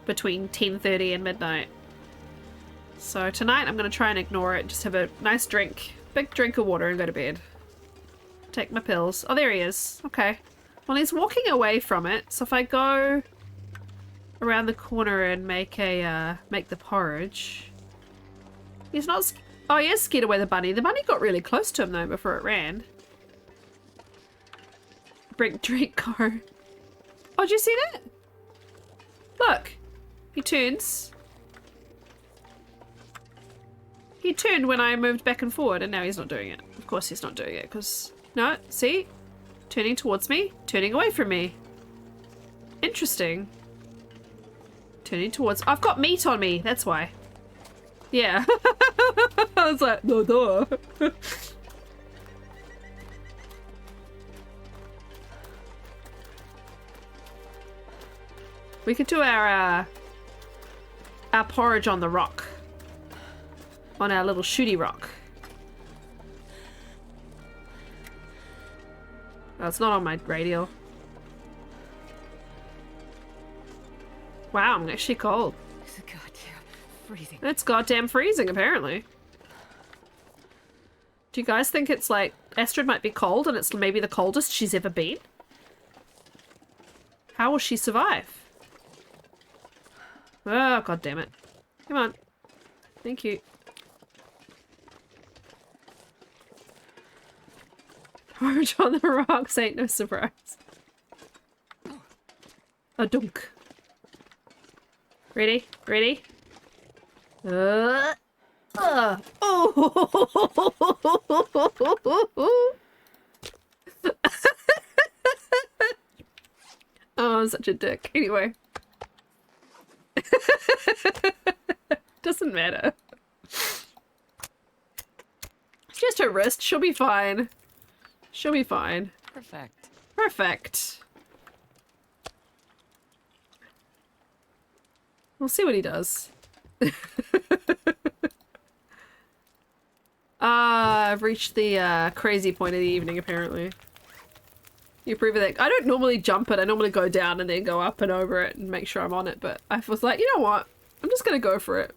between 10:30 and midnight. So tonight I'm going to try and ignore it, just have a nice drink, big drink of water and go to bed. Take my pills. Oh, there he is. Okay. Well, he's walking away from it, so if I go around the corner and make the porridge. He's not, oh, he is scared away the bunny. The bunny got really close to him though before it ran. Drink car. Oh, did you see that? Look. He turns. He turned when I moved back and forward, and now he's not doing it. Of course he's not doing it, because... No, see? Turning towards me, turning away from me. Interesting. Turning towards... I've got meat on me, that's why. Yeah. I was like, no, duh. We could do our porridge on the rock. On our little shooty rock. Oh, it's not on my radial. Wow, I'm actually cold. It's goddamn freezing. It's goddamn freezing, apparently. Do you guys think it's like... Astrid might be cold and it's maybe the coldest she's ever been? How will she survive? Oh, god damn it. Come on. Thank you. Porridge on the rocks ain't no surprise. A dunk. Ready? Ready? Oh! Oh, I'm such a dick. Anyway. Doesn't matter. It's just her wrist. She'll be fine. She'll be fine. Perfect. Perfect. We'll see what he does. I've reached the crazy point of the evening, apparently. You approve of that? I don't normally jump it. I normally go down and then go up and over it and make sure I'm on it. But I was like, you know what? I'm just going to go for it.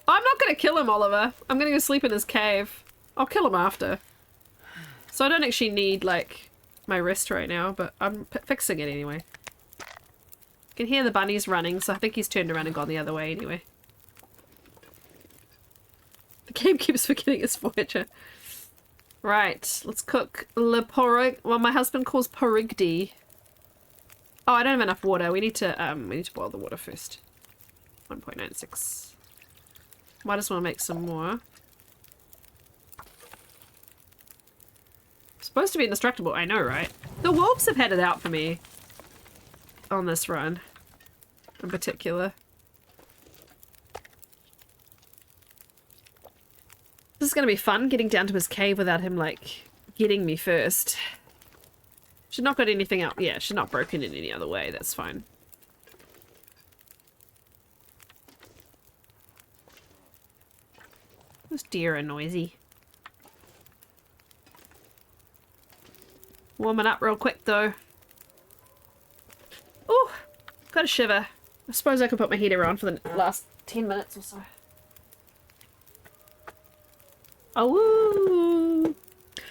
I'm not going to kill him, Oliver. I'm going to go sleep in his cave. I'll kill him after. So I don't actually need, like, my wrist right now, but I'm fixing it anyway. I can hear the bunnies running, so I think he's turned around and gone the other way anyway. The game keeps forgetting its Voyager. Right, let's cook le porrig. Well, my husband calls porrigdi. Oh, I don't have enough water. We need to boil the water first. 1.96. Might just want to make some more. Supposed to be indestructible, I know, right? The wolves have had it out for me on this run in particular. This is gonna be fun, getting down to his cave without him, like, getting me first. Should not got anything out. Yeah, should not broken in any other way. That's fine. Those deer are noisy. Warming up real quick, though. Oh, got a shiver. I suppose I could put my heater on for the last 10 minutes or so. Oh, woo.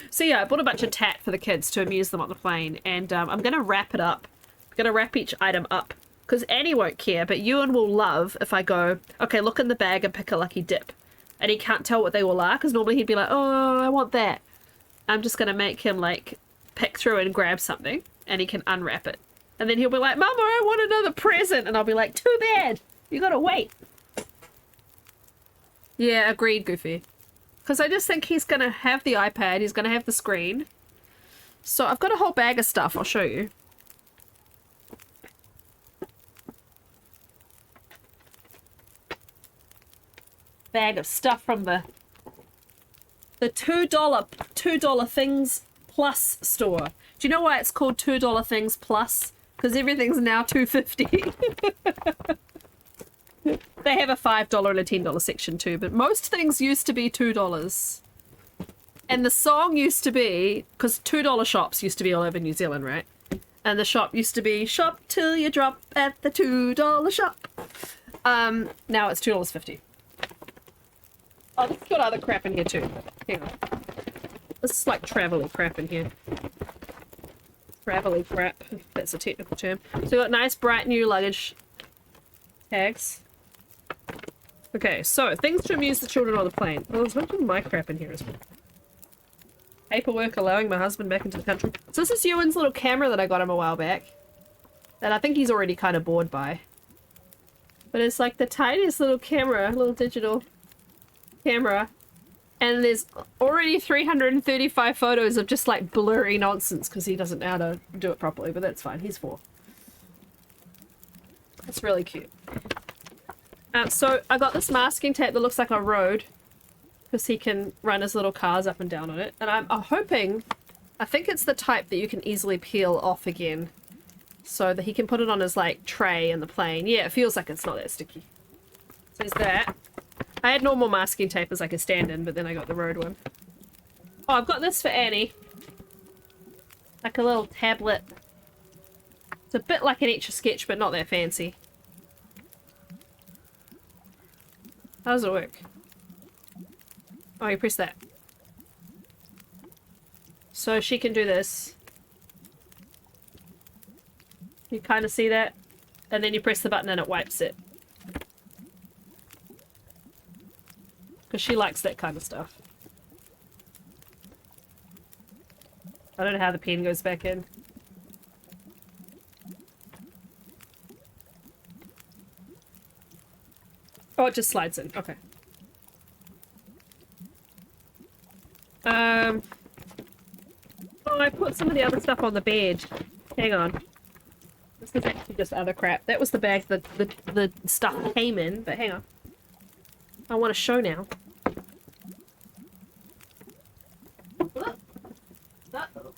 So yeah, I bought a bunch of tat for the kids to amuse them on the plane, and I'm gonna wrap it up. I'm gonna wrap each item up, because Annie won't care, but Ewan will love if I go, okay, look in the bag and pick a lucky dip. And he can't tell what they all are, because normally he'd be like, oh, I want that. I'm just gonna make him, like, pick through and grab something, and he can unwrap it. And then he'll be like, Mama, I want another present. And I'll be like, too bad. You gotta wait. Yeah, agreed, Goofy. Because I just think he's gonna have the iPad. He's gonna have the screen. So I've got a whole bag of stuff. I'll show you. Bag of stuff from the $2 Things Plus store. Do you know why it's called $2 Things Plus? Because everything's now $2.50. They have a $5 and a $10 section too, but most things used to be $2. And the song used to be, because $2 shops used to be all over New Zealand, right? And the shop used to be, shop till you drop at the $2 shop. Now it's $2.50. Oh, there's got other crap in here too. Hang on. This is like travel-y crap in here. Travel-y crap, if that's a technical term. So we've got nice bright new luggage tags. Okay, so things to amuse the children on the plane. Oh, there's a bunch of my crap in here as well. paperwork allowing my husband back into the country. So this is Ewan's little camera that I got him a while back. That I think he's already kind of bored by. But it's like the tiniest little camera, little digital camera. And there's already 335 photos of just like blurry nonsense because he doesn't know how to do it properly, but that's fine. He's 4. That's really cute. So I got this masking tape that looks like a road because he can run his little cars up and down on it. And I'm hoping, I think it's the type that you can easily peel off again so that he can put it on his like tray in the plane. Yeah, it feels like it's not that sticky. So there's that. I had normal masking tape as like a stand-in, but then I got the road one. Oh, I've got this for Annie. Like a little tablet. It's a bit like an Etch-a-Sketch, but not that fancy. How does it work? Oh, you press that. So she can do this. You kind of see that? And then you press the button and it wipes it. Because she likes that kind of stuff. I don't know how the pen goes back in. Oh, it just slides in. Okay. Oh, I put some of the other stuff on the bed. Hang on. This is actually just other crap. That was the bag that the stuff came in, but hang on. I want to show now. Uh-oh.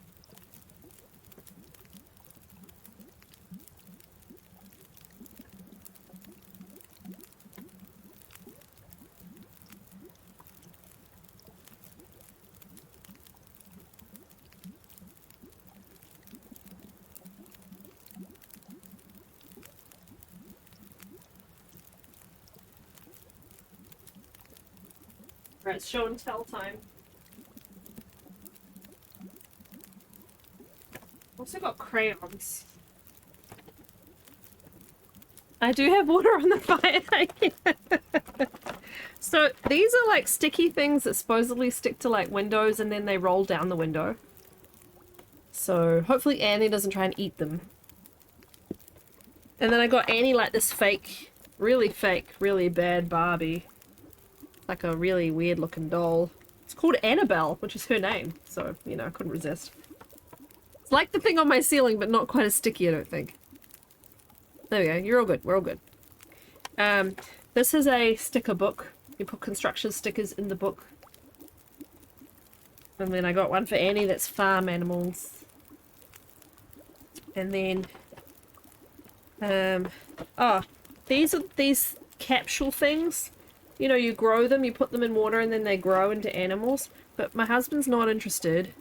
Right, it's show and tell time. Also got crayons. I do have water on the fire. So these are like sticky things that supposedly stick to like windows and then they roll down the window. So hopefully Annie doesn't try and eat them. And then I got Annie like this fake, really bad Barbie. Like a really weird looking doll. It's called Annabelle, which is her name. So, you know, I couldn't resist. It's like the thing on my ceiling, but not quite as sticky, I don't think. There we go. You're all good. We're all good. This is a sticker book. You put construction stickers in the book. And then I got one for Annie that's farm animals. And then... oh, these capsule things. You know, you grow them, you put them in water, and then they grow into animals. But my husband's not interested.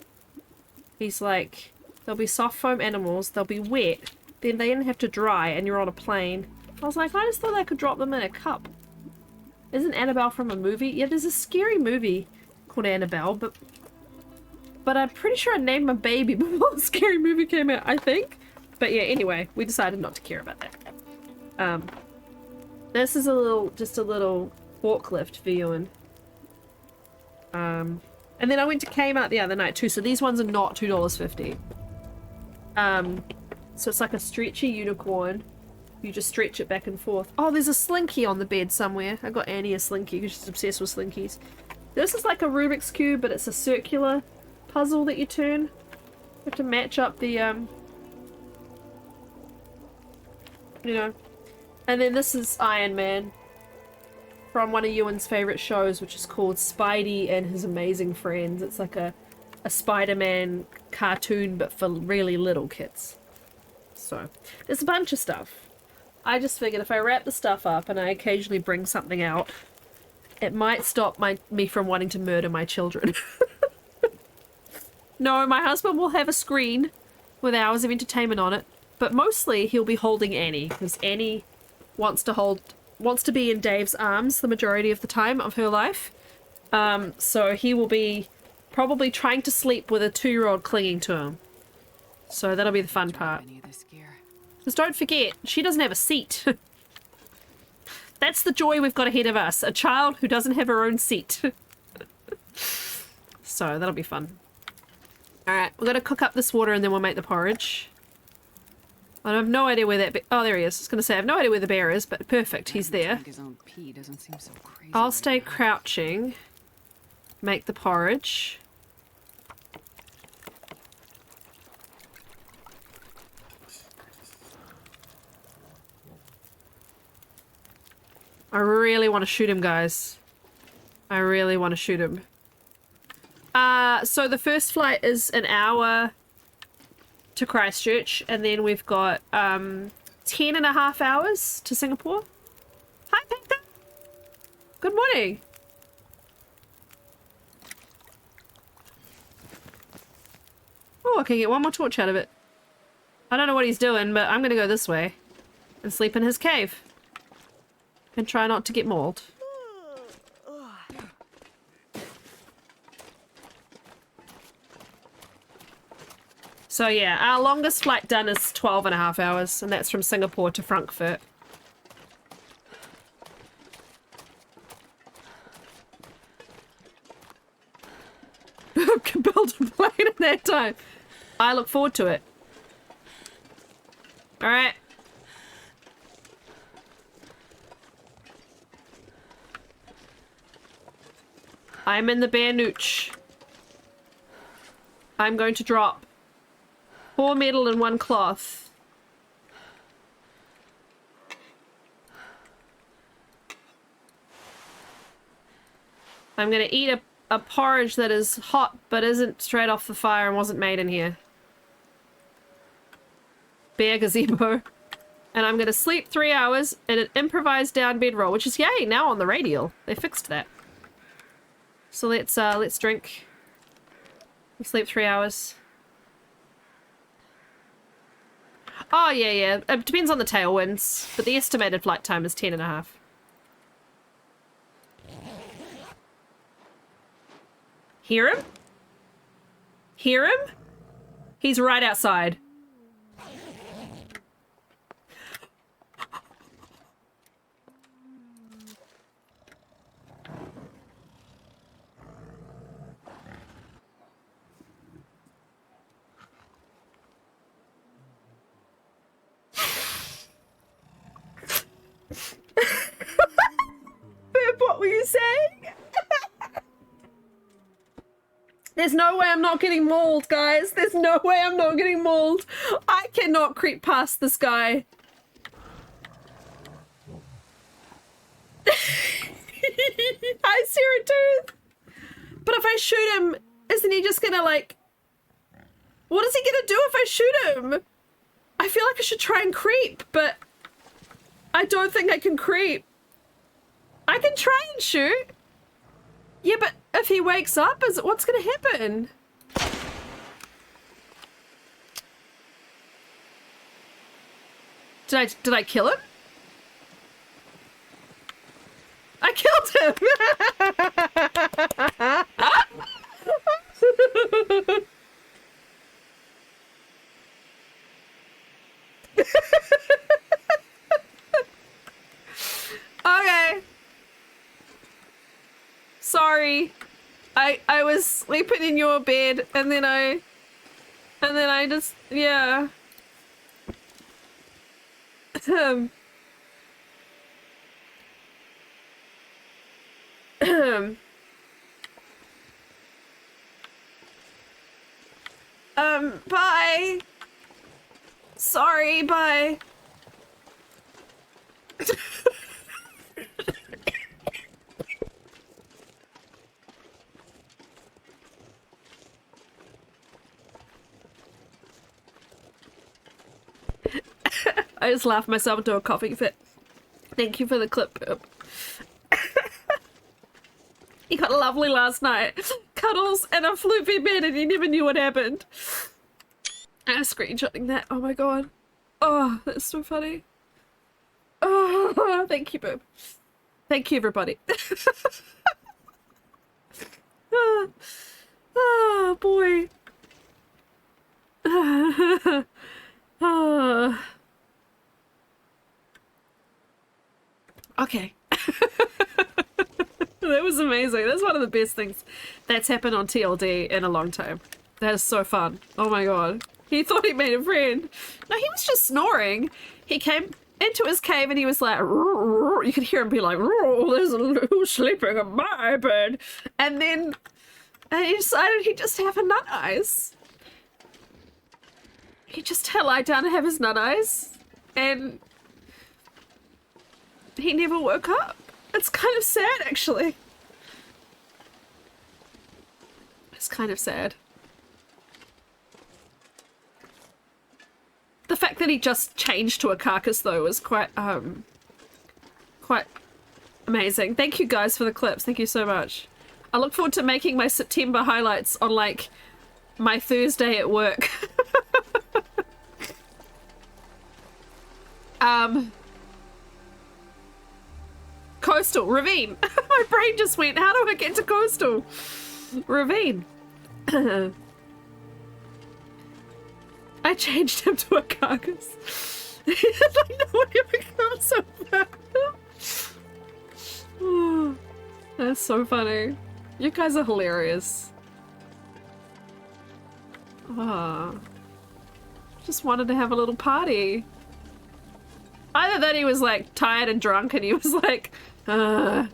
He's like, they'll be soft foam animals, they'll be wet, then they didn't have to dry, and you're on a plane. I was like, I just thought I could drop them in a cup. Isn't Annabelle from a movie? Yeah, there's a scary movie called Annabelle, but I'm pretty sure I named my baby before the scary movie came out, I think. But yeah, anyway, we decided not to care about that. This is just a little forklift for Ewan. And then I went to Kmart the other night too, so these ones are not $2.50. So it's like a stretchy unicorn. You just stretch it back and forth. Oh, there's a slinky on the bed somewhere. I got Annie a slinky because she's obsessed with slinkies. This is like a Rubik's Cube, but it's a circular puzzle that you turn. You have to match up the, you know. And then this is Iron Man from one of Ewan's favourite shows, which is called Spidey and His Amazing Friends. It's like a Spider-Man cartoon, but for really little kids. So, there's a bunch of stuff. I just figured if I wrap the stuff up and I occasionally bring something out, it might stop me from wanting to murder my children. No, my husband will have a screen with hours of entertainment on it, but mostly he'll be holding Annie, because Annie wants to be in Dave's arms the majority of the time of her life. So he will be probably trying to sleep with a 2-year-old clinging to him. So that'll be the fun part. Because don't forget, she doesn't have a seat. That's the joy we've got ahead of us. A child who doesn't have her own seat. So that'll be fun. Alright, we're gonna cook up this water and then we'll make the porridge. I have no idea where that oh, there he is. I was gonna say, I have no idea where the bear is, but perfect, he's there. His own pee doesn't seem so crazy I'll right stay now. crouching. Make the porridge. I really want to shoot him, guys. I really want to shoot him. So the first flight is an hour to Christchurch, and then we've got 10.5 hours to Singapore. Hi, Panther. Good morning. Oh, I can get one more torch out of it. I don't know what he's doing, but I'm gonna go this way and sleep in his cave and try not to get mauled. So yeah, our longest flight done is 12.5 hours, and that's from Singapore to Frankfurt. Can build a plane in that time. I look forward to it. Alright. I'm in the bear nooch. I'm going to drop 4 metal and 1 cloth. I'm gonna eat a porridge that is hot but isn't straight off the fire and wasn't made in here. Bear gazebo. And I'm gonna sleep 3 hours in an improvised down bedroll, which is yay now on the radial. They fixed that. So let's drink. We sleep 3 hours. Oh yeah, yeah. It depends on the tailwinds, but the estimated flight time is 10.5. Hear him? Hear him? He's right outside. What were you saying? There's no way I'm not getting mauled, guys. There's no way I'm not getting mauled. I cannot creep past this guy. Hi, Sarah Tooth. But if I shoot him, isn't he just gonna, like... What is he gonna do if I shoot him? I feel like I should try and creep, but... I don't think I can creep. I can try and shoot. Yeah, but if he wakes up, what's gonna happen? Did I kill him? I killed him! Okay. Sorry. I was sleeping in your bed and then I just, yeah. Bye. Sorry, bye. I just laughed myself into a coughing fit. Thank you for the clip. You got lovely last night. Cuddles and a floopy bed and you never knew what happened. I'm screenshotting that. Oh my god. Oh, that's so funny. Oh, thank you, boob. Thank you, everybody. Oh, boy. Oh. Okay. That was amazing. That's one of the best things that's happened on TLD in a long time. That is so fun. Oh my god. He thought he made a friend. No, he was just snoring. He came into his cave and he was like, you could hear him be like, there's who's sleeping in my bed. And then he decided he'd just have a nut eyes. He just lie down and have his nut eyes. And he never woke up. It's kind of sad, actually. It's kind of sad. The fact that he just changed to a carcass, though, was quite amazing. Thank you guys for the clips. Thank you so much. I look forward to making my September highlights on, like, my Thursday at work. Coastal. Ravine. My brain just went, how do I get to Coastal? Ravine. I changed him to a carcass. Like, no one ever comes so bad. Oh, that's so funny. You guys are hilarious. Oh, just wanted to have a little party. Either that he was like tired and drunk and he was like, But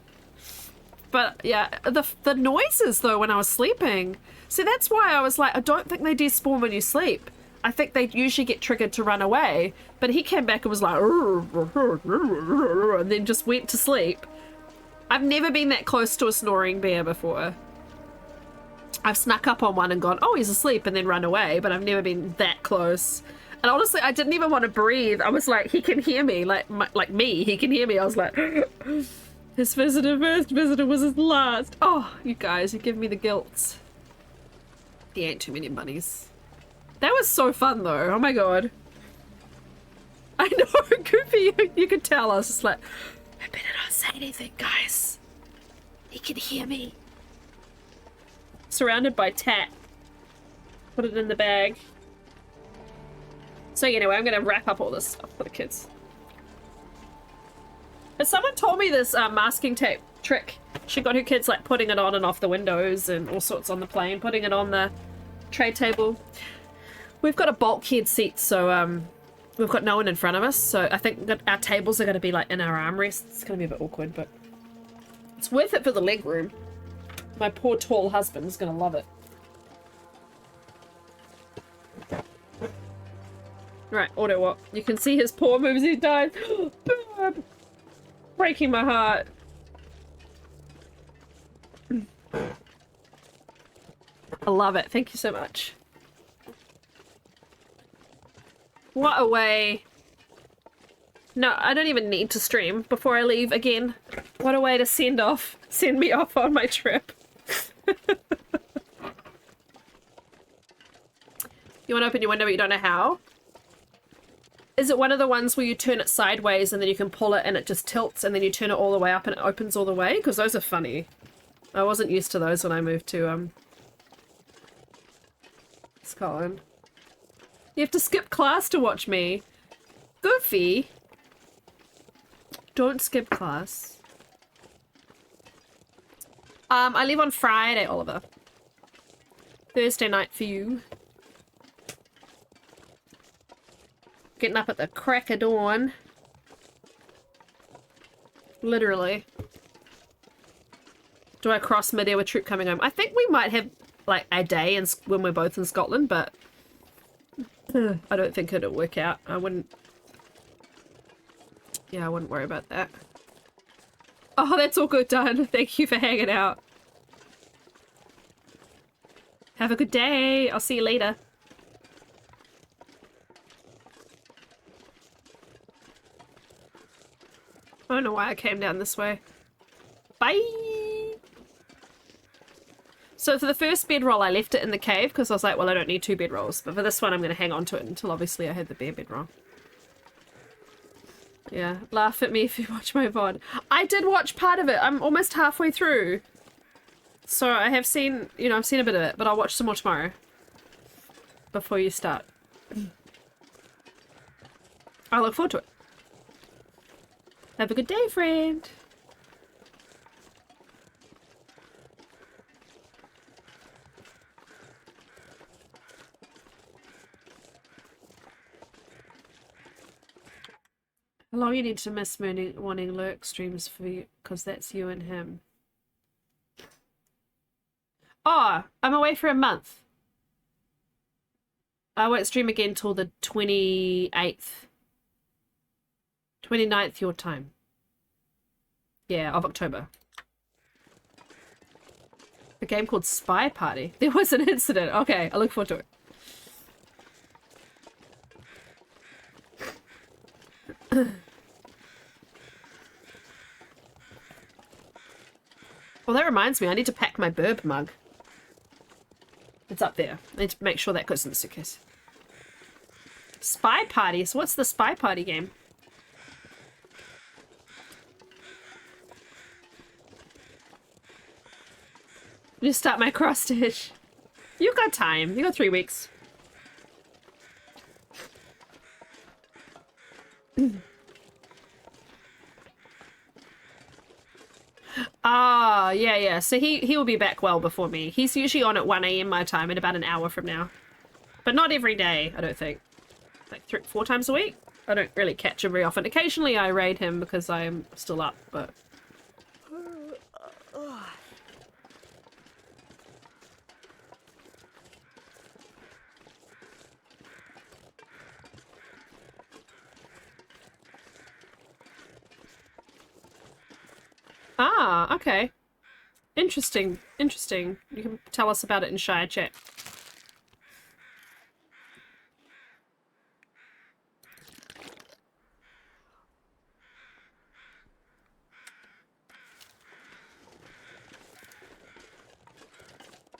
yeah, the noises though when I was sleeping. See, that's why I was like, I don't think they despawn when you sleep. I think they usually get triggered to run away. But he came back and was like, and then just went to sleep. I've never been that close to a snoring bear before. I've snuck up on one and gone, oh, he's asleep, and then run away, but I've never been that close. And honestly, I didn't even want to breathe. I was like, he can hear me, like me, he can hear me. I was like, his first visitor was his last. Oh, you guys, you give me the guilt. There ain't too many bunnies. That was so fun, though. Oh my god. I know, Goofy, you could tell. I was just like, I better not say anything, guys. He can hear me. Surrounded by tat. Put it in the bag. So anyway, I'm going to wrap up all this stuff for the kids. But someone told me this masking tape trick. She got her kids like putting it on and off the windows and all sorts on the plane, putting it on the tray table. We've got a bulkhead seat, so we've got no one in front of us. So I think that our tables are going to be like in our armrests. It's going to be a bit awkward, but it's worth it for the leg room. My poor tall husband is going to love it. Right, auto walk. You can see his paw moves. He died. Breaking my heart. I love it. Thank you so much. What a way. No, I don't even need to stream before I leave again. What a way to send me off on my trip. You want to open your window but you don't know how? Is it one of the ones where you turn it sideways and then you can pull it and it just tilts and then you turn it all the way up and it opens all the way? Because those are funny. I wasn't used to those when I moved to Scotland. You have to skip class to watch me. Goofy. Don't skip class. I leave on Friday, Oliver. Thursday night for you. Getting up at the crack of dawn. Literally. Do I cross mid-air with troop coming home? I think we might have like a day when we're both in Scotland, but I don't think it'll work out. I wouldn't. Yeah, I wouldn't worry about that. Oh, that's all good, done. Thank you for hanging out. Have a good day. I'll see you later. I don't know why I came down this way. Bye! So for the first bedroll, I left it in the cave because I was like, well, I don't need 2 bedrolls. But for this one, I'm going to hang on to it until obviously I have the bare bedroll. Yeah, laugh at me if you watch my VOD. I did watch part of it. I'm almost halfway through. So I have seen, you know, I've seen a bit of it, but I'll watch some more tomorrow. Before you start. I look forward to it. Have a good day, friend. How long you need to miss morning lurk streams for you? Because that's you and him. Oh, I'm away for a month. I won't stream again till the 28th. 29th your time. Yeah, of October. A game called Spy Party. There was an incident. Okay, I look forward to it. Well, that reminds me, I need to pack my burb mug. It's up there. I need to make sure that goes in the suitcase. Spy Party? So what's the Spy Party game? Just start my cross stitch. You got time. You got 3 weeks. Ah, yeah. So he will be back well before me. He's usually on at 1 AM my time in about an hour from now. But not every day, I don't think. Like 4 times a week? I don't really catch him very often. Occasionally I raid him because I am still up, but... Ah, okay. Interesting. Interesting. You can tell us about it in Shire chat.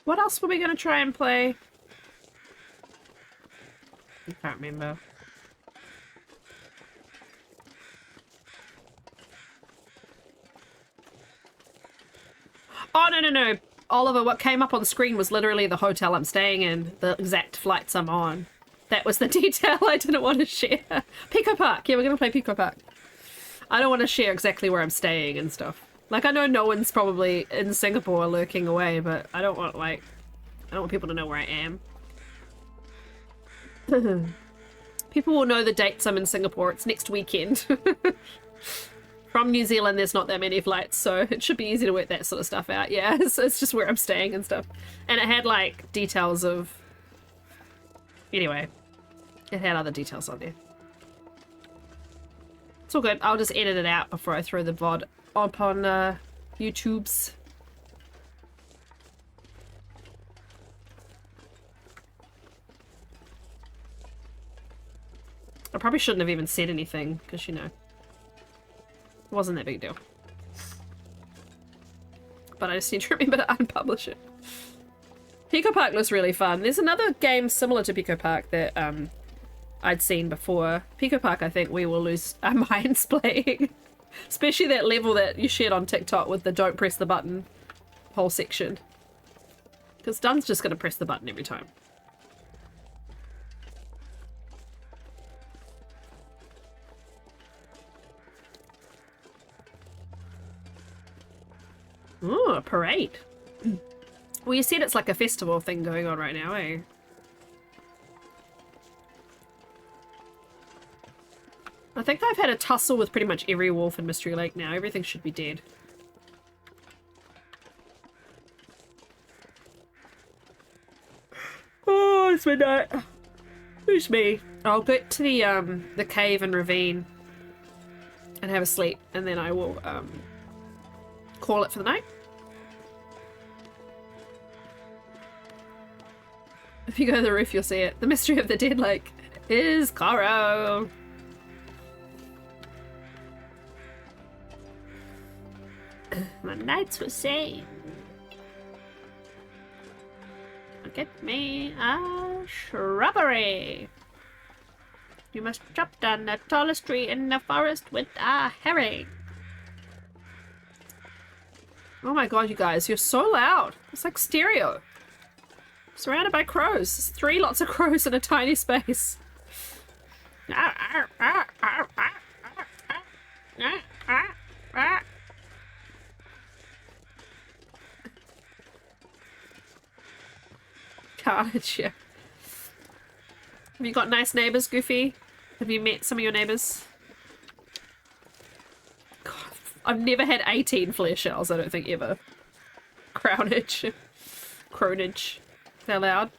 What else were we going to try and play? I can't remember. Oh, no. Oliver, what came up on screen was literally the hotel I'm staying in, the exact flights I'm on. That was the detail I didn't want to share. Pico Park. Yeah, we're going to play Pico Park. I don't want to share exactly where I'm staying and stuff. Like, I know no one's probably in Singapore lurking away, but I don't want, like... I don't want people to know where I am. People will know the dates I'm in Singapore. It's next weekend. From New Zealand, there's not that many flights, so it should be easy to work that sort of stuff out. Yeah, it's just where I'm staying and stuff. And it had, like, details of... Anyway. It had other details on there. It's all good. I'll just edit it out before I throw the VOD up on YouTube's. I probably shouldn't have even said anything, because, you know, it wasn't that big a deal. But I just need to remember to unpublish it. Pico Park looks really fun. There's another game similar to Pico Park that I'd seen before. Pico Park, I think we will lose our minds playing. Especially that level that you shared on TikTok with the don't press the button whole section. Because Dun's just going to press the button every time. Ooh, a parade. Well, you said it's like a festival thing going on right now, eh? I think I've had a tussle with pretty much every wolf in Mystery Lake now. Everything should be dead. Oh, it's midnight. Who's me? I'll get to the cave and ravine and have a sleep, and then I will call it for the night. If you go to the roof, you'll see it. The mystery of the dead lake is Coro. My nights were saved. Get me a shrubbery. You must chop down the tallest tree in the forest with a herring. Oh my god, you guys, you're so loud. It's like stereo. Surrounded by crows. There's lots of crows in a tiny space. Carnage, yeah. Have you got nice neighbors, Goofy? Have you met some of your neighbors? I've never had 18 flare shells, I don't think, ever. Crownage. Cronage. They're loud.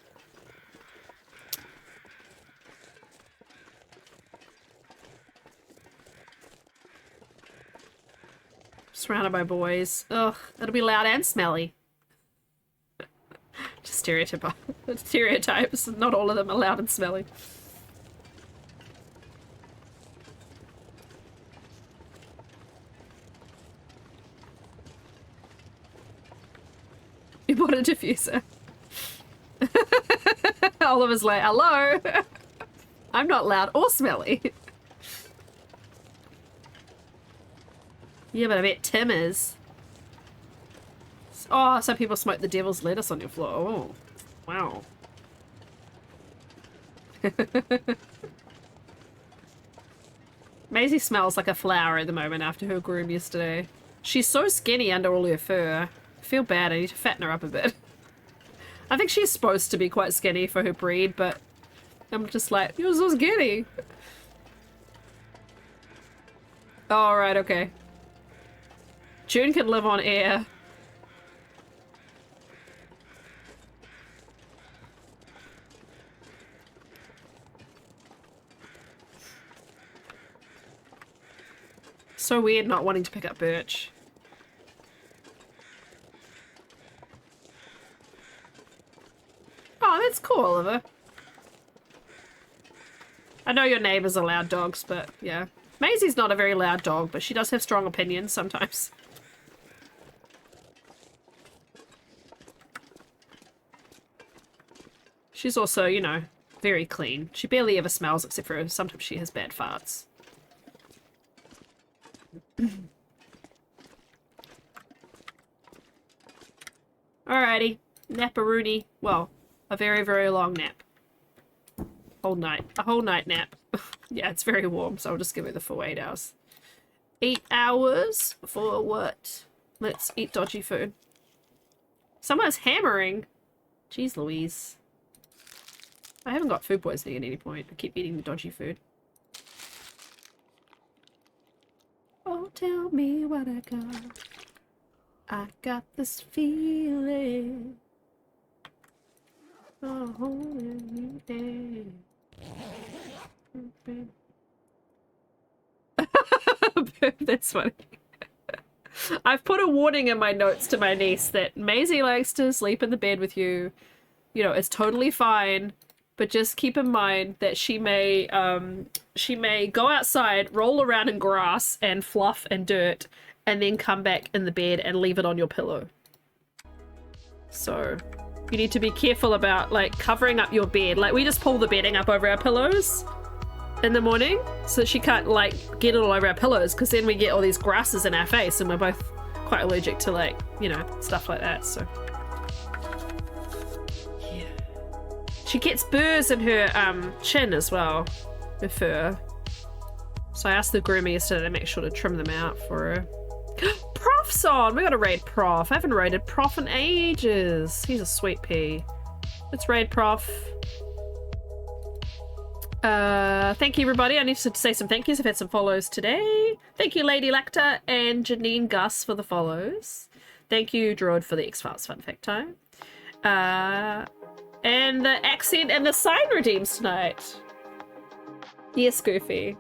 Surrounded by boys. Ugh, it'll be loud and smelly. Just stereotypes. Not all of them are loud and smelly. You bought a diffuser. Oliver's like, hello. I'm not loud or smelly. Yeah, but I bet Tim is. Oh, some people smoke the devil's lettuce on your floor. Oh, wow. Maisie smells like a flower at the moment after her groom yesterday. She's so skinny under all her fur. I feel bad. I need to fatten her up a bit. I think she's supposed to be quite skinny for her breed, but I'm just like, you're so skinny. All right, okay. June can live on air. So weird not wanting to pick up birch. Oh, that's cool, Oliver. I know your neighbors are loud dogs, but yeah. Maisie's not a very loud dog, but she does have strong opinions sometimes. She's also, you know, very clean. She barely ever smells, except for sometimes she has bad farts. Alrighty. Naparoony. Well, a very, very long nap. Whole night. A whole night nap. Yeah, it's very warm, so I'll just give her the full 8 hours. 8 hours for what? Let's eat dodgy food. Someone's hammering. Jeez Louise. I haven't got food poisoning at any point. I keep eating the dodgy food. Oh, tell me what I got. I got this feeling. Oh, holding me down. That's funny. I've put a warning in my notes to my niece that Maisie likes to sleep in the bed with you. You know, it's totally fine, but just keep in mind that she may go outside, roll around in grass and fluff and dirt, and then come back in the bed and leave it on your pillow. So you need to be careful about like covering up your bed. Like we just pull the bedding up over our pillows in the morning so that she can't like get it all over our pillows, because then we get all these grasses in our face and we're both quite allergic to like, you know, stuff like that. So yeah, she gets burrs in her chin as well, her fur. So I asked the groomer yesterday to make sure to trim them out for her. Prof's on! We gotta raid Prof. I haven't raided Prof in ages. He's a sweet pea. Let's raid Prof. Thank you, everybody. I need to say some thank yous. I've had some follows today. Thank you, Lady Lacta and Janine Gus for the follows. Thank you, Droid, for the X-Files fun fact time. And the accent and the sign redeems tonight. Yes, Goofy.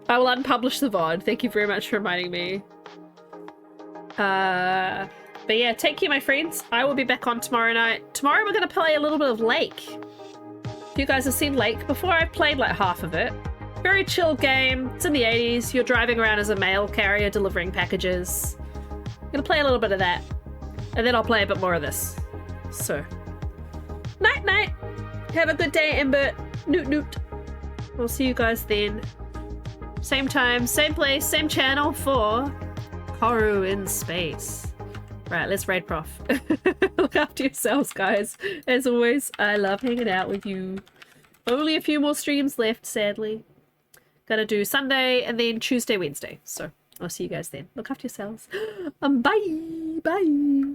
I will unpublish the VOD. Thank you very much for reminding me. But yeah, take care, my friends. I will be back on tomorrow night. Tomorrow we're going to play a little bit of Lake. If you guys have seen Lake before, I've played like half of it. Very chill game. It's in the 80s. You're driving around as a mail carrier delivering packages. I'm going to play a little bit of that. And then I'll play a bit more of this. So, night night. Have a good day, Ember. Noot noot. I'll see you guys then. Same time, same place, same channel for Koru in Space. Right, let's raid Prof. Look after yourselves, guys. As always, I love hanging out with you. Only a few more streams left, sadly. Gotta do Sunday and then Tuesday, Wednesday. So I'll see you guys then. Look after yourselves. Bye. Bye.